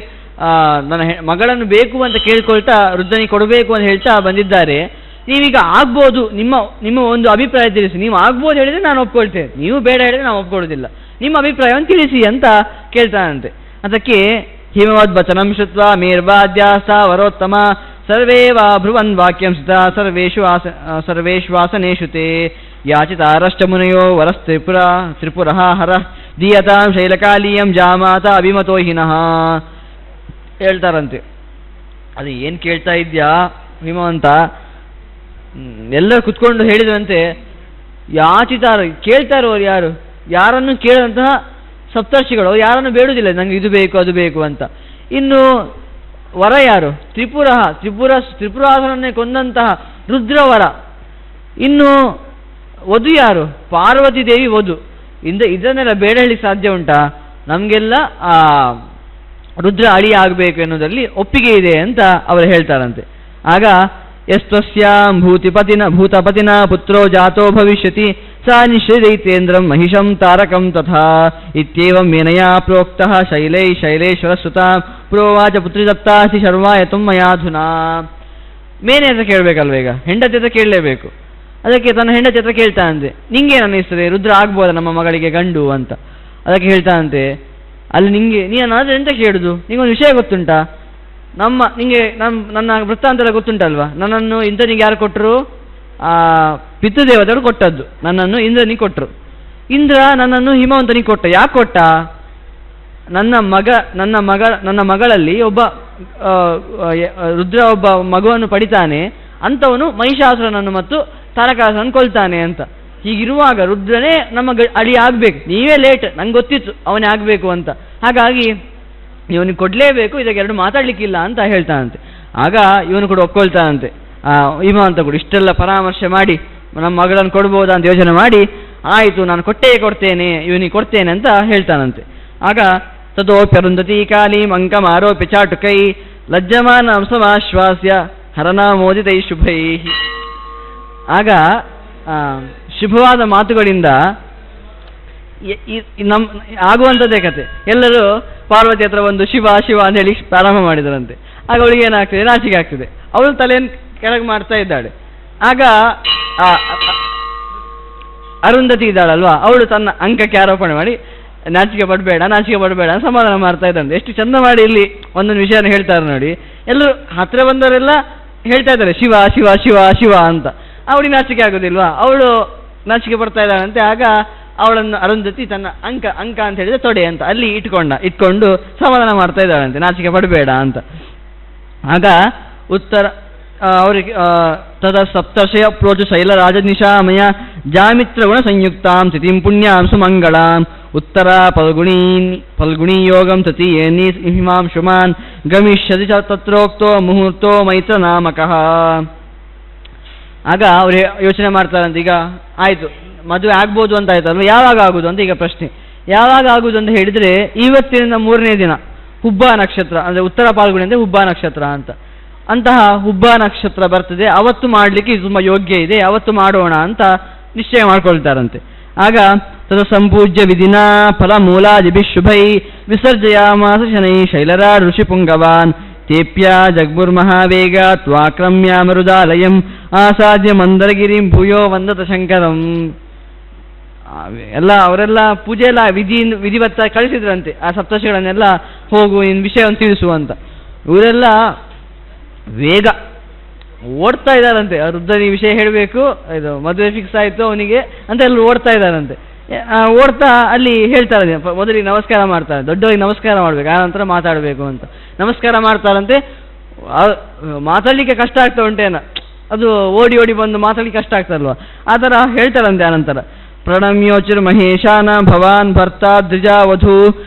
ನನ್ನ ಮಗಳನ್ನು ಬೇಕು ಅಂತ ಕೇಳ್ಕೊಳ್ತಾ ರುದ್ರನಿಗೆ ಕೊಡಬೇಕು ಅಂತ ಹೇಳ್ತಾ ಬಂದಿದ್ದಾರೆ. ನೀವೀಗ ಆಗ್ಬೋದು, ನಿಮ್ಮ ಒಂದು ಅಭಿಪ್ರಾಯ ತಿಳಿಸಿ. ನೀವು ಆಗ್ಬೋದು ಹೇಳಿದರೆ ನಾನು ಒಪ್ಕೊಳ್ತೇನೆ, ನೀವು ಬೇಡ ಹೇಳಿದರೆ ನಾನು ಒಪ್ಕೊಳ್ಳೋದಿಲ್ಲ, ನಿಮ್ಮ ಅಭಿಪ್ರಾಯವನ್ನು ತಿಳಿಸಿ ಅಂತ ಕೇಳ್ತಾನಂತೆ. ಅದಕ್ಕೆ ಹಿಮವದ್ವಚನಂ ಶ್ರುತ್ವ ಮೇರ್ವಾದ್ಯಾಸ ವರೋತ್ತಮ ಸರ್ವೇ ವಾ ಬ್ರುವನ್ ವಾಕ್ಯಂ ಸುತ ಸರ್ವೇಶ್ವಾಸನೇಶು ತೇ ಯಾಚಿತಾರಶ್ಚ ಮುನಯೋ ತ್ರಿಪುರಃ ಹರ ದೀಯತಾಂ ಶೈಲಕಾಲೀಯಂ ಜಾಮಾತ ಅಭಿಮತೋ ಹಿನಃ. ಹೇಳ್ತಾರಂತೆ, ಅದು ಏನು ಕೇಳ್ತಾ ಇದ್ಯಾ ಹಿಮವಂತ? ಎಲ್ಲರೂ ಕುತ್ಕೊಂಡು ಹೇಳಿದ್ರಂತೆ, ಯಾಚಿತಾರ ಕೇಳ್ತಾ ಇರೋರು ಯಾರು? ಯಾರನ್ನು ಕೇಳಿದಂತಹ ಸಪ್ತರ್ಷಿಗಳು ಯಾರನ್ನು ಬೇಡುವುದಿಲ್ಲ ನನಗೆ ಇದು ಬೇಕು ಅದು ಬೇಕು ಅಂತ. ಇನ್ನು ವರ ಯಾರು? ತ್ರಿಪುರಾಸುರನ್ನೇ ಕೊಂದಂತಹ ರುದ್ರವರ. ಇನ್ನು ವಧು ಯಾರು? ಪಾರ್ವತಿ ದೇವಿ ವಧು. ಇದನ್ನೆಲ್ಲ ಬೇಡ ಹೇಳಿ ಸಾಧ್ಯ ಉಂಟಾ? ನಮಗೆಲ್ಲ ಆ ರುದ್ರ ಅಳಿ ಆಗಬೇಕು ಎನ್ನುವುದರಲ್ಲಿ ಒಪ್ಪಿಗೆ ಇದೆ ಅಂತ ಅವರು ಹೇಳ್ತಾರಂತೆ. ಆಗ ಯಸ್ತ್ವಸ್ಯಾಂ ಭೂತಪತಿನ ಪುತ್ರೋ ಜಾತೋ ಭವಿಷ್ಯತಿ ಸಾ ನಿಶ್ಚಯೈತೇಂದ್ರಂ ಮಹಿಷಂ ತಾರಕಂ ತಥಾ ಇತ್ಯೇವಂ ಮೇನಯಾ ಪ್ರೋಕ್ತಃ ಶೈಲೇಶ್ವರ ಸುತಾಂ ಪ್ರೋವಾಚ ಪುತ್ರಿ ದತ್ತಾಸಿ ಶರ್ವಾಯತುಂ ಮಯಾಧುನಾ. ಮೇನೆ ಹತ್ರ ಕೇಳಬೇಕಲ್ವ, ಈಗ ಹೆಂಡತಿ ಹತ್ರ ಕೇಳಲೇಬೇಕು. ಅದಕ್ಕೆ ತನ್ನ ಹೆಂಡತಿ ಹತ್ರ ಕೇಳ್ತಾನಂತೆ, ನಿಂಗೇನು ಅನ್ನಿಸ್ತದೆ, ರುದ್ರ ಆಗ್ಬೋದ ನಮ್ಮ ಮಗಳಿಗೆ ಗಂಡು ಅಂತ. ಅದಕ್ಕೆ ಹೇಳ್ತಾನಂತೆ, ಅಲ್ಲಿ ನೀನು ಎಂತ ಕೇಳುದು? ನಿಂಗೊಂದು ವಿಷಯ ಗೊತ್ತುಂಟಾ? ನನ್ನ ವೃತ್ತಾಂತರ ಗೊತ್ತುಂಟಲ್ವಾ? ನನ್ನನ್ನು ಇಂದ್ರನಿಗೆ ಯಾರು ಕೊಟ್ಟರು? ಪಿತೃದೇವತೆಗಳು ಕೊಟ್ಟದ್ದು. ನನ್ನನ್ನು ಇಂದ್ರನಿಗೆ ಕೊಟ್ಟರು. ಇಂದ್ರ ನನ್ನನ್ನು ಹಿಮವಂತನಿಗೆ ಕೊಟ್ಟ. ಯಾಕೆ ಕೊಟ್ಟ? ನನ್ನ ಮಗಳಲ್ಲಿ ಒಬ್ಬ ರುದ್ರ ಒಬ್ಬ ಮಗುವನ್ನು ಪಡಿತಾನೆ, ಅಂಥವನು ಮಹಿಷಾಸುರನನ್ನು ಮತ್ತು ತಾರಕಾಸುರನನ್ನು ಕೊಲ್ತಾನೆ ಅಂತ. ಹೀಗಿರುವಾಗ ರುದ್ರನೇ ನಮ್ಮ ಅಳಿ ಆಗಬೇಕು. ನೀವೇ ಲೇಟ್, ನಂಗೆ ಗೊತ್ತಿತ್ತು ಅವನೇ ಆಗಬೇಕು ಅಂತ. ಹಾಗಾಗಿ ಇವನಿಗೆ ಕೊಡಲೇಬೇಕು, ಇದಕ್ಕೆರಡು ಮಾತಾಡಲಿಕ್ಕಿಲ್ಲ ಅಂತ ಹೇಳ್ತಾನಂತೆ. ಆಗ ಇವನು ಕೂಡ ಒಪ್ಕೊಳ್ತಾನಂತೆ. ಹಿಮವಂತ ಕೂಡ ಇಷ್ಟೆಲ್ಲ ಪರಾಮರ್ಶೆ ಮಾಡಿ ನಮ್ಮ ಮಗಳನ್ನು ಕೊಡ್ಬೋದಾ ಅಂತ ಯೋಚನೆ ಮಾಡಿ, ಆಯಿತು ನಾನು ಕೊಡ್ತೇನೆ, ಇವನಿಗೆ ಕೊಡ್ತೇನೆ ಅಂತ ಹೇಳ್ತಾನಂತೆ. ಆಗ ತಥೋಪ್ಯರುಂಧತಿ ಕಾಲೀಂ ಅಂಕಂ ಆರೋಪ್ಯ ಚಾಟುಕೈ ಲಜ್ಜಮಾನ ಅಂಶಮಾಶ್ವಾಸ್ಯ ಹರನಾ ಮೋದಿತೈ ಶುಭೈ. ಆಗ ಶುಭವಾದ ಮಾತುಗಳಿಂದ ಆಗುವಂಥದ್ದೇ ಕತೆ. ಎಲ್ಲರೂ ಪಾರ್ವತಿ ಹತ್ರ ಒಂದು ಶಿವ ಶಿವ ಅಂತ ಹೇಳಿ ಪ್ರಾರಂಭ ಮಾಡಿದರಂತೆ. ಆಗ ಅವಳಿಗೆ ಏನಾಗ್ತದೆ, ನಾಚಿಕೆ ಆಗ್ತದೆ. ಅವಳು ತಲೆಯನ್ನು ಕೆಳಗೆ ಮಾಡ್ತಾ ಇದ್ದಾಳೆ. ಆಗ ಅರುಂಧತಿ ಇದ್ದಾಳಲ್ವಾ, ಅವಳು ತನ್ನ ಅಂಕಕ್ಕೆ ಆರೋಪಣೆ ಮಾಡಿ ನಾಚಿಕೆ ಪಡಬೇಡ ಸಮಾಧಾನ ಮಾಡ್ತಾ ಇದ್ದಾಳೆ. ಎಷ್ಟು ಚಂದ ಮಾಡಿ ಇಲ್ಲಿ ಒಂದೊಂದು ವಿಷಯನ ಹೇಳ್ತಾರೆ ನೋಡಿ. ಎಲ್ಲರೂ ಹತ್ರ ಬಂದವರೆಲ್ಲ ಹೇಳ್ತಾ ಇದ್ದಾರೆ ಶಿವ ಶಿವ ಶಿವ ಶಿವ ಅಂತ. ಅವಳಿಗೆ ನಾಚಿಕೆ ಆಗೋದಿಲ್ವಾ, ಅವಳು ನಾಚಿಕೆ ಪಡ್ತಾ ಇದ್ದಾಳಂತೆ. ಆಗ ಅವಳನ್ನು ಅರುಂಧತಿ ತನ್ನ ಅಂಕ ಅಂತ ಹೇಳಿದ್ರೆ ತೊಡೆ ಅಂತ ಅಲ್ಲಿ ಇಟ್ಕೊಂಡು ಸಮಾಧಾನ ಮಾಡ್ತಾ ಇದ್ದಾಳಂತೆ, ನಾಚಿಕೆ ಪಡಬೇಡ ಅಂತ. ಆಗ ಉತ್ತರ ಅವರಿಗೆ ತದ ಸಪ್ತರ್ಷಯ ಪ್ರೋಚು ಶೈಲರಾಜ ನಿಶಾಮಯ ಜಾಮಿತ್ರ ಗುಣ ಸಂಯುಕ್ತಾಂ ಸ್ಥಿತಿಂ ಪುಣ್ಯಾಂ ಸುಮಂಗಳಾಂ ಉತ್ತರ ಫಲ್ಗುಣೀ ಯೋಗಂ ಸತಿ ಏನಿ ಹಿಮಾಂ ಶುಮಾನ್ ಗಮಿಷ್ಯತಿ ತತ್ರೋಕ್ತೋ ಮುಹೂರ್ತೋ ಮೈತ್ರ ನಾಮಕಃ. ಆಗ ಅವ್ರು ಯೋಚನೆ ಮಾಡ್ತಾರಂತೆ, ಈಗ ಆಯಿತು ಮದುವೆ ಆಗ್ಬೋದು ಅಂತ ಆಯ್ತಲ್ವ, ಯಾವಾಗ ಆಗುದು ಅಂತ ಈಗ ಪ್ರಶ್ನೆ. ಯಾವಾಗ ಆಗುದು ಅಂತ ಹೇಳಿದರೆ ಇವತ್ತಿನಿಂದ 3ನೇ ದಿನ ಹುಬ್ಬ ನಕ್ಷತ್ರ, ಅಂದರೆ ಉತ್ತರ ಫಾಲ್ಗುಣಿ ಅಂದರೆ ಹುಬ್ಬ ನಕ್ಷತ್ರ ಅಂತ. ಅಂತಹ ಹುಬ್ಬ ನಕ್ಷತ್ರ ಬರ್ತದೆ, ಅವತ್ತು ಮಾಡಲಿಕ್ಕೆ ತುಂಬ ಯೋಗ್ಯ ಇದೆ, ಅವತ್ತು ಮಾಡೋಣ ಅಂತ ನಿಶ್ಚಯ ಮಾಡ್ಕೊಳ್ತಾರಂತೆ. ಆಗ ತದ ಸಂಪೂಜ್ಯ ವಿಧಿನ ಫಲ ಮೂಲಾದಿಭಿ ಶುಭೈ ವಿಸರ್ಜಯಾಮಾಸ ಶನೈ ಶೈಲರಾ ಋಷಿ ಪುಂಗವಾನ್ ತೇಪ್ಯ ಜಗ್ಮುರ್ಮಹಾವೇಗ ತ್ವಾಕ್ರಮ್ಯ ಮರುದಾಲಯಂ ಆಸಾದ್ಯ ಮಂದರಗಿರಿಂ ಭೂಯೋ ವಂದತ ಶಂಕರಂ. ಅವರೆಲ್ಲ ಪೂಜೆ ಎಲ್ಲ ವಿಧಿವತ್ತ ಕಳಿಸಿದ್ರಂತೆ ಆ ಸಪ್ತರ್ಷಿಗಳನ್ನೆಲ್ಲ, ಹೋಗು ಇನ್ನು ವಿಷಯವನ್ನು ತಿಳಿಸು ಅಂತ. ಇವರೆಲ್ಲ ವೇಗ ಓಡ್ತಾ ಇದ್ದಾರಂತೆ. ರುದ್ರನಿ ವಿಷಯ ಹೇಳಬೇಕು, ಇದು ಮದುವೆ ಫಿಕ್ಸ್ ಆಯಿತು ಅವನಿಗೆ ಅಂತ ಎಲ್ಲರೂ ಓಡ್ತಾ ಇದ್ದಾರಂತೆ. ಓಡ್ತಾ ಅಲ್ಲಿ ಹೇಳ್ತಾರೆ, ಮೊದಲಿಗೆ ನಮಸ್ಕಾರ ಮಾಡ್ತಾರೆ, ದೊಡ್ಡವರಿಗೆ ನಮಸ್ಕಾರ ಮಾಡಬೇಕು, ಆನಂತರ ಮಾತಾಡಬೇಕು ಅಂತ ನಮಸ್ಕಾರ ಮಾಡ್ತಾರಂತೆ. ಮಾತಾಡಲಿಕ್ಕೆ ಕಷ್ಟ ಆಗ್ತಾ ಉಂಟೇನ, ಅದು ಓಡಿ ಬಂದು ಮಾತಾಡಲಿಕ್ಕೆ ಕಷ್ಟ ಆಗ್ತಾರಲ್ವ, ಆ ಥರ ಹೇಳ್ತಾರಂತೆ. ಆನಂತರ ಪ್ರಣಮ್ಯೋಚಿರ್ ಮಹೇಶಾನ ಭವಾನ್ ಭರ್ತ ದ್ವಿಜಾ ವಧು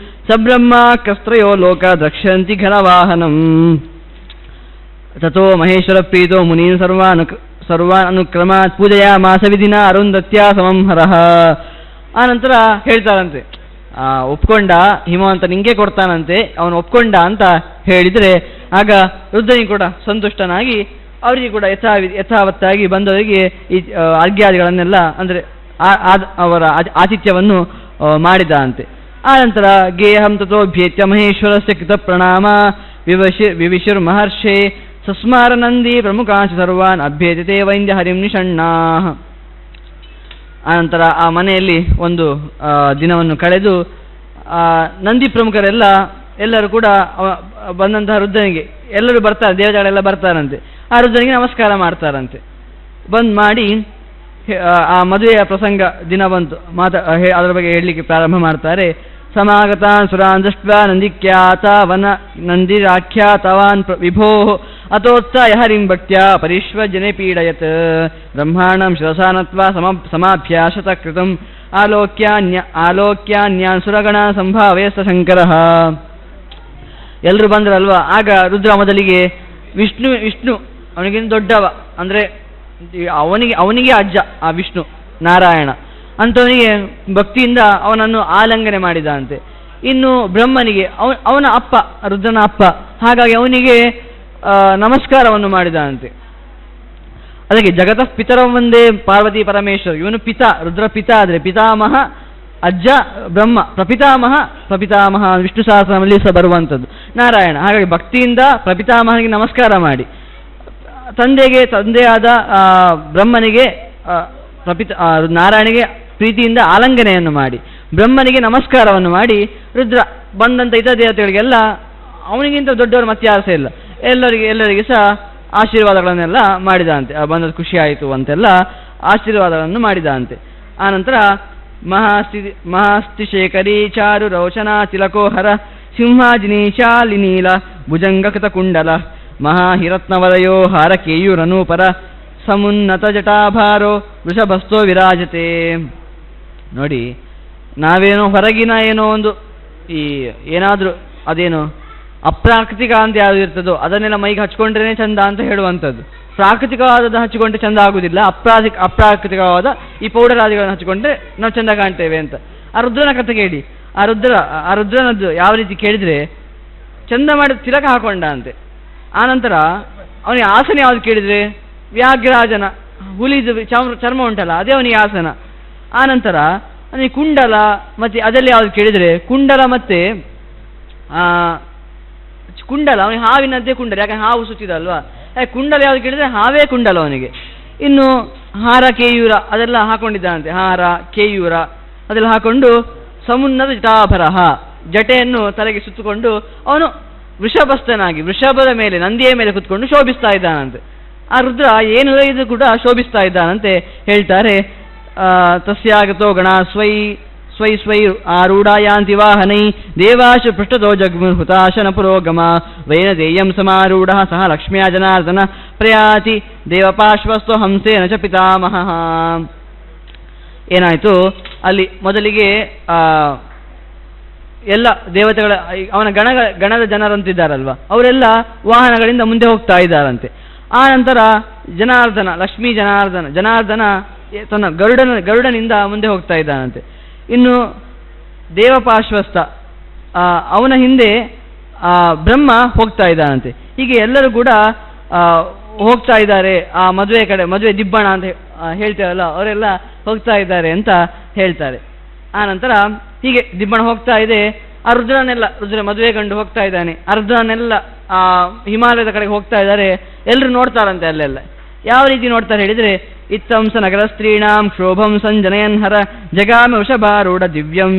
ಸಬ್ರಹ್ಮ ಕಸ್ತ್ರಯೋ ಲೋಕ ದ್ರಕ್ಷಂತಿ ಘನವಾಹನಂ ತಥೋ ಮಹೇಶ್ವರ ಪ್ರೀತೋ ಮುನೀನ್ ಸರ್ವಾನ್ ಅನುಕ್ರಮಾತ್ ಪೂಜೆಯ ಮಾಸವಿಧಿನ ಅರುಂಧತ್ಯ ಸಮಂಹರಃ. ಆನಂತರ ಹೇಳ್ತಾರಂತೆ, ಒಪ್ಕೊಂಡ ಹಿಮವಂತ ನಿಂಗೆ ಕೊಡ್ತಾನಂತೆ, ಅವನು ಒಪ್ಕೊಂಡ ಅಂತ ಹೇಳಿದರೆ ಆಗ ರುದ್ರನಿ ಕೂಡ ಸಂತುಷ್ಟನಾಗಿ ಅವರಿಗೆ ಕೂಡ ಯಥಾವತ್ತಾಗಿ ಬಂದವರಿಗೆ ಈ ಅರ್ಘ್ಯಾದಿಗಳನ್ನೆಲ್ಲ ಅಂದರೆ ಅವರ ಆತಿಥ್ಯವನ್ನು ಮಾಡಿದಂತೆ. ಆನಂತರ ಗೇಹಂ ತಥೋಭ್ಯೇತ್ಯ ಮಹೇಶ್ವರಸ್ಯ ಕೃತ ಪ್ರಣಾಮ ವಿವಿಶಿರ್ ಮಹರ್ಷೇ ಸಸ್ಮಾರ ನಂದಿ ಪ್ರಮುಖಾಂಶ ಸರ್ವಾನ್ ಅಭ್ಯೇತತೆ ವೈಂದ್ಯ ಹರಿಂ ನಿಷಣ್ಣಾಃ. ಆನಂತರ ಆ ಮನೆಯಲ್ಲಿ ಒಂದು ದಿನವನ್ನು ಕಳೆದು ನಂದಿ ಎಲ್ಲರೂ ಕೂಡ ಬಂದಂತಹ ರುದ್ರನಿಗೆ ಎಲ್ಲರೂ ಬರ್ತಾರೆ, ದೇವತೆಗಳೆಲ್ಲ ಬರ್ತಾರಂತೆ. ಆ ರುದ್ರನಿಗೆ ನಮಸ್ಕಾರ ಮಾಡ್ತಾರಂತೆ. ಮಾಡಿ ಆ ಮದುವೆಯ ಪ್ರಸಂಗ ದಿನ ಬಂತು. ಅದರ ಬಗ್ಗೆ ಹೇಳಲಿಕ್ಕೆ ಪ್ರಾರಂಭ ಮಾಡ್ತಾರೆ. ಸಮಾಗತಾನ್ ಸುರಾನ್ ದೃಷ್ಟ್ವಾ ನಂದಿಖ್ಯಾತವನ ನಂದಿರಾಖ್ಯಾತವಾನ್ ವಿಭೋ ಅತೋತ್ಸಾಯ ಹರಿಂ ಭಕ್ತ್ಯ ಪರಿಶ್ವಜನೆ ಪೀಡಯತ್ ಬ್ರಹ್ಮಾಣಂ ಶಿರಸಾನತ್ವಾ ಸಮಾಭ್ಯಾಸತ ಕೃತಂ ಆಲೋಕ್ಯಾನ್ಯಾನ್ ಸುರಗಣ ಸಂಭಾವಯಸ್ತ ಶಂಕರಃ. ಎಲ್ಲರೂ ಬಂದ್ರಲ್ವಾ. ಆಗ ರುದ್ರ ಮೊದಲಿಗೆ ವಿಷ್ಣು ಅವನಿಗಿಂತ ದೊಡ್ಡವ, ಅಂದರೆ ಅವನಿಗೆ ಅಜ್ಜ ಆ ವಿಷ್ಣು ನಾರಾಯಣ ಅಂಥವನಿಗೆ ಭಕ್ತಿಯಿಂದ ಅವನನ್ನು ಆಲಂಘನೆ ಮಾಡಿದಂತೆ. ಇನ್ನು ಬ್ರಹ್ಮನಿಗೆ ಅವನ ಅಪ್ಪ ರುದ್ರನ ಅಪ್ಪ, ಹಾಗಾಗಿ ಅವನಿಗೆ ನಮಸ್ಕಾರವನ್ನು ಮಾಡಿದಂತೆ. ಅದಕ್ಕೆ ಜಗತಃ ಪಿತರಂ ಒಂದೇ ಪಾರ್ವತಿ ಪರಮೇಶ್ವರ. ಇವನು ಪಿತಾ, ರುದ್ರ ಪಿತಾ ಆದರೆ ಪಿತಾಮಹ ಅಜ್ಜ ಬ್ರಹ್ಮ, ಪ್ರಪಿತಾಮಹ ವಿಷ್ಣು ಸಹಸ್ರನಾಮದಲ್ಲಿ ಸಹ ಬರುವಂಥದ್ದು ನಾರಾಯಣ. ಹಾಗಾಗಿ ಭಕ್ತಿಯಿಂದ ಪ್ರಪಿತಾಮಹನಿಗೆ ನಮಸ್ಕಾರ ಮಾಡಿ, ತಂದೆಯಾದ ಬ್ರಹ್ಮನಿಗೆ ನಾರಾಯಣಿಗೆ ಪ್ರೀತಿಯಿಂದ ಆಲಂಘನೆಯನ್ನು ಮಾಡಿ, ಬ್ರಹ್ಮನಿಗೆ ನಮಸ್ಕಾರವನ್ನು ಮಾಡಿ, ರುದ್ರ ಬಂದಂಥ ಇತರ ದೇವತೆಗಳಿಗೆಲ್ಲ ಅವನಿಗಿಂತ ದೊಡ್ಡವರು ಮತ್ತೆ ಯಾರು ಸಹ ಇಲ್ಲ, ಎಲ್ಲರಿಗೆ ಸಹ ಆಶೀರ್ವಾದಗಳನ್ನೆಲ್ಲ ಮಾಡಿದಂತೆ. ಬಂದದ್ದು ಖುಷಿ ಆಯಿತು ಅಂತೆಲ್ಲ ಆಶೀರ್ವಾದಗಳನ್ನು ಮಾಡಿದಂತೆ. ಆನಂತರ ಮಹಾಸ್ತಿಶೇಖರಿ ಚಾರು ರೋಚನಾ ತಿಲಕೋಹರ ಸಿಂಹಾಜಿನಿ ಶಾಲಿನೀಲ ಭುಜಂಗಕೃತ ಕುಂಡಲ ಮಹಾಹಿರತ್ನವಲಯೋ ಹಾರ ಕೇಯೂರನೂಪರ ಸಮುನ್ನತ ಜಟಾಭಾರೋ ವೃಷಭಸ್ಥೋ ವಿರಾಜತೆ. ನೋಡಿ, ನಾವೇನೋ ಹೊರಗಿನ ಏನೋ ಒಂದು ಏನಾದರೂ ಅದೇನು ಅಪ್ರಾಕೃತಿಕ ಅಂತ ಯಾವುದು ಇರ್ತದೋ ಅದನ್ನೆಲ್ಲ ಮೈಗೆ ಹಚ್ಕೊಂಡ್ರೇ ಚಂದ ಅಂತ ಹೇಳುವಂಥದ್ದು. ಪ್ರಾಕೃತಿಕವಾದದ್ದು ಹಚ್ಚಿಕೊಂಡ್ರೆ ಚಂದ ಆಗುವುದಿಲ್ಲ, ಅಪ್ರಾಕೃತಿಕವಾದ ಈ ಪೌಡರಾದಿಗಳನ್ನು ಹಚ್ಚಿಕೊಂಡ್ರೆ ನಾವು ಚಂದ ಕಾಣ್ತೇವೆ ಅಂತ. ಆ ರುದ್ರನ ಕಥೆ ಕೇಳಿ. ಆ ರುದ್ರನದ್ದು ಯಾವ ರೀತಿ ಕೇಳಿದರೆ, ಚಂದ ಮಾಡಿ ತಿಲಕ ಹಾಕೊಂಡ ಅಂತೆ. ಆನಂತರ ಅವನಿಗೆ ಆಸನ ಯಾವುದು ಕೇಳಿದರೆ ವ್ಯಾಘ್ರಾಜನ ಹುಲಿದು ಚರ್ಮ ಉಂಟಲ್ಲ ಅದೇ ಅವನಿಗೆ ಆಸನ. ಆನಂತರ ಅವನಿಗೆ ಕುಂಡಲ ಮತ್ತು ಅದೆಲ್ಲ ಯಾವುದು ಕೇಳಿದರೆ ಕುಂಡಲ ಮತ್ತು ಅವನಿಗೆ ಹಾವಿನದ್ದೇ ಕುಂಡಲ, ಯಾಕಂದ್ರೆ ಹಾವು ಸುತ್ತಿದಲ್ವಾ. ಕುಂಡಲ ಯಾವುದು ಕೇಳಿದರೆ ಹಾವೇ ಕುಂಡಲ ಅವನಿಗೆ. ಇನ್ನು ಹಾರ ಕೇಯೂರ ಅದೆಲ್ಲ ಹಾಕೊಂಡಿದ್ದಾನಂತೆ. ಹಾರ ಕೇಯೂರ ಅದೆಲ್ಲ ಹಾಕೊಂಡು ಸಮುನ್ನತ ಜಟಾಭರಹ ಜಟೆಯನ್ನು ತಲೆಗೆ ಸುತ್ತುಕೊಂಡು ಅವನು ವೃಷಭಸ್ಥನಾಗಿ ವೃಷಭದ ಮೇಲೆ ನಂದಿಯ ಮೇಲೆ ಕುತ್ಕೊಂಡು ಶೋಭಿಸ್ತಾ ಇದ್ದಾನಂತೆ. ಆ ರುದ್ರ ಏನು ಇದು ಕೂಡ ಶೋಭಿಸ್ತಾ ಇದ್ದಾನಂತೆ ಹೇಳ್ತಾರೆ. ತಸ್ಯಾಗತೋ ಗಣ ಸ್ವೈ ಆರೂಢಾಯಾಂತಿ ವಾಹನೈ ದೇವಾಶು ಪೃಷ್ಠತೋ ಜಗ್ಮುಹುತಾಶನ ಪುರೋಗಮ ವೈನದೇಯಂ ಸಮಾರೂಢ ಸಹ ಲಕ್ಷ್ಮ್ಯಾ ಜನಾರ್ದನ ಪ್ರಯಾತಿ ದೇವಪಾಶ್ವಸ್ತು ಹಂಸೇನ ಚ ಪಿತಾಮಹ. ಏನಾಯಿತು ಅಲ್ಲಿ ಮೊದಲಿಗೆ ಎಲ್ಲ ದೇವತೆಗಳ ಅವನ ಗಣದ ಜನರಂತಿದ್ದಾರಲ್ವ ಅವರೆಲ್ಲ ವಾಹನಗಳಿಂದ ಮುಂದೆ ಹೋಗ್ತಾ ಇದ್ದಾರಂತೆ. ಆ ನಂತರ ಜನಾರ್ದನ ಲಕ್ಷ್ಮೀ ಜನಾರ್ದನ ತನ್ನ ಗರುಡನಿಂದ ಮುಂದೆ ಹೋಗ್ತಾ ಇದ್ದಾನಂತೆ. ಇನ್ನು ದೇವಪಾರ್ಶ್ವಸ್ಥ ಅವನ ಹಿಂದೆ ಬ್ರಹ್ಮ ಹೋಗ್ತಾ ಇದ್ದಾನಂತೆ. ಹೀಗೆ ಎಲ್ಲರೂ ಕೂಡ ಹೋಗ್ತಾ ಇದ್ದಾರೆ ಆ ಮದುವೆ ದಿಬ್ಬಣ ಅಂತ ಹೇಳ್ತೇವಲ್ಲ ಅವರೆಲ್ಲ ಹೋಗ್ತಾ ಇದ್ದಾರೆ ಅಂತ ಹೇಳ್ತಾರೆ. ಆ ನಂತರ ಹೀಗೆ ದಿಬ್ಬಣ ಹೋಗ್ತಾ ಇದೆ. ಆ ರುದ್ರ ಮದುವೆ ಗಂಡು ಹೋಗ್ತಾ ಇದ್ದಾನೆ. ಆ ರುದ್ರನೆಲ್ಲ ಹಿಮಾಲಯದ ಕಡೆಗೆ ಹೋಗ್ತಾ ಇದ್ದಾರೆ. ಎಲ್ಲರೂ ನೋಡ್ತಾರಂತೆ. ಅಲ್ಲೆಲ್ಲ ಯಾವ ರೀತಿ ನೋಡ್ತಾರೆ ಹೇಳಿದರೆ, ಇತ್ತಂಸ ನಗರ ಸ್ತ್ರೀಣಾಂ ಶೋಭಂ ಸಂಜನಯನ್ ಹರ ಜಗಾಮ ವೃಷಭಾರೂಢ ದಿವ್ಯಂ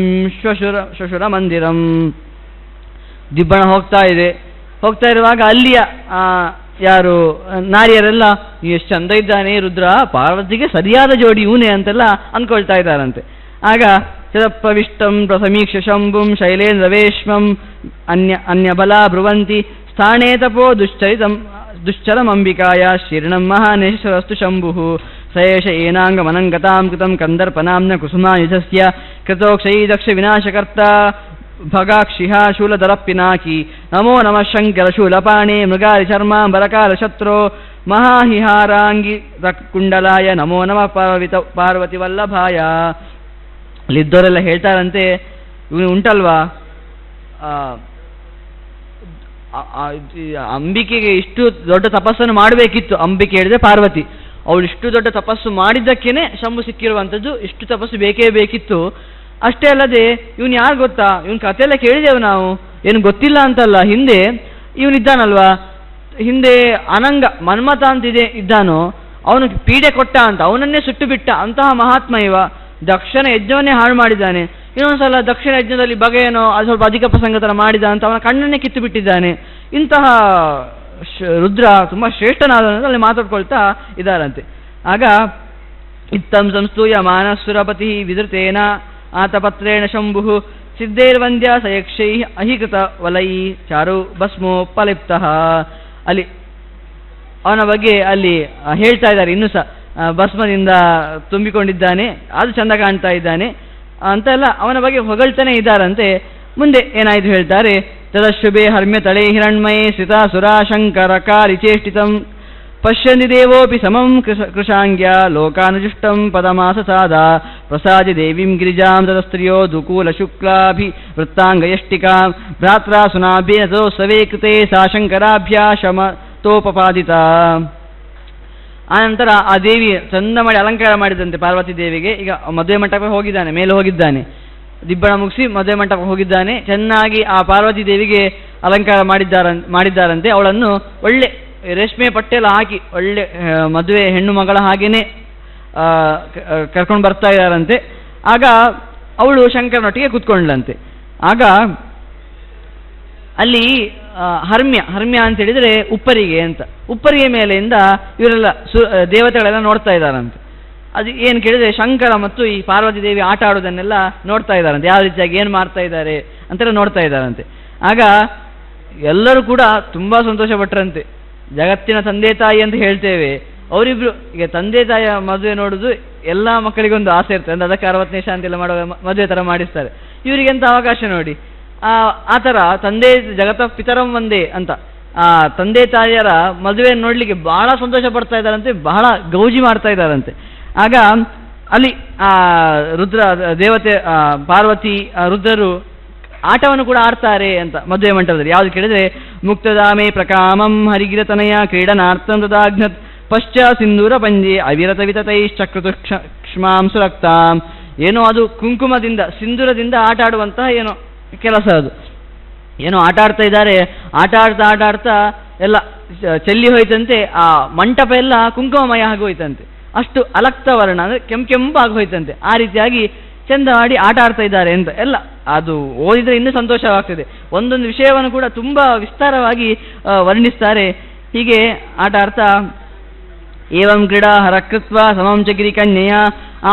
ಶ್ವಶುರ ಮಂದಿರಂ. ದಿಬ್ಬಣ ಹೋಗ್ತಾ ಇರುವಾಗ ಅಲ್ಲಿಯ ಯಾರು ನಾರಿಯರೆಲ್ಲ ಎಷ್ಟು ಚಂದ ಇದ್ದಾನೆ ರುದ್ರ, ಪಾರ್ವತಿಗೆ ಸರಿಯಾದ ಜೋಡಿ ಇವನೇ ಅಂತೆಲ್ಲ ಅಂದ್ಕೊಳ್ತಾ ಇದ್ದಾರಂತೆ. ಆಗ ಚಿರಪ್ರವಿಷ್ಟಂ ಪ್ರಸಮೀಕ್ಷ ಶಂಭುಂ ಶೈಲೇಂದ್ರವೇಶ್ಮಂ ಅನ್ಯಬಲ ಬ್ರುವಂತಿ ಸ್ಥಾನೇ ತಪೋ ದುಶ್ಚರಮಂಬಿಕಾಯ ಶೀರ್ಣಂ ಮಹಾನೇಶ್ವರಸ್ತು ಶಂಭುಃ ಸಯೇಷ ಏನಾಂಗಮನಂಗತಾಂ ಕೃತಂ ಕಂದರ್ಪನಾಂನ ಕುಸುಮಾಯುಧಸ್ಯ ಕೃತೋಕ್ಷೈ ದಕ್ಷ ವಿನಾಶಕರ್ತ ಭಗಾಕ್ಷಿಹ ಶೂಲಧರಪ್ಪಿನಾಕಿ ನಮೋ ನಮಃ ಶಂಕರ ಶೂಲಪಾಣೆ ಮೃಗಾರಿ ಶರ್ಮಾಂಬರಕಾಲ ಶತ್ರೋ ಮಹಾಹಿಹಾರಾಂಗಿ ಕುಂಡಲಾಯ ನಮೋ ನಮಃ ಪಾರ್ವತಿ ವಲ್ಲಭಾಯ. ಅಲ್ಲಿದ್ದವರೆಲ್ಲ ಹೇಳ್ತಾರಂತೆ, ಇವನು ಉಂಟಲ್ವಾ ಅಂಬಿಕೆಗೆ ಇಷ್ಟು ದೊಡ್ಡ ತಪಸ್ಸನ್ನು ಮಾಡಬೇಕಿತ್ತು. ಅಂಬಿಕೆ ಹೇಳಿದ್ರೆ ಪಾರ್ವತಿ, ಅವಳು ಇಷ್ಟು ದೊಡ್ಡ ತಪಸ್ಸು ಮಾಡಿದ್ದಕ್ಕೇನೆ ಶಂಭು ಸಿಕ್ಕಿರುವಂಥದ್ದು. ಇಷ್ಟು ತಪಸ್ಸು ಬೇಕೇ ಬೇಕಿತ್ತು. ಅಷ್ಟೇ ಅಲ್ಲದೆ ಇವನು ಯಾರು ಗೊತ್ತಾ, ಇವನ್ ಕಥೆಯೆಲ್ಲ ಕೇಳಿದೆವು ನಾವು, ಏನು ಗೊತ್ತಿಲ್ಲ ಅಂತಲ್ಲ. ಹಿಂದೆ ಇವನಿದ್ದಾನಲ್ವಾ, ಹಿಂದೆ ಅನಂಗ ಮನ್ಮಥ ಅಂತಿದೆ ಇದ್ದಾನೋ, ಅವನು ಪೀಡೆ ಕೊಟ್ಟ ಅಂತ ಅವನನ್ನೇ ಸುಟ್ಟು ಬಿಟ್ಟ ಅಂತಹ ಮಹಾತ್ಮ ಇವ. ದಕ್ಷಿಣ ಯಜ್ಞವನ್ನೇ ಹಾಳು ಮಾಡಿದ್ದಾನೆ. ಇನ್ನೊಂದ್ಸಲ ದಕ್ಷಿಣ ಯಜ್ಞದಲ್ಲಿ ಬಗೆಯೇನೋ ಅದು ಸ್ವಲ್ಪ ಅಧಿಕ ಪ್ರಸಂಗ ಥರ ಮಾಡಿದ ಅಂತ ಅವನ ಕಣ್ಣನ್ನೇ ಕಿತ್ತು ಬಿಟ್ಟಿದ್ದಾನೆ. ಇಂತಹ ರುದ್ರ ತುಂಬ ಶ್ರೇಷ್ಠನಾದ ಅಲ್ಲಿ ಮಾತಾಡ್ಕೊಳ್ತಾ ಇದ್ದಾರಂತೆ. ಆಗ ಇತ್ತಂ ಸಂಸ್ತೂಯ ಮಾನಸುರಪತಿ ವಿಧೃತೇನ ಆತಪತ್ರೇಣ ಶಂಭುಃ ಸಿದ್ಧೈರ್ವಂದ್ಯ ಸಯಕ್ಷೈ ಅಹಿಕೃತ ವಲೈ ಚಾರು ಭಸ್ಮೋಪಲಿಪ್ತಃ. ಅಲ್ಲಿ ಅವನ ಬಗ್ಗೆ ಅಲ್ಲಿ ಹೇಳ್ತಾ ಇದ್ದಾರೆ, ಇನ್ನೂ ಸಹ ಭಸ್ಮದಿಂದ ತುಂಬಿಕೊಂಡಿದ್ದಾನೆ, ಅದು ಚಂದ ಕಾಣ್ತಾ ಇದ್ದಾನೆ ಅಂತೆಲ್ಲ ಅವನ ಬಗ್ಗೆ ಹೊಗಳ್ತಾನೆ ಇದ್ದಾರಂತೆ. ಮುಂದೆ ಏನಾಯ್ತು ಹೇಳ್ತಾರೆ, ತದಶುಭೆ ಹರ್ಮ್ಯ ತಳೆ ಹಿರಣ್ಮಯೇ ಸ್ಥಿತ ಸುರಾಶಂಕರ ಕಾರಿಚೇಷ್ಟಿತಂ ಪಶ್ಯಂದಿ ದೇವೋಪಿ ಸಮಂ ಕೃಶಾಂಗ್ಯ ಲೋಕಾನುಜುಷ್ಟಂ ಪದಮಾಸಸಾದ ಪ್ರಸಾದಿ ದೇವೀಂ ಗಿರಿಜಾಂ ತದಸ್ತ್ರಿಯೋ ದುಕೂಲ ಶುಕ್ಲಾಭಿ ವೃತ್ತಾಂಗಯಷ್ಟಿಕಾಂ ಭ್ರಾತ್ರಾ ಸುನಾಭ್ಯೇನ ತದೋತ್ಸವೇ ಕೃತೆ ಸಾ ಶಂಕರಾಭ್ಯಾಶಮತೋಪಪಾದಿತ. ಆನಂತರ ಆ ದೇವಿ ಚಂದ ಮಾಡಿ ಅಲಂಕಾರ ಮಾಡಿದಂತೆ ಪಾರ್ವತಿ ದೇವಿಗೆ. ಈಗ ಮದುವೆ ಮಂಟಪಕ್ಕೆ ಹೋಗಿದ್ದಾನೆ, ಮೇಲೆ ಹೋಗಿದ್ದಾನೆ, ದಿಬ್ಬಣ ಮುಗಿಸಿ ಮದುವೆ ಮಂಟಪಕ್ಕೆ ಹೋಗಿದ್ದಾನೆ. ಚೆನ್ನಾಗಿ ಆ ಪಾರ್ವತಿ ದೇವಿಗೆ ಅಲಂಕಾರ ಮಾಡಿದ್ದಾರಂತೆ. ಅವಳನ್ನು ಒಳ್ಳೆ ರೇಷ್ಮೆ ಪಟ್ಟೆಲ್ಲ ಹಾಕಿ ಒಳ್ಳೆ ಮದುವೆ ಹೆಣ್ಣು ಮಗಳ ಹಾಗೇನೆ ಕರ್ಕೊಂಡು ಬರ್ತಾ ಇದ್ದಾರಂತೆ. ಆಗ ಅವಳು ಶಂಕರನೊಟ್ಟಿಗೆ ಕೂತ್ಕೊಂಡ್ಲಂತೆ. ಆಗ ಅಲ್ಲಿ ಹರ್ಮ್ಯ ಅಂತ ಹೇಳಿದರೆ ಉಪ್ಪರಿಗೆ ಅಂತ, ಉಪ್ಪರಿಗೆ ಮೇಲೆಯಿಂದ ಇವರೆಲ್ಲ ದೇವತೆಗಳೆಲ್ಲ ನೋಡ್ತಾ ಇದ್ದಾರಂತೆ. ಅದು ಏನು ಕೇಳಿದರೆ ಶಂಕರ ಮತ್ತು ಈ ಪಾರ್ವತಿ ದೇವಿ ಆಟ ಆಡೋದನ್ನೆಲ್ಲ ನೋಡ್ತಾ ಇದ್ದಾರಂತೆ, ಯಾವ ರೀತಿಯಾಗಿ ಏನು ಮಾಡ್ತಾ ಇದ್ದಾರೆ ಅಂತೆಲ್ಲ ನೋಡ್ತಾ ಇದ್ದಾರಂತೆ. ಆಗ ಎಲ್ಲರೂ ಕೂಡ ತುಂಬ ಸಂತೋಷಪಟ್ಟರಂತೆ. ಜಗತ್ತಿನ ತಂದೆ ತಾಯಿ ಅಂತ ಹೇಳ್ತೇವೆ, ಅವರಿಬ್ರು ಈಗ ತಂದೆ ತಾಯಿಯ ಮದುವೆ ನೋಡೋದು ಎಲ್ಲ ಮಕ್ಕಳಿಗೊಂದು ಆಸೆ ಇರ್ತದೆ, ಅಂದರೆ ಅದಕ್ಕೆ 60ನೇ ಶಾಂತಿ ಎಲ್ಲ ಮಾಡುವ ಮದುವೆ ಥರ ಮಾಡಿಸ್ತಾರೆ. ಇವರಿಗೆಂತ ಅವಕಾಶ ನೋಡಿ, ಆ ಥರ ತಂದೆ ಜಗತ್ತ ಪಿತರಂ ಒಂದೇ ಅಂತ ಆ ತಂದೆ ತಾಯಿಯರ ಮದುವೆಯನ್ನು ನೋಡಲಿಕ್ಕೆ ಬಹಳ ಸಂತೋಷ ಪಡ್ತಾ ಇದ್ದಾರಂತೆ, ಬಹಳ ಗೌಜಿ ಮಾಡ್ತಾ ಇದ್ದಾರಂತೆ. ಆಗ ಅಲ್ಲಿ ರುದ್ರ ದೇವತೆ ಪಾರ್ವತಿ ರುದ್ರರು ಆಟವನ್ನು ಕೂಡ ಆಡ್ತಾರೆ ಅಂತ ಮದುವೆ ಮಂಟಪದಲ್ಲಿ. ಯಾವುದು ಕೇಳಿದರೆ ಮುಕ್ತದಾಮೆ ಪ್ರಕಾಮಂ ಹರಿಗಿರತನಯ ಕ್ರೀಡನಾರ್ಥಂ ತದಾಘ್ನತ್ ಪಶ್ಚ ಸಿಂಧೂರ ಪಂಜೆ ಅವಿರತ ವಿತತೈಶ್ಚಕ್ರತು ಕ್ಷಮಾಂ ಸುರಕ್ತಾಂ. ಏನೋ ಅದು ಕುಂಕುಮದಿಂದ ಸಿಂಧೂರದಿಂದ ಆಟ ಆಡುವಂತಹ ಏನೋ ಕೆಲಸ, ಅದು ಏನೋ ಆಟ ಆಡ್ತಾ ಇದ್ದಾರೆ. ಆಟ ಆಡ್ತಾ ಎಲ್ಲ ಚೆಲ್ಲಿ ಹೋಯ್ತಂತೆ. ಆ ಮಂಟಪ ಎಲ್ಲ ಕುಂಕುಮಮಯ ಆಗೋಯ್ತಂತೆ, ಅಷ್ಟು ಅಲಕ್ತ ವರ್ಣ ಅಂದರೆ ಕೆಂಪಾಗಿ ಹೋಯ್ತಂತೆ. ಆ ರೀತಿಯಾಗಿ ಚೆಂದ ಮಾಡಿ ಆಟ ಆಡ್ತಾ ಇದ್ದಾರೆ ಅಂತ ಎಲ್ಲ ಅದು ಓದಿದರೆ ಇನ್ನೂ ಸಂತೋಷವಾಗ್ತದೆ. ಒಂದೊಂದು ವಿಷಯವನ್ನು ಕೂಡ ತುಂಬ ವಿಸ್ತಾರವಾಗಿ ವರ್ಣಿಸ್ತಾರೆ. ಹೀಗೆ ಆಟ ಆಡ್ತಾ ಏವಂ ಕ್ರೀಡಾ ಹರಕೃತ್ವ ಸಮಂ ಚ ಗಿರಿಕನ್ಯೆಯ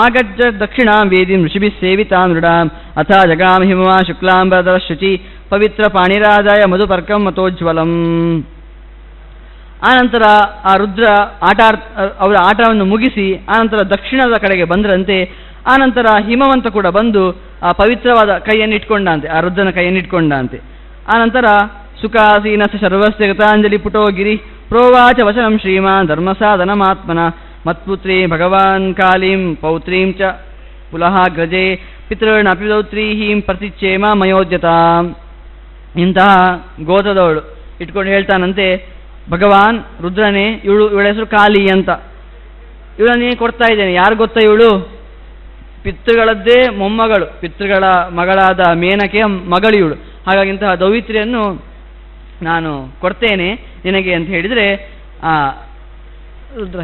ಆಗಜ್ಜ ದಕ್ಷಿಣಾಂ ವೇದಿಂ ಋಷಿಭಿಃ ಸೇವಿತಾಂ ನೃಢಾಂ ಅಥ ಜಗಾಮ ಹಿಮವಾ ಶುಕ್ಲಾಂಬರಧರ ಶುಚಿ ಪವಿತ್ರ ಪಾಣಿರಾದಾಯ ಮಧುಪರ್ಕಂ ಮತೋಜ್ವಲಂ. ಆನಂತರ ಆ ರುದ್ರ ಅವರ ಆಟವನ್ನು ಮುಗಿಸಿ ಆನಂತರ ದಕ್ಷಿಣದ ಕಡೆಗೆ ಬಂದ್ರಂತೆ. ಆನಂತರ ಹಿಮವಂತ ಕೂಡ ಬಂದು ಆ ಪವಿತ್ರವಾದ ಕೈಯನ್ನು ಇಟ್ಕೊಂಡಂತೆ, ಆ ರುದ್ರನ ಕೈಯನ್ನು ಇಟ್ಕೊಂಡಂತೆ. ಆನಂತರ ಸುಖಾಸೀನ ಸರ್ವಸ್ಯ ಗತಾಂಜಲಿ ಪುಟೋ ಗಿರಿ ಪ್ರೋವಾಚ ವಚನಂ ಶ್ರೀಮಾನ್ ಧರ್ಮಸಾಧನಮಾತ್ಮನ ಮತ್ಪುತ್ರೀ ಭಗವಾನ್ ಕಾಲಿಂ ಪೌತ್ರೀಂ ಚ ಪುಲಹ ಗ್ರಜೆ ಪಿತೃಣ ಅಪಿದೌತ್ರೀಹೀಂ ಪ್ರತಿಚ್ಛೇಮ ಮಯೋದ್ಯತಾಂ. ಇಂತಹ ಗೋತ್ರದವಳು ಇಟ್ಕೊಂಡು ಹೇಳ್ತಾನಂತೆ, ಭಗವಾನ್ ರುದ್ರನೇ, ಇವಳ ಹೆಸರು ಕಾಳಿ ಅಂತ, ಇವಳನ್ನೇ ಕೊಡ್ತಾ ಇದ್ದೇನೆ. ಯಾರು ಗೊತ್ತಾ ಇವಳು? ಪಿತೃಗಳದ್ದೇ ಮೊಮ್ಮಗಳು, ಪಿತೃಗಳ ಮಗಳಾದ ಮೇನಕೆಯ ಮಗಳು ಇವಳು. ಹಾಗಾಗಿ ಇಂತಹ ದೌಹಿತ್ರಿಯನ್ನು ನಾನು ಕೊಡ್ತೇನೆ ನಿನಗೆ ಅಂತ ಹೇಳಿದರೆ ರುದ್ರ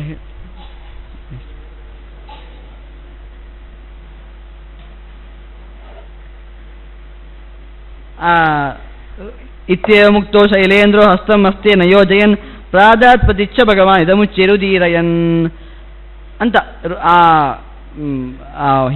ಇತ್ಯೇವ ಮುಕ್ತೋ ಶೈಲೇಂದ್ರೋ ಹಸ್ತಂ ಹಸ್ತೆ ನಯೋಜಯನ್ ಪ್ರಾದಾತ್ ಪತಿಚ್ಛ ಭಗವಾನ್ ಇದಮುಚ್ಚೇರುದೀರಯನ್ ಅಂತ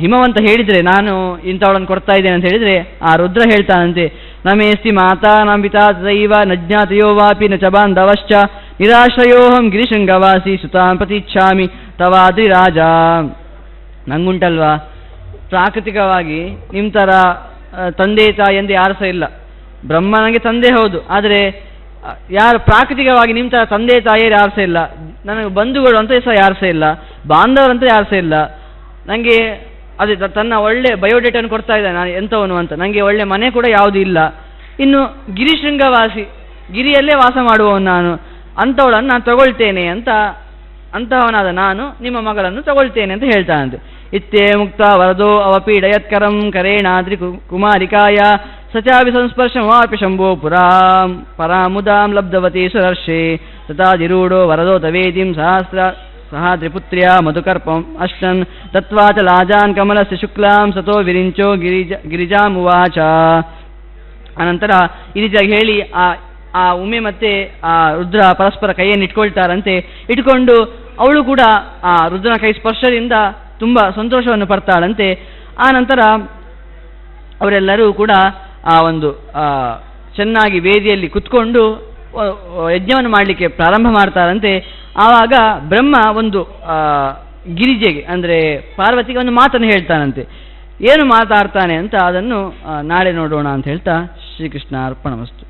ಹಿಮವಂತ ಹೇಳಿದರೆ ನಾನು ಇಂಥವಳನ್ನು ಕೊಡ್ತಾ ಇದ್ದೇನೆ ಅಂತ ಹೇಳಿದರೆ ಆ ರುದ್ರ ಹೇಳ್ತಾನಂತೆ, ನಮೇಸ್ತಿ ಮಾತಾ ನಂಬಿತಾ ತದೈವ ನಜ್ಞಾತಯೋ ವಾಪಿ ನ ಚ ಬಾಂಧವಶ್ಚ ನಿರಾಶ್ರಯೋಹಂ ಗಿರಿಶೃಂಗವಾಸಿ ಸುತಾಂ ಪ್ರತಿಚ್ಛಾಮಿ ತವಾದ್ರಿ ರಾಜ. ನಂಗುಂಟಲ್ವಾ ಪ್ರಾಕೃತಿಕವಾಗಿ ನಿಮ್ಮ ಥರ ತಂದೆ ತಾಯಿ ಎಂದು ಯಾರು ಸಹ ಇಲ್ಲ. ಬ್ರಹ್ಮ ನನಗೆ ತಂದೆ ಹೌದು, ಆದರೆ ಯಾರು ಪ್ರಾಕೃತಿಕವಾಗಿ ನಿಮ್ಮ ಥರ ತಂದೆ ತಾಯಿಯರು ಯಾರು ಸಹ ಇಲ್ಲ. ನನಗೆ ಬಂಧುಗಳು ಅಂತ ಸಹ ಯಾರು ಸಹ ಇಲ್ಲ, ಬಾಂಧವರಂತ ಯಾರು ಸಹ ಇಲ್ಲ. ನನಗೆ ಅದೇ ತನ್ನ ಒಳ್ಳೆ ಬಯೋಡೇಟನ್ನು ಕೊಡ್ತಾ ಇದ್ದಾನೆ, ನಾನು ಎಂಥವನು ಅಂತ. ನನಗೆ ಒಳ್ಳೆ ಮನೆ ಕೂಡ ಯಾವುದೂ ಇಲ್ಲ. ಇನ್ನು ಗಿರಿಶೃಂಗವಾಸಿ, ಗಿರಿಯಲ್ಲೇ ವಾಸ ಮಾಡುವವನು ನಾನು, ಅಂಥವಳನ್ನು ನಾನು ತಗೊಳ್ತೇನೆ ಅಂತ, ಅಂತಹವನಾದ ನಾನು ನಿಮ್ಮ ಮಗಳನ್ನು ತಗೊಳ್ತೇನೆ ಅಂತ ಹೇಳ್ತಾನಂತೆ. ಇತ್ತೇ ಮುಕ್ತ ವರದೋ ಅವಪೀಡಯತ್ಕರಂ ಕರೇಣಾದ್ರಿ ಕುಮಾರಿಕಾಯ ಸಚಾಪಿ ಸಂಸ್ಪರ್ಶಮಾಪಿ ಶಂಭೋ ಪರಾಮುದಾಂ ಲಬ್ಧವತಿ ಸುರರ್ಷೆ ತಥಾಧಿರೂಢೋ ವರದೋ ತವೇದಿಂ ಸಹಾದ್ರಿಪುತ್ರ್ಯ ಮಧುಕರ್ಪಂ ಅಶ್ನನ್ ತತ್ವಾಚ ಲಾಜಾನ್ ಕಮಲಸ್ಯ ಶುಕ್ಲಾಂ ಸತೋ ವಿರಿಂಚೋ ಗಿರಿಜಾಮುವಾಚ. ಅನಂತರ ಈ ರೀತಿಯಾಗಿ ಹೇಳಿ ಆ ಉಮೆ ಮತ್ತೆ ಆ ರುದ್ರ ಪರಸ್ಪರ ಕೈಯನ್ನು ಇಟ್ಕೊಳ್ತಾರಂತೆ. ಇಟ್ಕೊಂಡು ಅವಳು ಕೂಡ ಆ ರುದ್ರನ ಕೈ ಸ್ಪರ್ಶದಿಂದ ತುಂಬ ಸಂತೋಷವನ್ನು ಪಡ್ತಾಳಂತೆ. ಆ ನಂತರ ಅವರೆಲ್ಲರೂ ಕೂಡ ಆ ಒಂದು ಚೆನ್ನಾಗಿ ವೇದಿಯಲ್ಲಿ ಕುತ್ಕೊಂಡು ಯಜ್ಞವನ್ನು ಮಾಡಲಿಕ್ಕೆ ಪ್ರಾರಂಭ ಮಾಡ್ತಾರಂತೆ. ಆವಾಗ ಬ್ರಹ್ಮ ಒಂದು ಗಿರಿಜೆಗೆ ಅಂದರೆ ಪಾರ್ವತಿಗೆ ಒಂದು ಮಾತನ್ನು ಹೇಳ್ತಾನಂತೆ. ಏನು ಮಾತಾಡ್ತಾನೆ ಅಂತ ಅದನ್ನು ನಾಳೆ ನೋಡೋಣ ಅಂತ ಹೇಳ್ತಾ ಶ್ರೀಕೃಷ್ಣ ಅರ್ಪಣಮಸ್ತು.